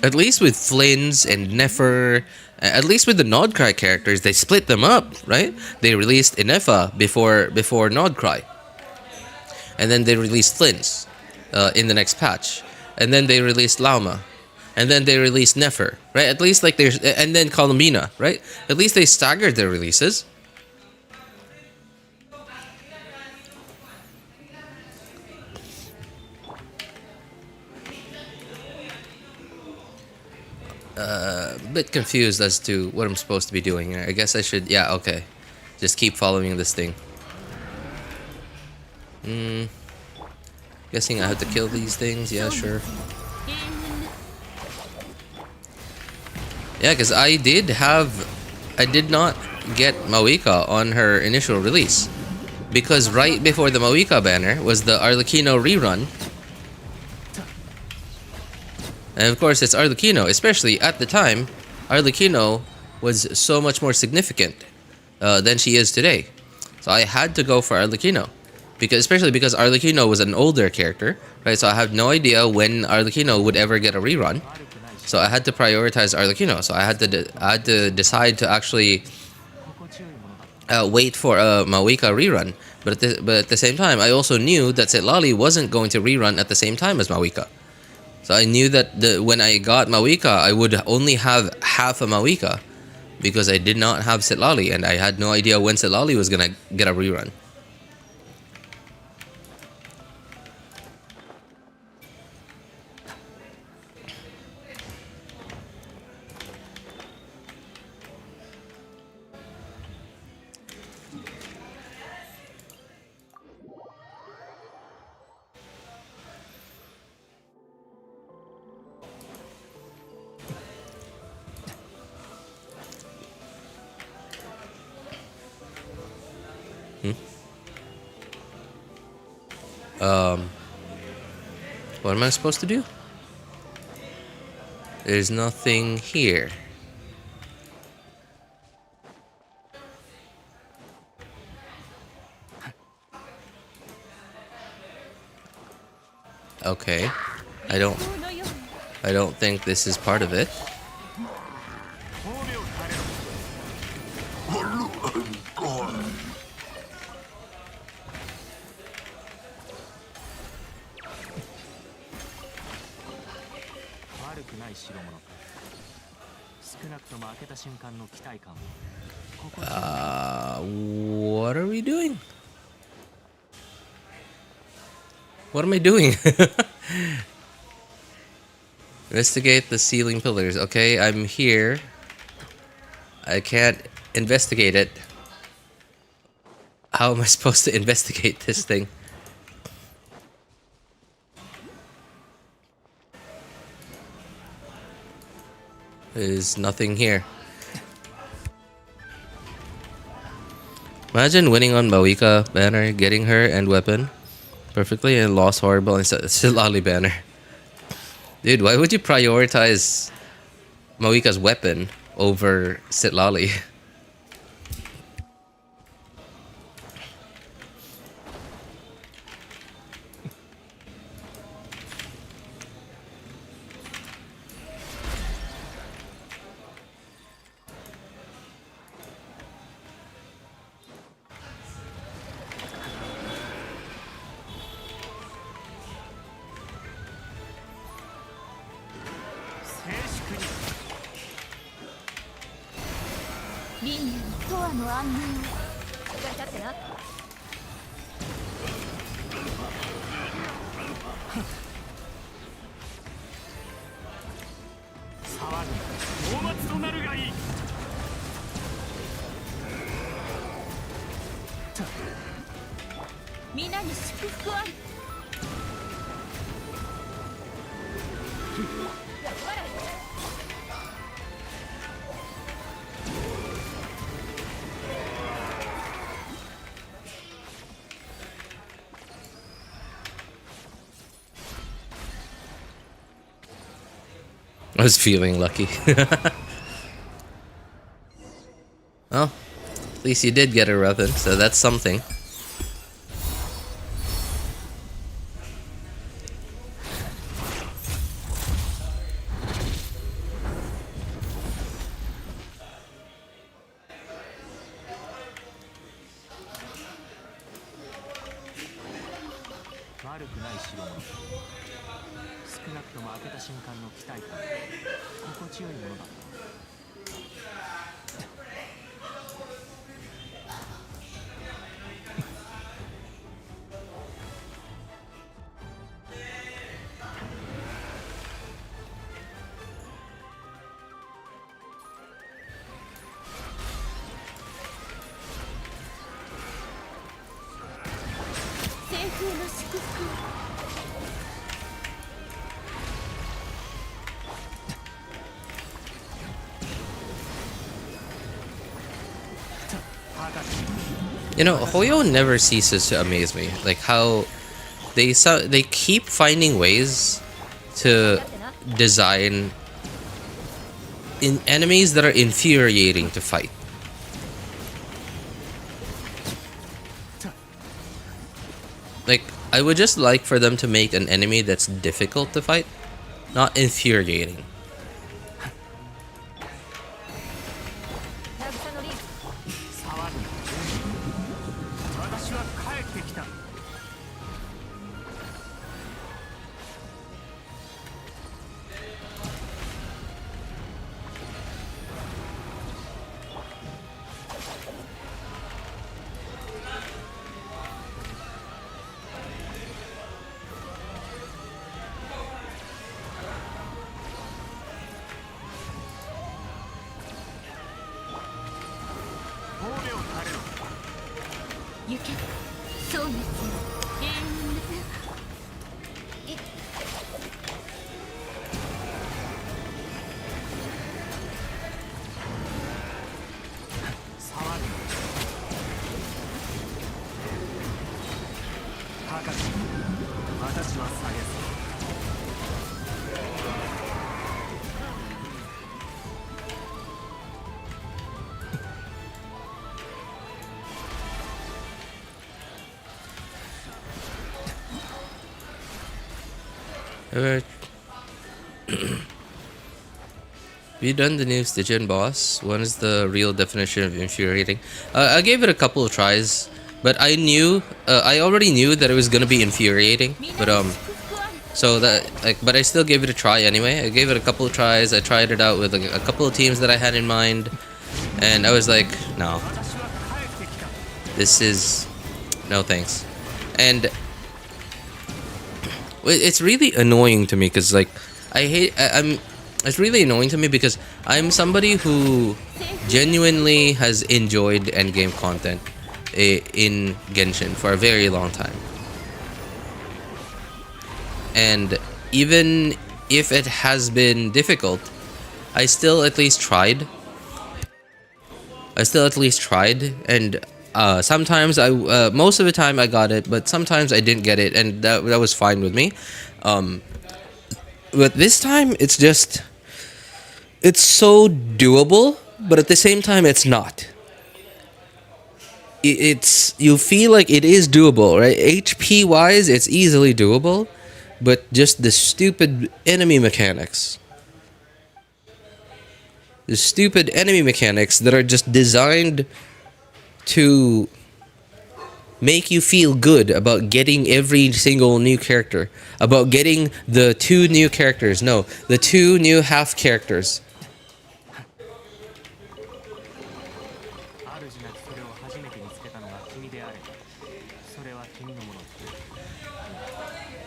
At least with Flynn's and Nefer, at least with the Nodcry characters, they split them up, right? They released Ineffa before Nodcry. and then they released Flynn's in the next patch, and then they released Lauma, and then they released Nefer, right? At least like there's, and then Columbina, right? At least they staggered their releases. A bit confused as to what I'm supposed to be doing here. I guess I should, yeah, okay. Just keep following this thing. Guessing I have to kill these things, yeah, sure. Yeah, because I did not get Mawika on her initial release. Because right before the Mawika banner was the Arlecchino rerun. And of course, it's Arlecchino, especially at the time, Arlecchino was so much more significant than she is today. So I had to go for Arlecchino. Especially because Arlecchino was an older character, right? So I have no idea when Arlecchino would ever get a rerun. So I had to prioritize Arlecchino. So I had to decide to actually wait for a Mawika rerun. But at the same time, I also knew that Sitlali wasn't going to rerun at the same time as Mawika. So I knew that when I got Mawika, I would only have half a Mawika because I did not have Sitlali, and I had no idea when Sitlali was gonna get a rerun. What am I supposed to do? There's nothing here. Okay. I don't think this is part of it. What are we doing? What am I doing? Investigate the ceiling pillars. Okay, I'm here. I can't investigate it. How am I supposed to investigate this thing? There's nothing here. Imagine winning on Mawika banner, getting her and weapon perfectly, and lost horrible and Sitlali banner. Dude, why would you prioritize Mawika's weapon over Sitlali? I was feeling lucky. Well, at least you did get a weapon, so that's something. 代物。少なくとも開けた瞬間の期待感、心地よいものだった。西風の祝福を。You know, Hoyo never ceases to amaze me. Like how they keep finding ways to design in enemies that are infuriating to fight. Like, I would just like for them to make an enemy that's difficult to fight, not infuriating. 渚のリーフ。騒ぐな。私は帰ってきた。峠を垂れろ。行け。そう熱よ。永遠の。騒ぐな。博士、私は下げず。Have you done the new Stygian boss? One is the real definition of infuriating. I gave it a couple of tries, but I already knew that it was gonna be infuriating. But so that but I still gave it a try anyway. I gave it a couple of tries. I tried it out with a couple of teams that I had in mind, and I was like, no, this is no thanks. And it's really annoying to me because like it's really annoying to me because I'm somebody who genuinely has enjoyed endgame content in Genshin for a very long time, and even if it has been difficult, I still at least tried. And sometimes most of the time I got it, but sometimes I didn't get it, and that was fine with me. But this time it's so doable, but at the same time it's not. You feel like it is doable, right? HP wise, it's easily doable, but just the stupid enemy mechanics. The stupid enemy mechanics that are just designed to make you feel good about getting every single new character, about getting the 2 new characters, no, the 2 new half characters.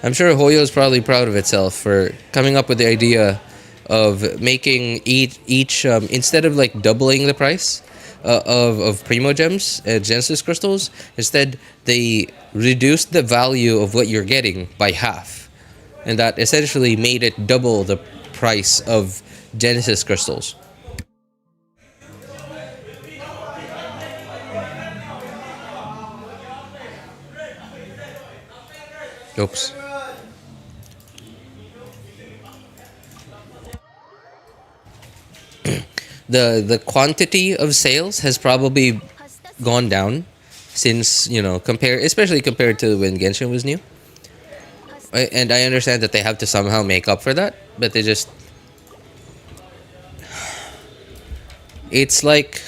I'm sure Hoyo is probably proud of itself for coming up with the idea of making each instead of like doubling the price of Primo Gems and Genesis Crystals, instead they reduced the value of what you're getting by half, and that essentially made it double the price of Genesis Crystals. Oops. The quantity of sales has probably gone down since, especially compared to when Genshin was new. And I understand that they have to somehow make up for that, but they just... It's like...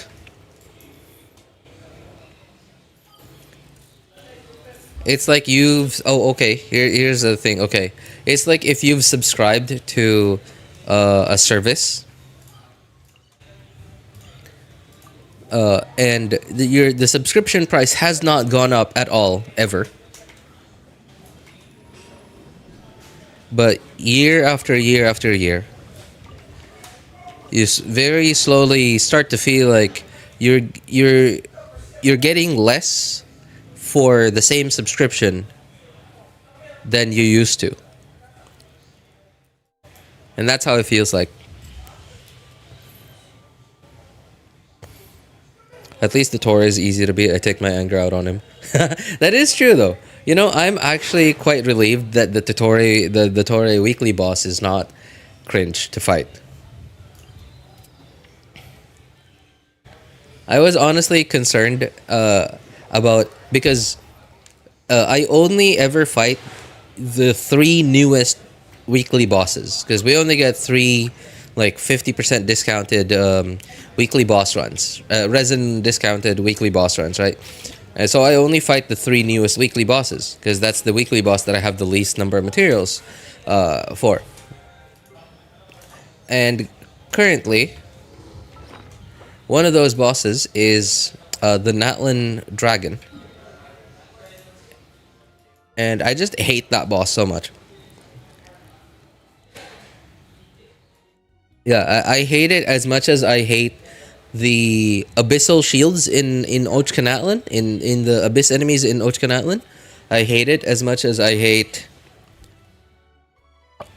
It's like you've. Oh, okay. Here's the thing. Okay, it's like if you've subscribed to a service, and the subscription price has not gone up at all ever, but year after year after year, you very slowly start to feel like you're getting less for the same subscription than you used to. And that's how it feels like. At least the Tor is easy to beat. I take my anger out on him. That is true though. You know, I'm actually quite relieved that the Tore weekly boss is not cringe to fight. I was honestly concerned about, because I only ever fight the 3 newest weekly bosses, because we only get 3 like 50% discounted weekly boss runs, resin discounted weekly boss runs, right? And so I only fight the 3 newest weekly bosses, because that's the weekly boss that I have the least number of materials for. And currently, one of those bosses is the Natlan Dragon. And I just hate that boss so much. Yeah, I hate it as much as I hate the abyssal shields in Ochkanatlan, in the abyss enemies in Ochkanatlan. I hate it as much as I hate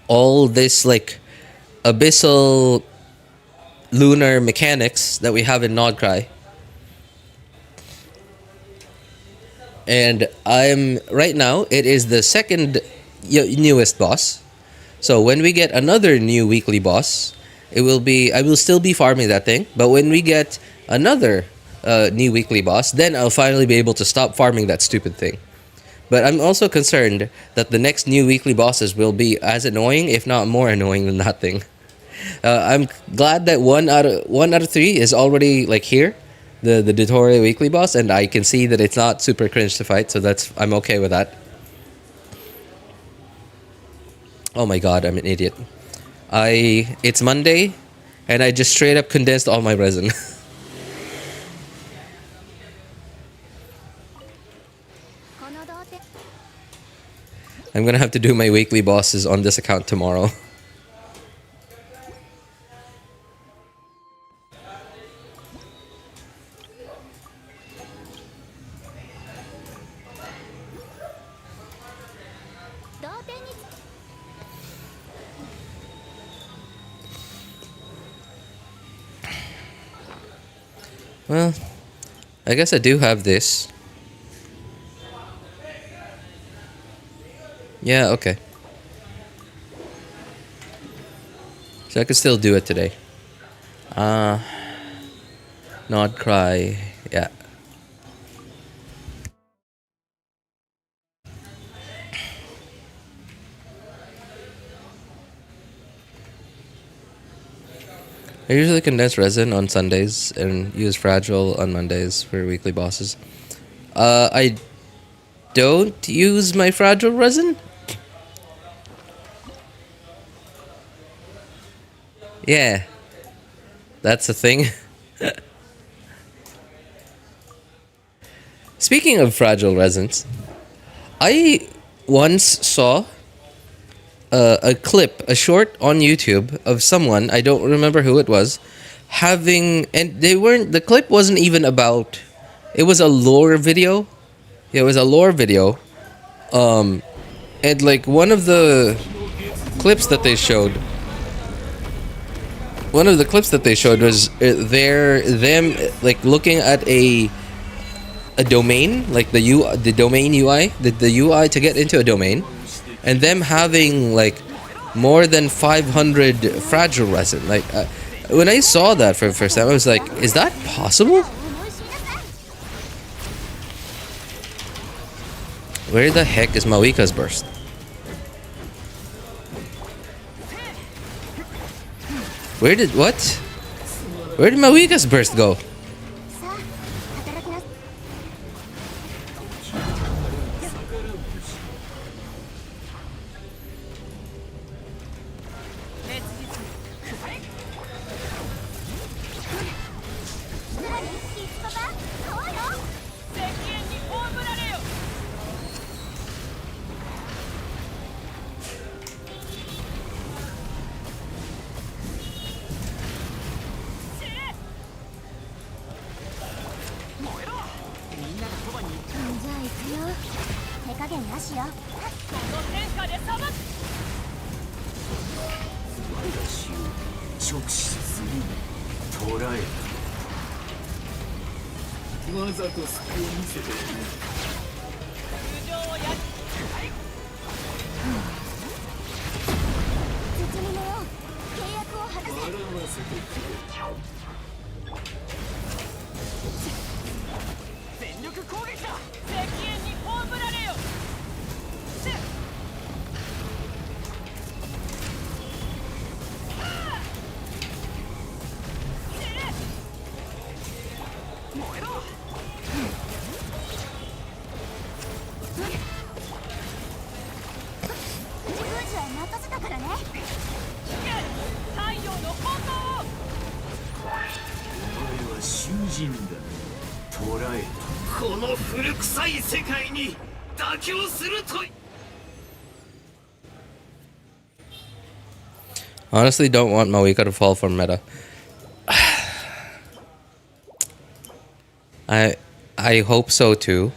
all this like abyssal lunar mechanics that we have in Nodcry. And I'm right now, it is the second newest boss. So when we get another new weekly boss, I will still be farming that thing, but when we get another new weekly boss, then I'll finally be able to stop farming that stupid thing. But I'm also concerned that the next new weekly bosses will be as annoying, if not more annoying than that thing. I'm glad that one out of 3 is already like here, the Dottore weekly boss, and I can see that it's not super cringe to fight, so I'm okay with that. Oh my god, I'm an idiot. It's Monday, and I just straight up condensed all my resin. I'm gonna have to do my weekly bosses on this account tomorrow. Well, I guess I do have this. Yeah, okay. So I could still do it today. Not cry. Yeah. I usually condense resin on Sundays and use fragile on Mondays for weekly bosses. I don't use my fragile resin. Yeah, that's a thing. Speaking of fragile resins, I once saw a clip, a short on YouTube of someone, I don't remember who it was, and the clip wasn't even about, it was a lore video. Yeah, it was a lore video. And like one of the clips that they showed was them like looking at a domain, like the domain UI, the UI to get into a domain, and them having like more than 500 fragile resin. Like when I saw that for the first time, I was like, is that possible? Where the heck is Mawika's burst? Where did Mawika's burst go? しよう。天下で裁く。私を直視する捉えた。わざと隙を見せて通常をやる。絶に乗ろう。契約を果たせ。笑わせてくれ。全力攻撃だ。石煙に葬られよ。燃えろ。自分じは待たせたからね。太陽の炎を。お前は囚人だ。捕らえた。この古臭い世界に妥協すると。 Honestly, don't want Mawika to fall for meta. I hope so too,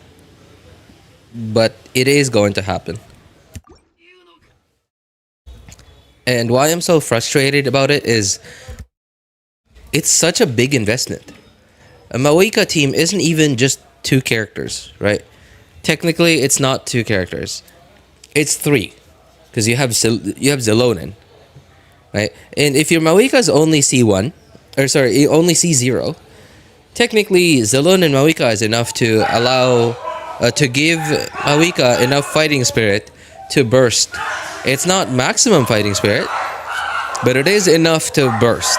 but it is going to happen. And why I'm so frustrated about it is it's such a big investment. A Mawika team isn't even just 2 characters, right? Technically, it's not 2 characters. It's 3, because you have Zelonin, right? And if your Mawika is only C1, or sorry, only C0, technically Zelonin and Mawika is enough to allow, to give Mawika enough fighting spirit to burst. It's not maximum fighting spirit, but it is enough to burst.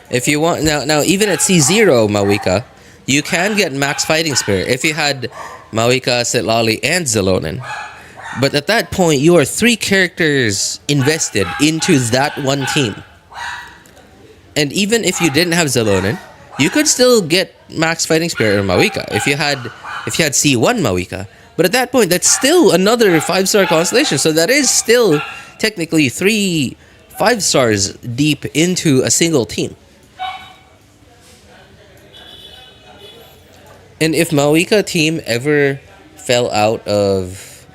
If you want now even at C0 Mawika, you can get max fighting spirit if you had Mawika, Sitlali, and Zelonin. But at that point, you are 3 characters invested into that one team. And even if you didn't have Zelonin, you could still get max fighting spirit in Mawika if you had C1 Mawika. But at that point, that's still another 5-star constellation. So that is still technically 3 5 stars deep into a single team. And if Mawika team ever fell out of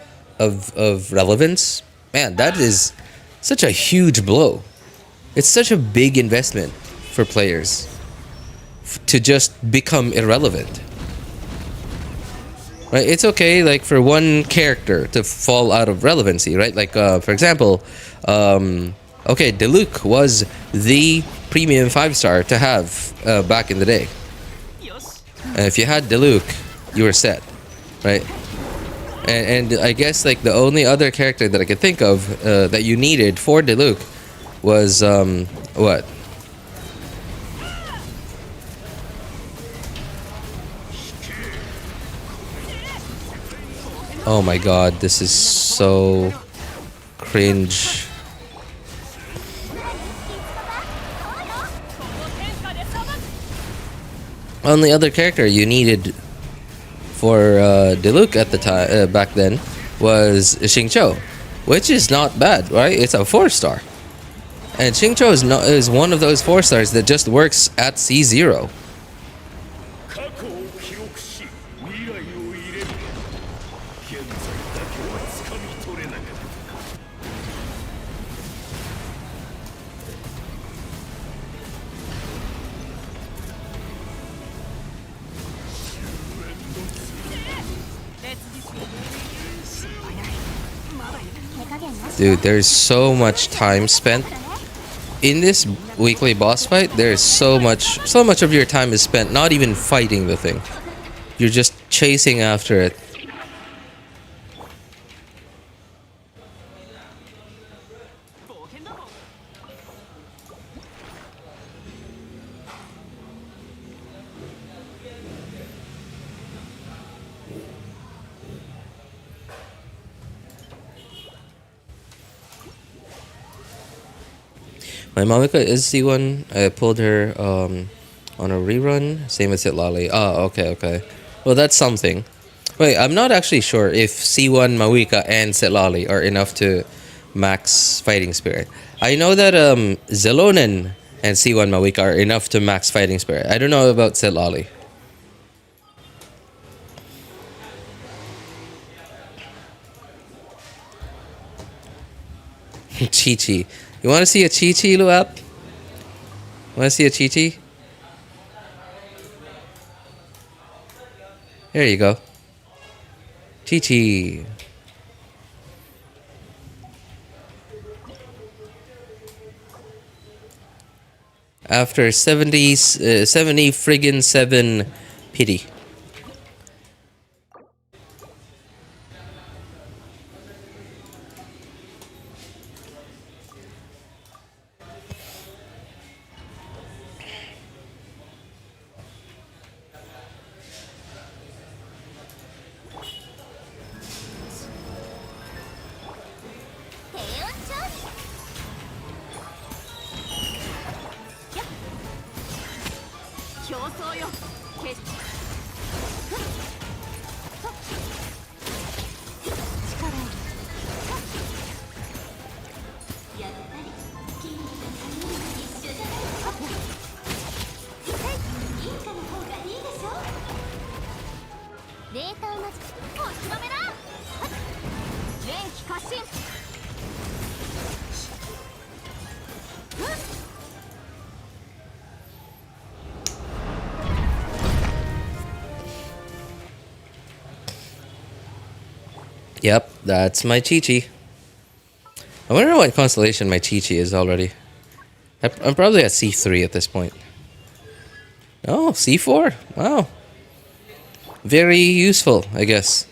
relevance, man, that is such a huge blow. It's such a big investment for players to just become irrelevant. Right? It's okay, like, for one character to fall out of relevancy, right? Like, for example, okay, Diluc was the premium 5-star to have back in the day. And if you had Diluc, you were set, right? And I guess, like, the only other character that I could think of that you needed for Diluc was what? Oh my god, this is so cringe. Only other character you needed for Diluc at the time back then was Xingqiu, which is not bad, right? It's a 4-star, and Xingqiu is one of those 4-stars that just works at C0. Dude, there's so much time spent in this weekly boss fight. There's so much of your time is spent not even fighting the thing. You're just chasing after it. My Mawika is C1. I pulled her on a rerun. Same with Sitlali. Oh, okay. Well, that's something. Wait, I'm not actually sure if C1 Mawika and Sitlali are enough to max fighting spirit. I know that Zelonin and C1 Mawik are enough to max fighting spirit. I don't know about Silali. Chi-Chi. You want to see a Chi-Chi, Luap? Want to see a Chi-Chi? There you go. Chi-Chi. After 70 friggin' 7 pity. Yep, that's my Chi-Chi. I wonder what constellation my Chi-Chi is already. I'm probably at C3 at this point. Oh, C4. Wow. Very useful, I guess.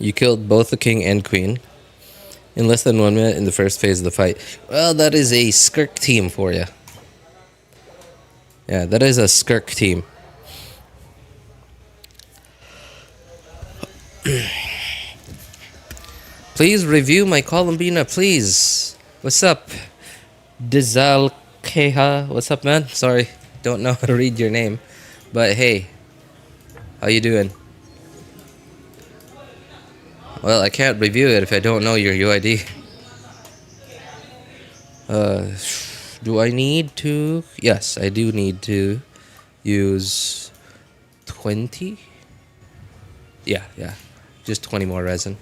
You killed both the king and queen in less than 1 minute in the first phase of the fight. Well, that is a skirk team for you. Yeah, that is a skirk team. Please review my Columbina, please. What's up? Dizal Keha. What's up, man? Sorry, don't know how to read your name. But hey, how you doing? Well, I can't review it if I don't know your UID. Do I need to? Yes, I do need to use 20. Yeah. Just 20 more resin.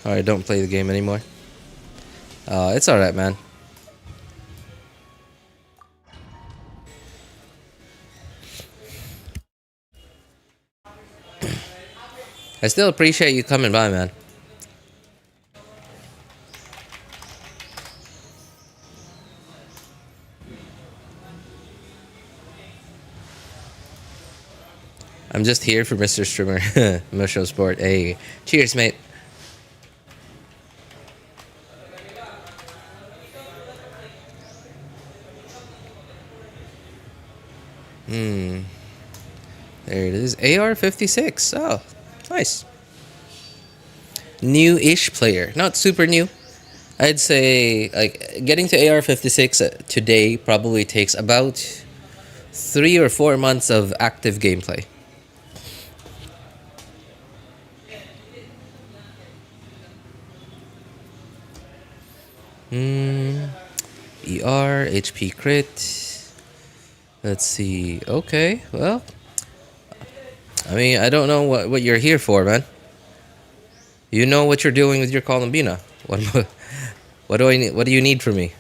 Alright, don't play the game anymore. It's alright, man. I still appreciate you coming by, man. I'm just here for Mr. Streamer. Musho Sport. Hey, cheers, mate. There it is. AR-56. Oh, nice. New-ish player. Not super new. I'd say like getting to AR-56 today probably takes about 3 or 4 months of active gameplay. ER, HP crit. Let's see. Okay, well, I mean, I don't know what you're here for, man. You know what you're doing with your Columbina. What do I need? What do you need from me?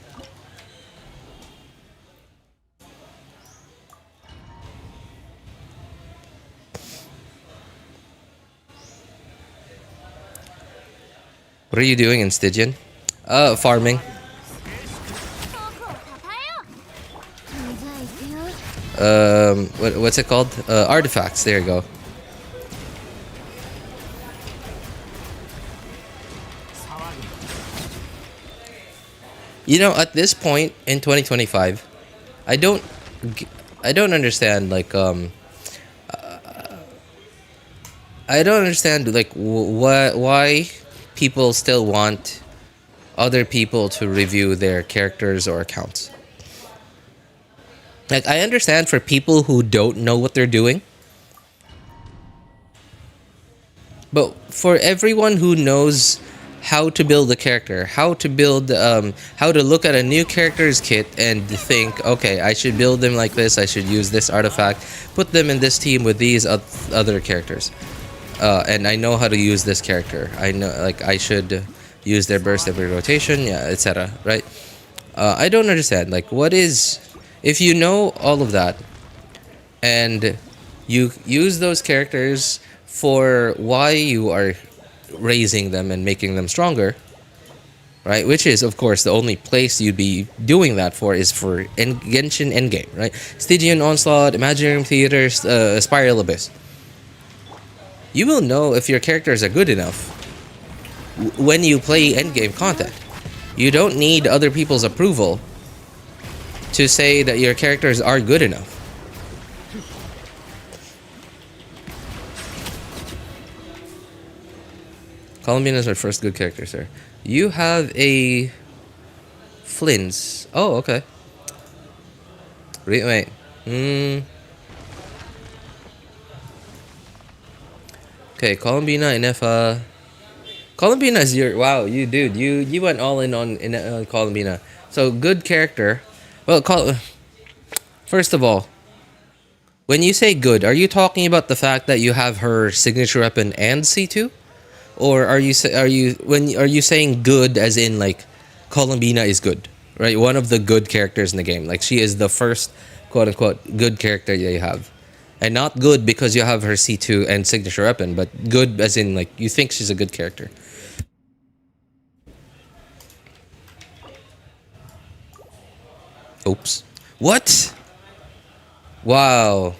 What are you doing in Stygian? Farming. 遠くをたたえよう。 What's it called? Artifacts. There you go. You know, at this point in 2025, I don't understand I don't understand like why people still want other people to review their characters or accounts. Like, I understand for people who don't know what they're doing, but for everyone who knows how to build a character, how to build, how to look at a new character's kit and think, okay, I should build them like this, I should use this artifact, put them in this team with these other characters. And I know how to use this character. I know, like, I should use their burst every rotation, yeah, etc. Right? I don't understand. Like, what is, if you know all of that, and you use those characters for why you are raising them and making them stronger, right? Which is, of course, the only place you'd be doing that for is for Genshin Endgame, right? Stygian, Onslaught, Imaginary Theater, Spiral Abyss. You will know if your characters are good enough when you play endgame content. You don't need other people's approval to say that your characters are good enough. Columbina is my first good character, sir. You have a Flynn's. Oh, okay. Wait. Okay, Columbina and Ineffa. Columbina is your, wow, you dude, you went all in on Columbina. So good character. Well, first of all, when you say good, are you talking about the fact that you have her signature weapon and C2? Or are you saying good as in like Columbina is good, right? One of the good characters in the game. Like, she is the first quote unquote good character that you have. And not good because you have her C2 and signature weapon, but good as in like you think she's a good character. Oops. What? Wow.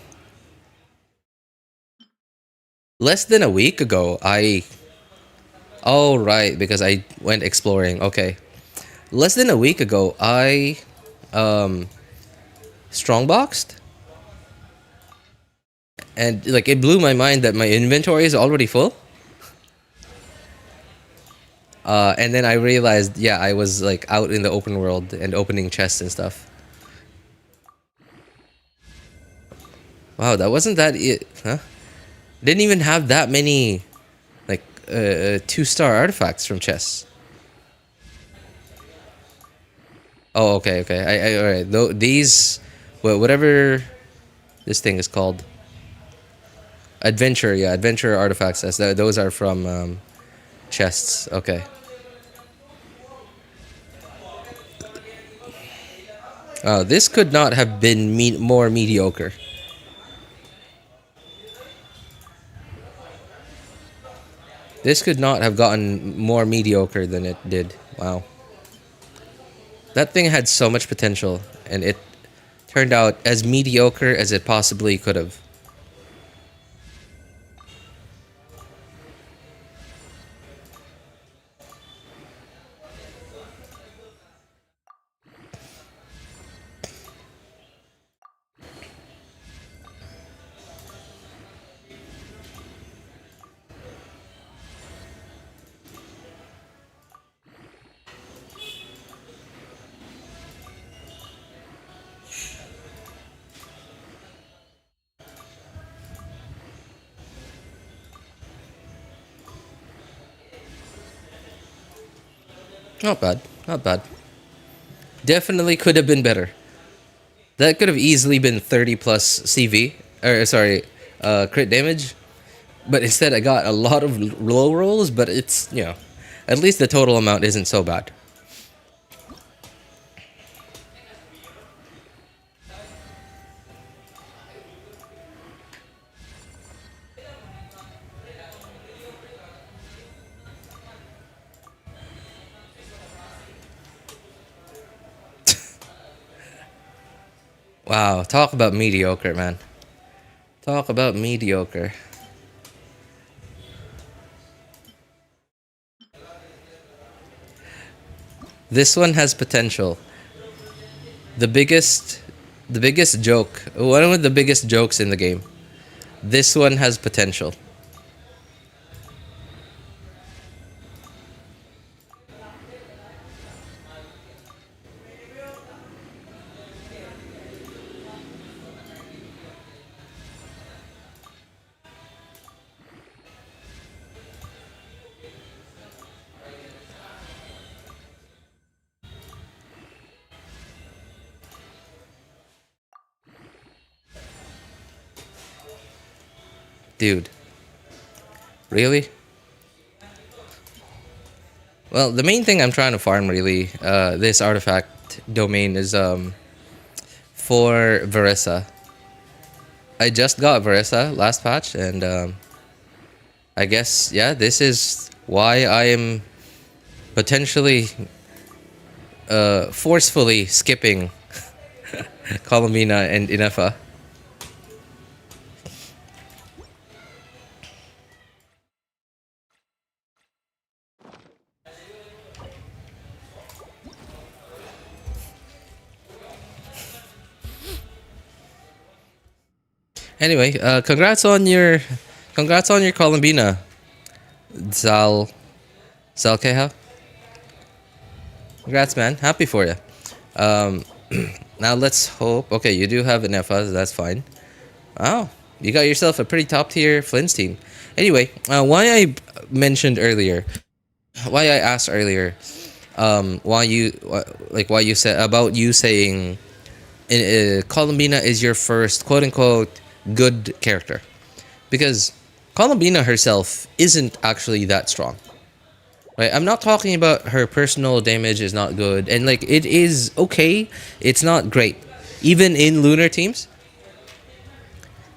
Less than a week ago, oh, right, because I went exploring. Okay. Less than a week ago, I strongboxed. And like, it blew my mind that my inventory is already full. And then I realized, yeah, I was like out in the open world and opening chests and stuff. Wow, that wasn't that it, huh? Didn't even have that many like 2-star artifacts from chests. Oh, okay. All right. These, whatever this thing is called, adventure artifacts. Those are from chests. Okay. This could not have been more mediocre. This could not have gotten more mediocre than it did. Wow. That thing had so much potential, and it turned out as mediocre as it possibly could have. Not bad. Not bad. Definitely could have been better. That could have easily been 30 plus CV, or sorry, crit damage. But instead, I got a lot of low rolls. But it's, you know, at least the total amount isn't so bad. Wow, talk about mediocre, man. Talk about mediocre. This one has potential. The biggest joke, one of the biggest jokes in the game. This one has potential. Dude. Really? Well, the main thing I'm trying to farm really, this artifact domain is for Varessa. I just got Varessa last patch, and I guess, yeah, this is why I am potentially forcefully skipping Columbina and Ineffa. Anyway, congrats on your Columbina, Zalkeha. Congrats, man. Happy for you. Now let's hope. Okay, you do have an Effa, so that's fine. Wow, you got yourself a pretty top tier Flynn's team. Anyway, why I asked earlier, why you said about you saying, Columbina is your first quote unquote good character, because Columbina herself isn't actually that strong, right? I'm not talking about her personal damage is not good, and like it is okay, it's not great. Even in lunar teams,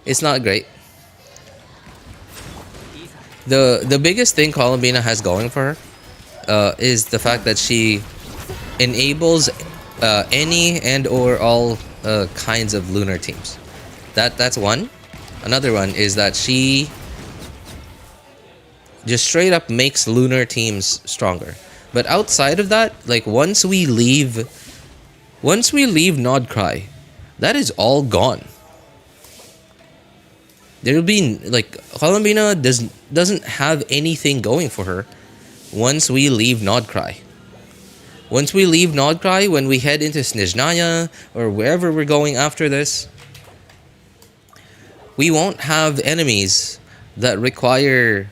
it's not great. The biggest thing Columbina has going for her is the fact that she enables any and or all kinds of lunar teams. That's one. Another one is that she just straight up makes lunar teams stronger. But outside of that, like once we leave Nodcry, that is all gone. There'll be like Columbina doesn't have anything going for her once we leave Nodcry. Once we leave Nodcry, when we head into Snezhnaya or wherever we're going after this, we won't have enemies that require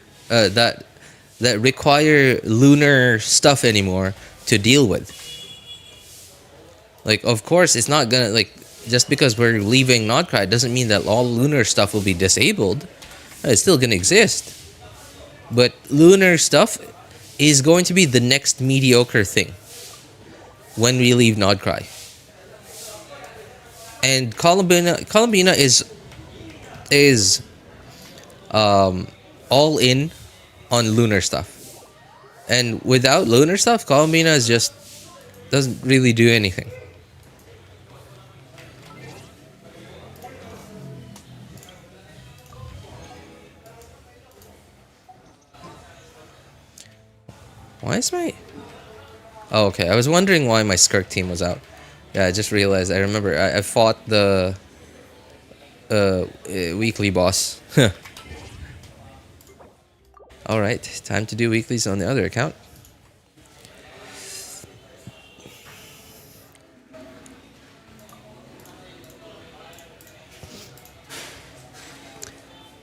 require lunar stuff anymore to deal with. Like, of course, it's not gonna, like, just because we're leaving Nodcry doesn't mean that all lunar stuff will be disabled. It's still gonna exist. But lunar stuff is going to be the next mediocre thing when we leave Nodcry. And Columbina is all in on lunar stuff. And without lunar stuff, Columbina is just doesn't really do anything. Why is my... Oh, okay. I was wondering why my Skirk team was out. Yeah, I just realized. I remember I fought the weekly boss. Alright, time to do weeklies on the other account.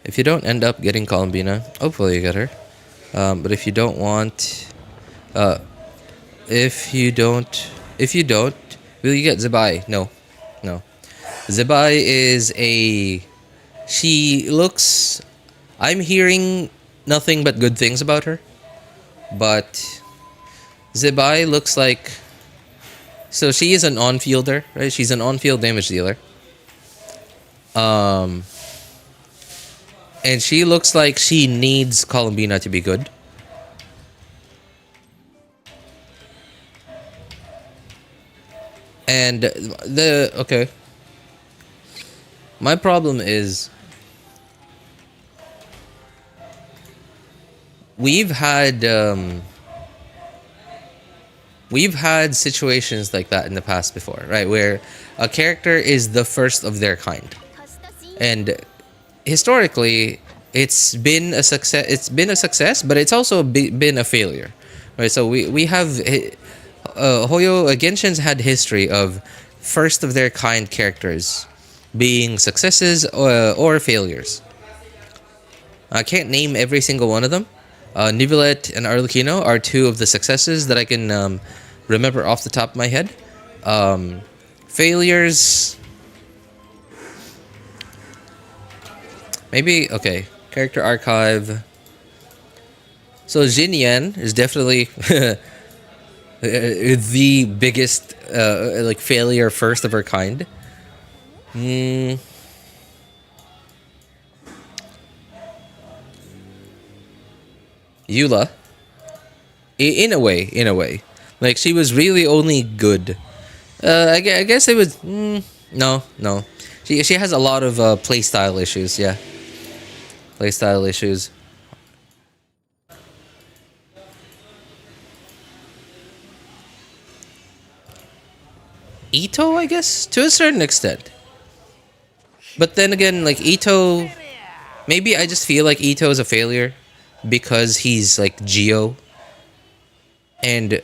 If you don't end up getting Columbina, hopefully you get her. But if you don't want... if you don't, Will you get Zibai? No. No. Zibai is a... She looks... I'm hearing nothing but good things about her. But... Zibai looks like... So she is an on-fielder, right? She's an on-field damage dealer. And she looks like she needs Columbina to be good. And okay. My problem is we've had situations like that in the past before, right? Where a character is the first of their kind. And historically, it's been a success. It's been a success, but it's also been a failure, right? So we have Hoyo Genshin's had history of first of their kind characters being successes or failures. I can't name every single one of them. Neuvillette and Arlecchino are two of the successes that I can remember off the top of my head. Failures. Maybe, okay. Character archive. So Jinyan is definitely the biggest like failure first of her kind. Eula. In a way. Like, she was really only good. I guess it was... no. She has a lot of playstyle issues, yeah. Playstyle issues. Ito, I guess? To a certain extent. But then again, like, Ito... Maybe I just feel like Ito is a failure because he's, like, Geo. And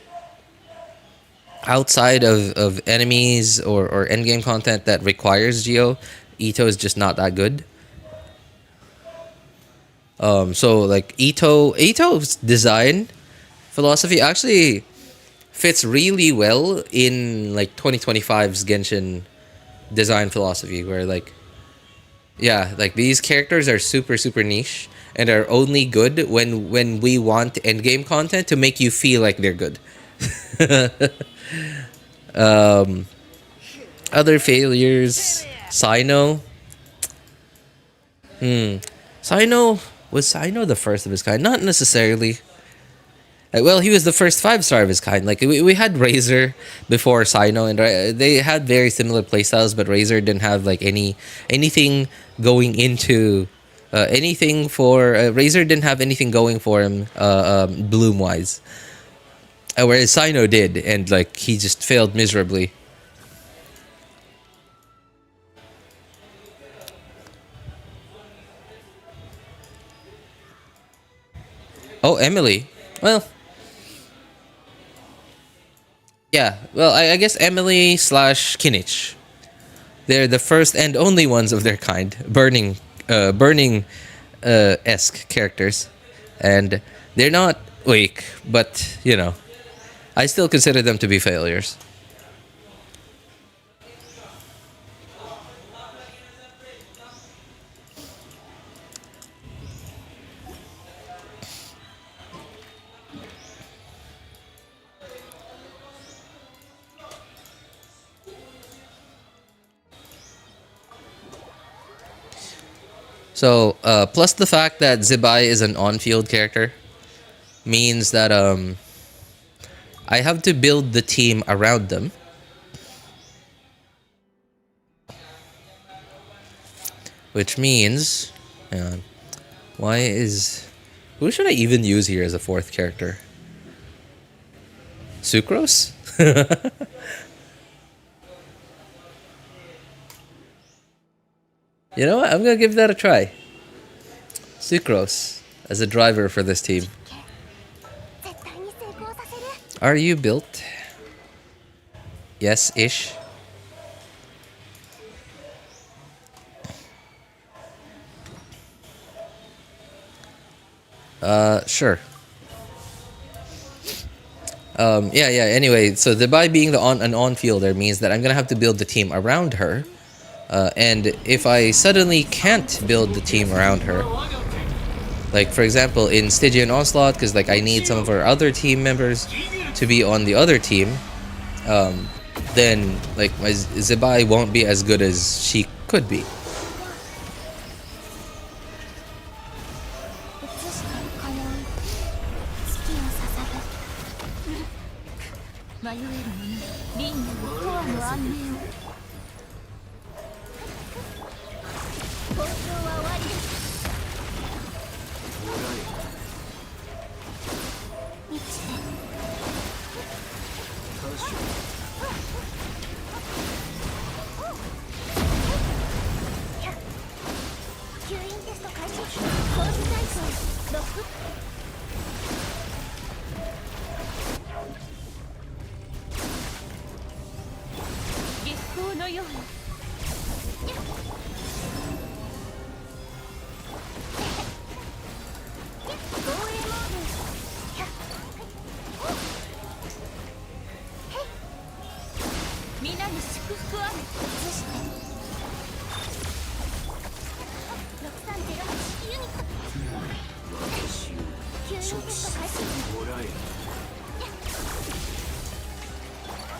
outside of enemies or endgame content that requires Geo, Ito is just not that good. So like Ito's design philosophy actually fits really well in like 2025's Genshin design philosophy, where like, yeah, like these characters are super niche and are only good when we want endgame content to make you feel like they're good. Other failures, Sino. Was Sino the first of his kind? Not necessarily. Well, he was the first 5-star of his kind. Like, we had Razor before Sino, and they had very similar playstyles, but Razor didn't have like anything going into anything for Razor didn't have anything going for him bloom wise. Whereas Sino did, and like he just failed miserably. Oh, Emily. Well, yeah. Well, I guess Emily / Kinich. They're the first and only ones of their kind. Burning esque characters, and they're not weak, but you know, I still consider them to be failures. So, plus the fact that Zibai is an on-field character means that I have to build the team around them. Which means, hang on, who should I even use here as a fourth character? Sucrose? You know what? I'm gonna give that a try. Sucrose as a driver for this team. Are you built? Yes-ish. Sure. Yeah. Anyway, so Zibai being an on-fielder means that I'm gonna have to build the team around her. And if I suddenly can't build the team around her, like for example in Stygian Onslaught, because like I need some of our other team members to be on the other team, then like my Zibai won't be as good as she could be. 美しく通う月を捧ぐ迷える者に輪廻の永遠の安寧を交渉は終わりです。満ちて吸引テスト開始。コース再生ロック。月光のように防衛モード。皆に祝福あれ。移して6308ユニット。吸引テスト開始。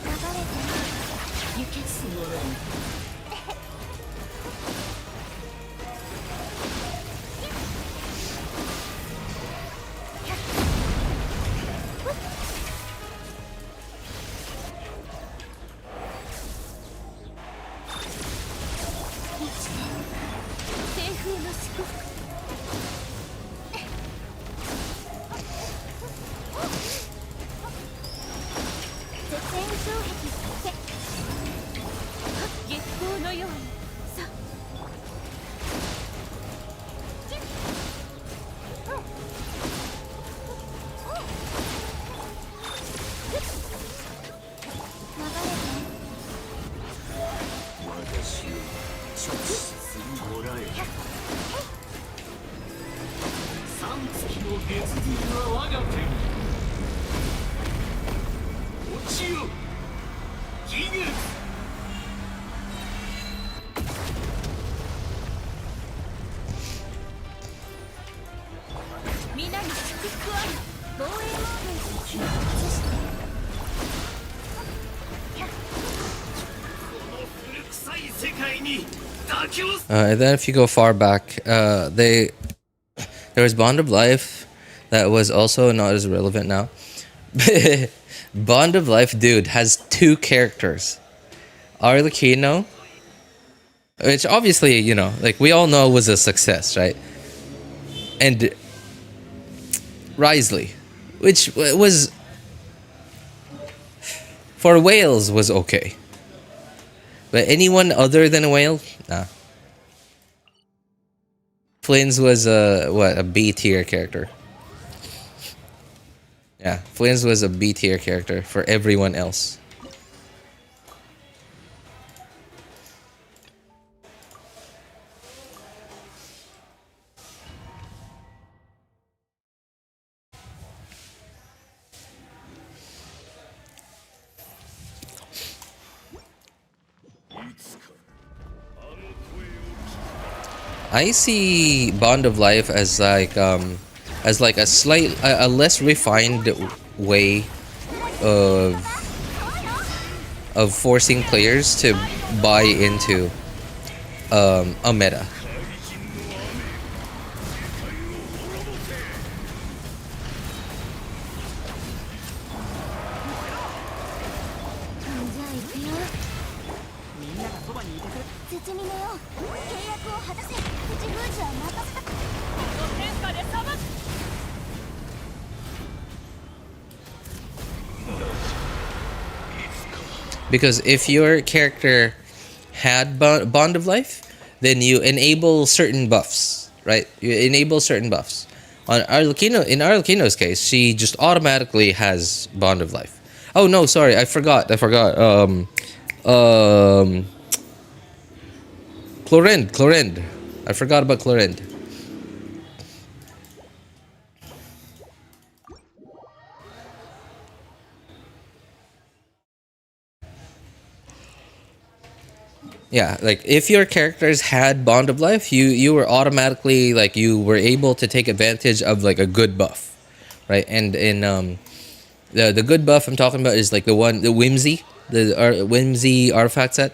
流れて輸血。西風の祝福。絶縁障壁。月光のようにさ 皆に祝福あれ。防衛モード。移して And then if you go far back, there was Bond of Life that was also not as relevant now. Bond of Life, dude, has 2 characters. Arlecchino, which obviously, you know, like we all know was a success, right? And Risley, which was, for Wales, was okay. But anyone other than a whale? Nah. Flynn's was a B tier character. Yeah, Flynn's was a B tier character for everyone else. I see Bond of Life as like a less refined way of forcing players to buy into a meta. Because if your character had Bond of Life, then you enable certain buffs, right? You enable certain buffs. In Arlecchino's case, she just automatically has Bond of Life. Oh no, sorry, I forgot. Chlorinde. I forgot about Chlorinde. Yeah, like if your characters had Bond of Life, you were automatically like you were able to take advantage of like a good buff, right? And in the good buff I'm talking about is like the whimsy, whimsy artifact set.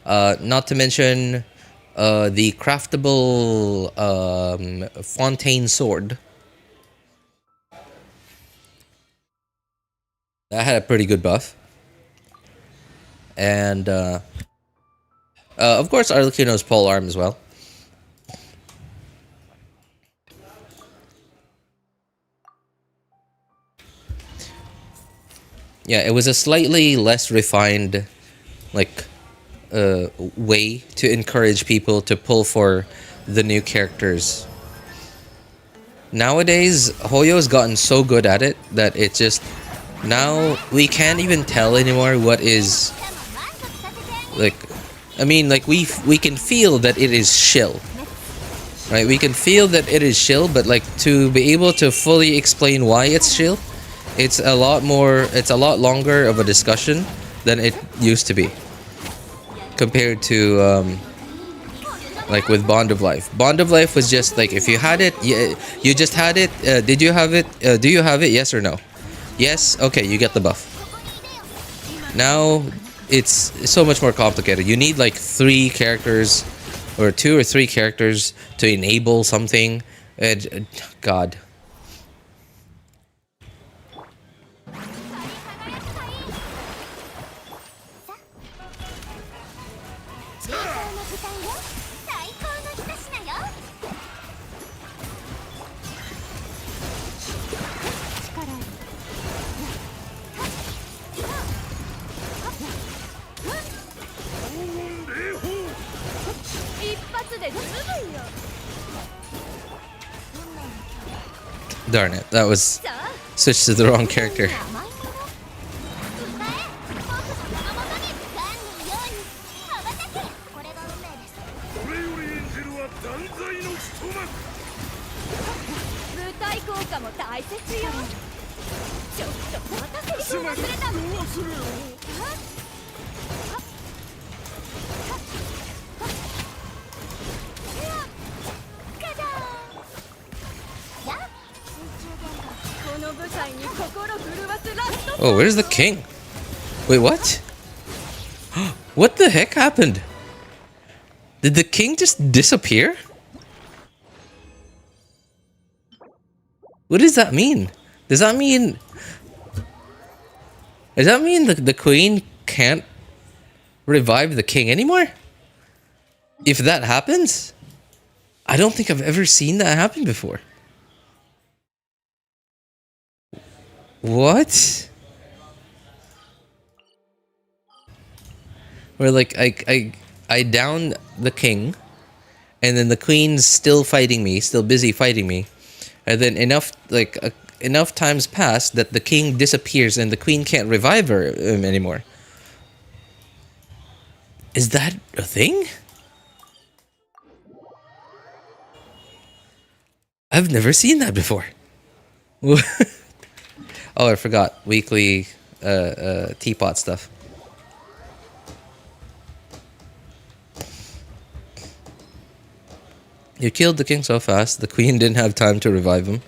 Not to mention the craftable Fontaine sword. That had a pretty good buff. And of course Arlecchino's pole arm as well. Yeah, it was a slightly less refined like way to encourage people to pull for the new characters. Nowadays, Hoyo's gotten so good at it that it just now we can't even tell anymore what is like. I mean, like we can feel that it is shill, right? We can feel that it is shill, but like to be able to fully explain why it's shill, it's a lot longer of a discussion than it used to be compared to like with Bond of Life. Bond of Life was just like if you had it, you just had it. Did you have it? Do you have it? Yes or no? Yes. Okay, you get the buff. Now it's so much more complicated. You need like 3 characters or 2 or 3 characters to enable something. And God. Darn it, that was switched to the wrong character. Oh, where's the king? Wait, what? What the heck happened? Did the king just disappear? What does that mean? Does that mean the queen can't revive the king anymore? If that happens? I don't think I've ever seen that happen before. What? Where like I down the king, and then the queen's still fighting me, still busy fighting me, and then enough times pass that the king disappears and the queen can't revive her anymore. Is that a thing? I've never seen that before. Oh, I forgot weekly teapot stuff. You killed the king so fast, the queen didn't have time to revive him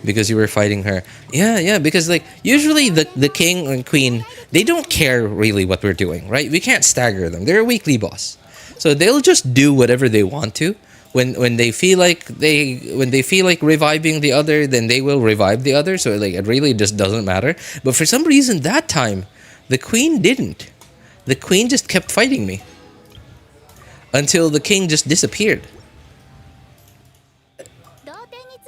because you were fighting her. Yeah, because like usually the king and queen, they don't care really what we're doing, right? We can't stagger them. They're a weekly boss. So they'll just do whatever they want to. When they feel like reviving the other, then they will revive the other. So like it really just doesn't matter. But for some reason that time, the queen didn't. The queen just kept fighting me until the king just disappeared.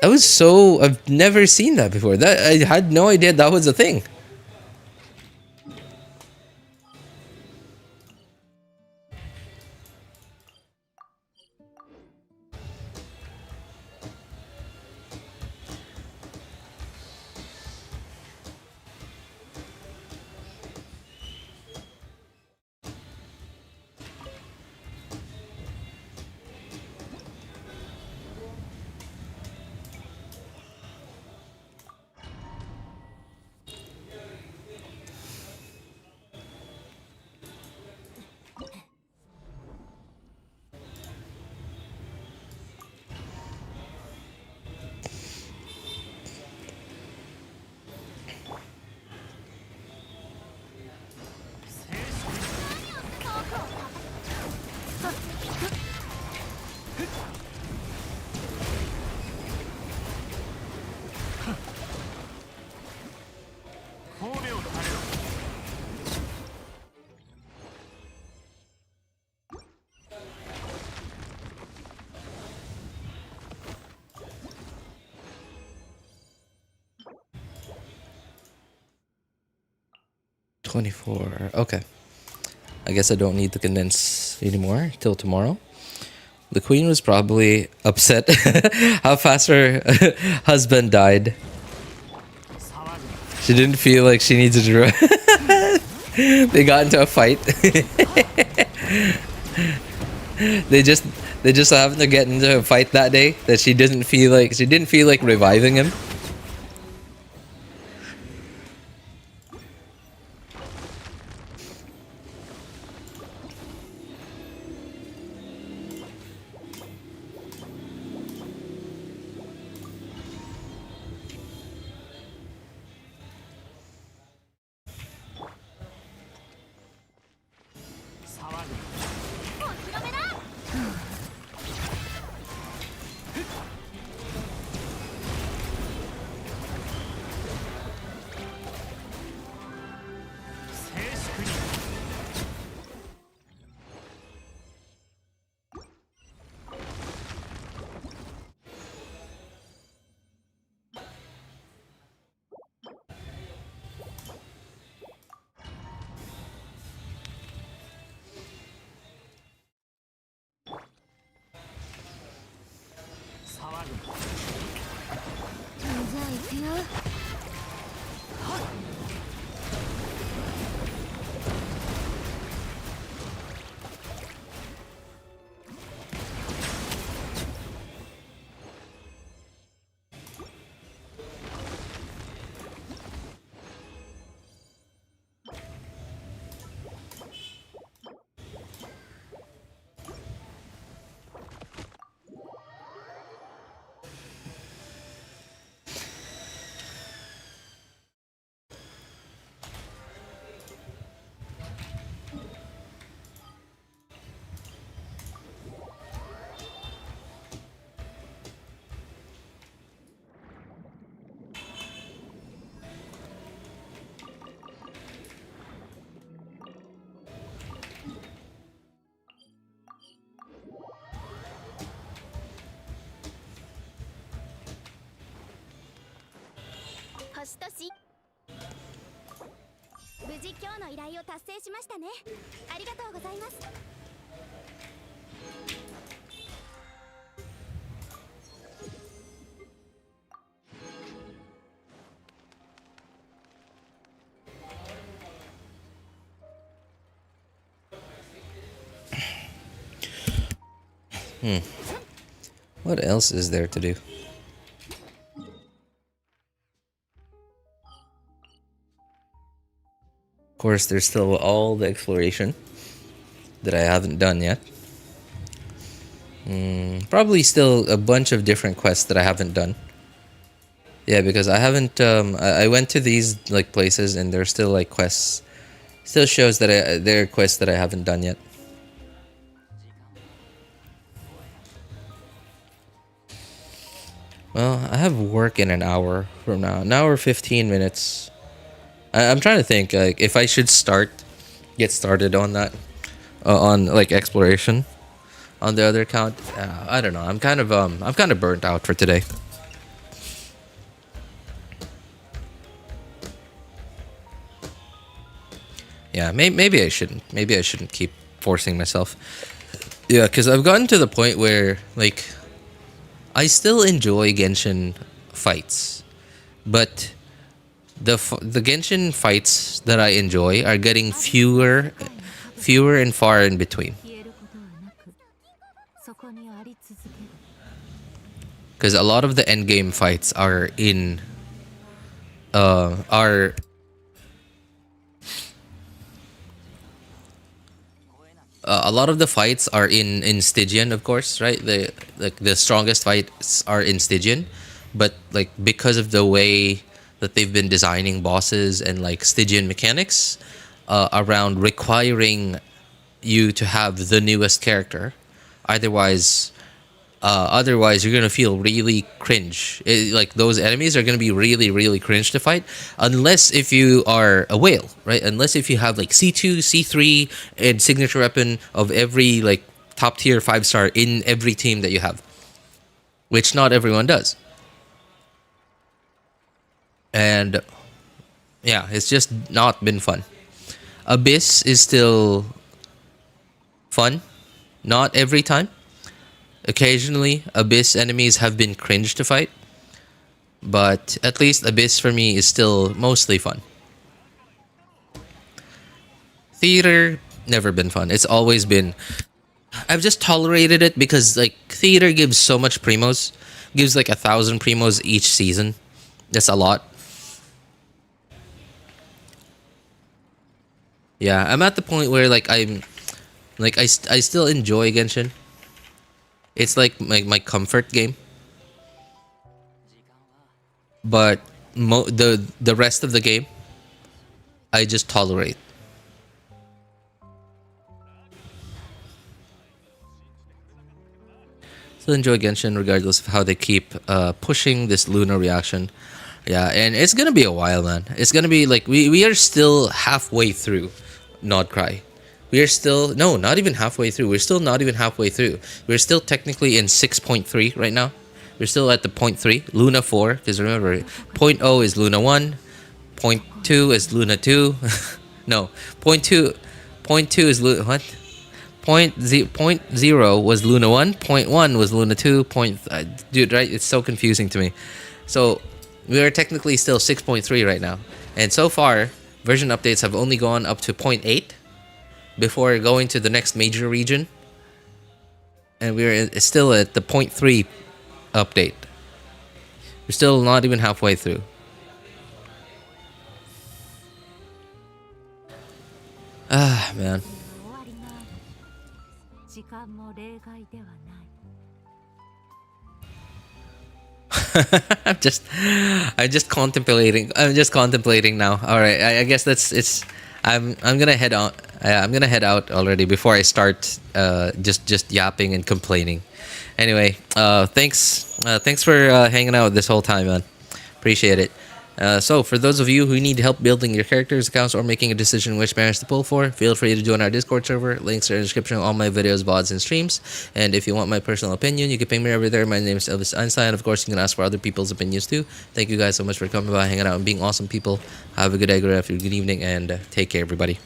I've never seen that before. I had no idea that was a thing. 24. Okay. I guess I don't need to condense anymore till tomorrow. The queen was probably upset how fast her husband died. She didn't feel like she needed to run. They got into a fight. they just happened to get into a fight that day that she didn't feel like reviving him. What else is there to do? Of course, there's still all the exploration that I haven't done yet. Probably still a bunch of different quests that I haven't done. Yeah, because I haven't. I went to these like places, and there's still like quests. Still shows that there are quests that I haven't done yet. Well, I have work in an hour from now. An hour 15 minutes. I'm trying to think like if I should get started on that, on like exploration, on the other account. I don't know. I'm kind of burnt out for today. Yeah, maybe I shouldn't. Maybe I shouldn't keep forcing myself. Yeah, because I've gotten to the point where like I still enjoy Genshin fights, but the Genshin fights that I enjoy are getting fewer and far in between. Because a lot of the endgame fights are in are a lot of the fights are in Stygian, of course, right? The strongest fights are in Stygian, but like because of the way that they've been designing bosses and like Stygian mechanics around requiring you to have the newest character, otherwise you're gonna feel really cringe. Like those enemies are gonna be really cringe to fight, unless if you are a whale, right? Unless if you have like C2, C3, and signature weapon of every like top tier 5-star in every team that you have, which not everyone does. And yeah, it's just not been fun. Abyss is still fun. Not every time. Occasionally, Abyss enemies have been cringe to fight. But at least Abyss for me is still mostly fun. Theater, never been fun. It's always been... I've just tolerated it because like theater gives so much primos. Gives like 1,000 primos each season. That's a lot. Yeah, I'm at the point where like I still enjoy Genshin. It's like my comfort game. But the rest of the game I just tolerate. Still enjoy Genshin regardless of how they keep pushing this Luna reaction. Yeah, and it's gonna be a while, man. It's gonna be like we are still halfway through Nod Cry. We are still not even halfway through. We're still not even halfway through. We're still technically in 6.3 right now. We're still at the 0.3, Luna 4, because remember, 0.0 is Luna 1, 0.2 is Luna 2. No, 0.2 is Luna what? 0.0 was Luna 1, 0.1 was Luna 2, dude, right? It's so confusing to me. So we are technically still 6.3 right now. And so far, version updates have only gone up to 0.8 before going to the next major region. And we're still at the 0.3 update. We're still not even halfway through. Ah, man. 時間も例外ではない。 I'm just contemplating now. All right, I guess I'm gonna head out. I'm gonna head out already before I start just yapping and complaining. Anyway, thanks for hanging out this whole time, man. Appreciate it. So for those of you who need help building your characters, accounts, or making a decision which banners to pull for, feel free to join our Discord server. Links are in the description of all my videos, VODs, and streams. And if you want my personal opinion, you can ping me over there. My name is Elvis Einstein. Of course, you can ask for other people's opinions too. Thank you guys so much for coming by, hanging out, and being awesome people. Have a good day, good afternoon, good evening, and take care, everybody.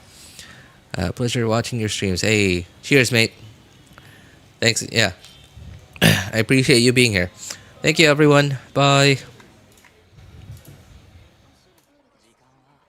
Pleasure watching your streams. Hey, cheers, mate. Thanks. Yeah, I appreciate you being here. Thank you, everyone. Bye.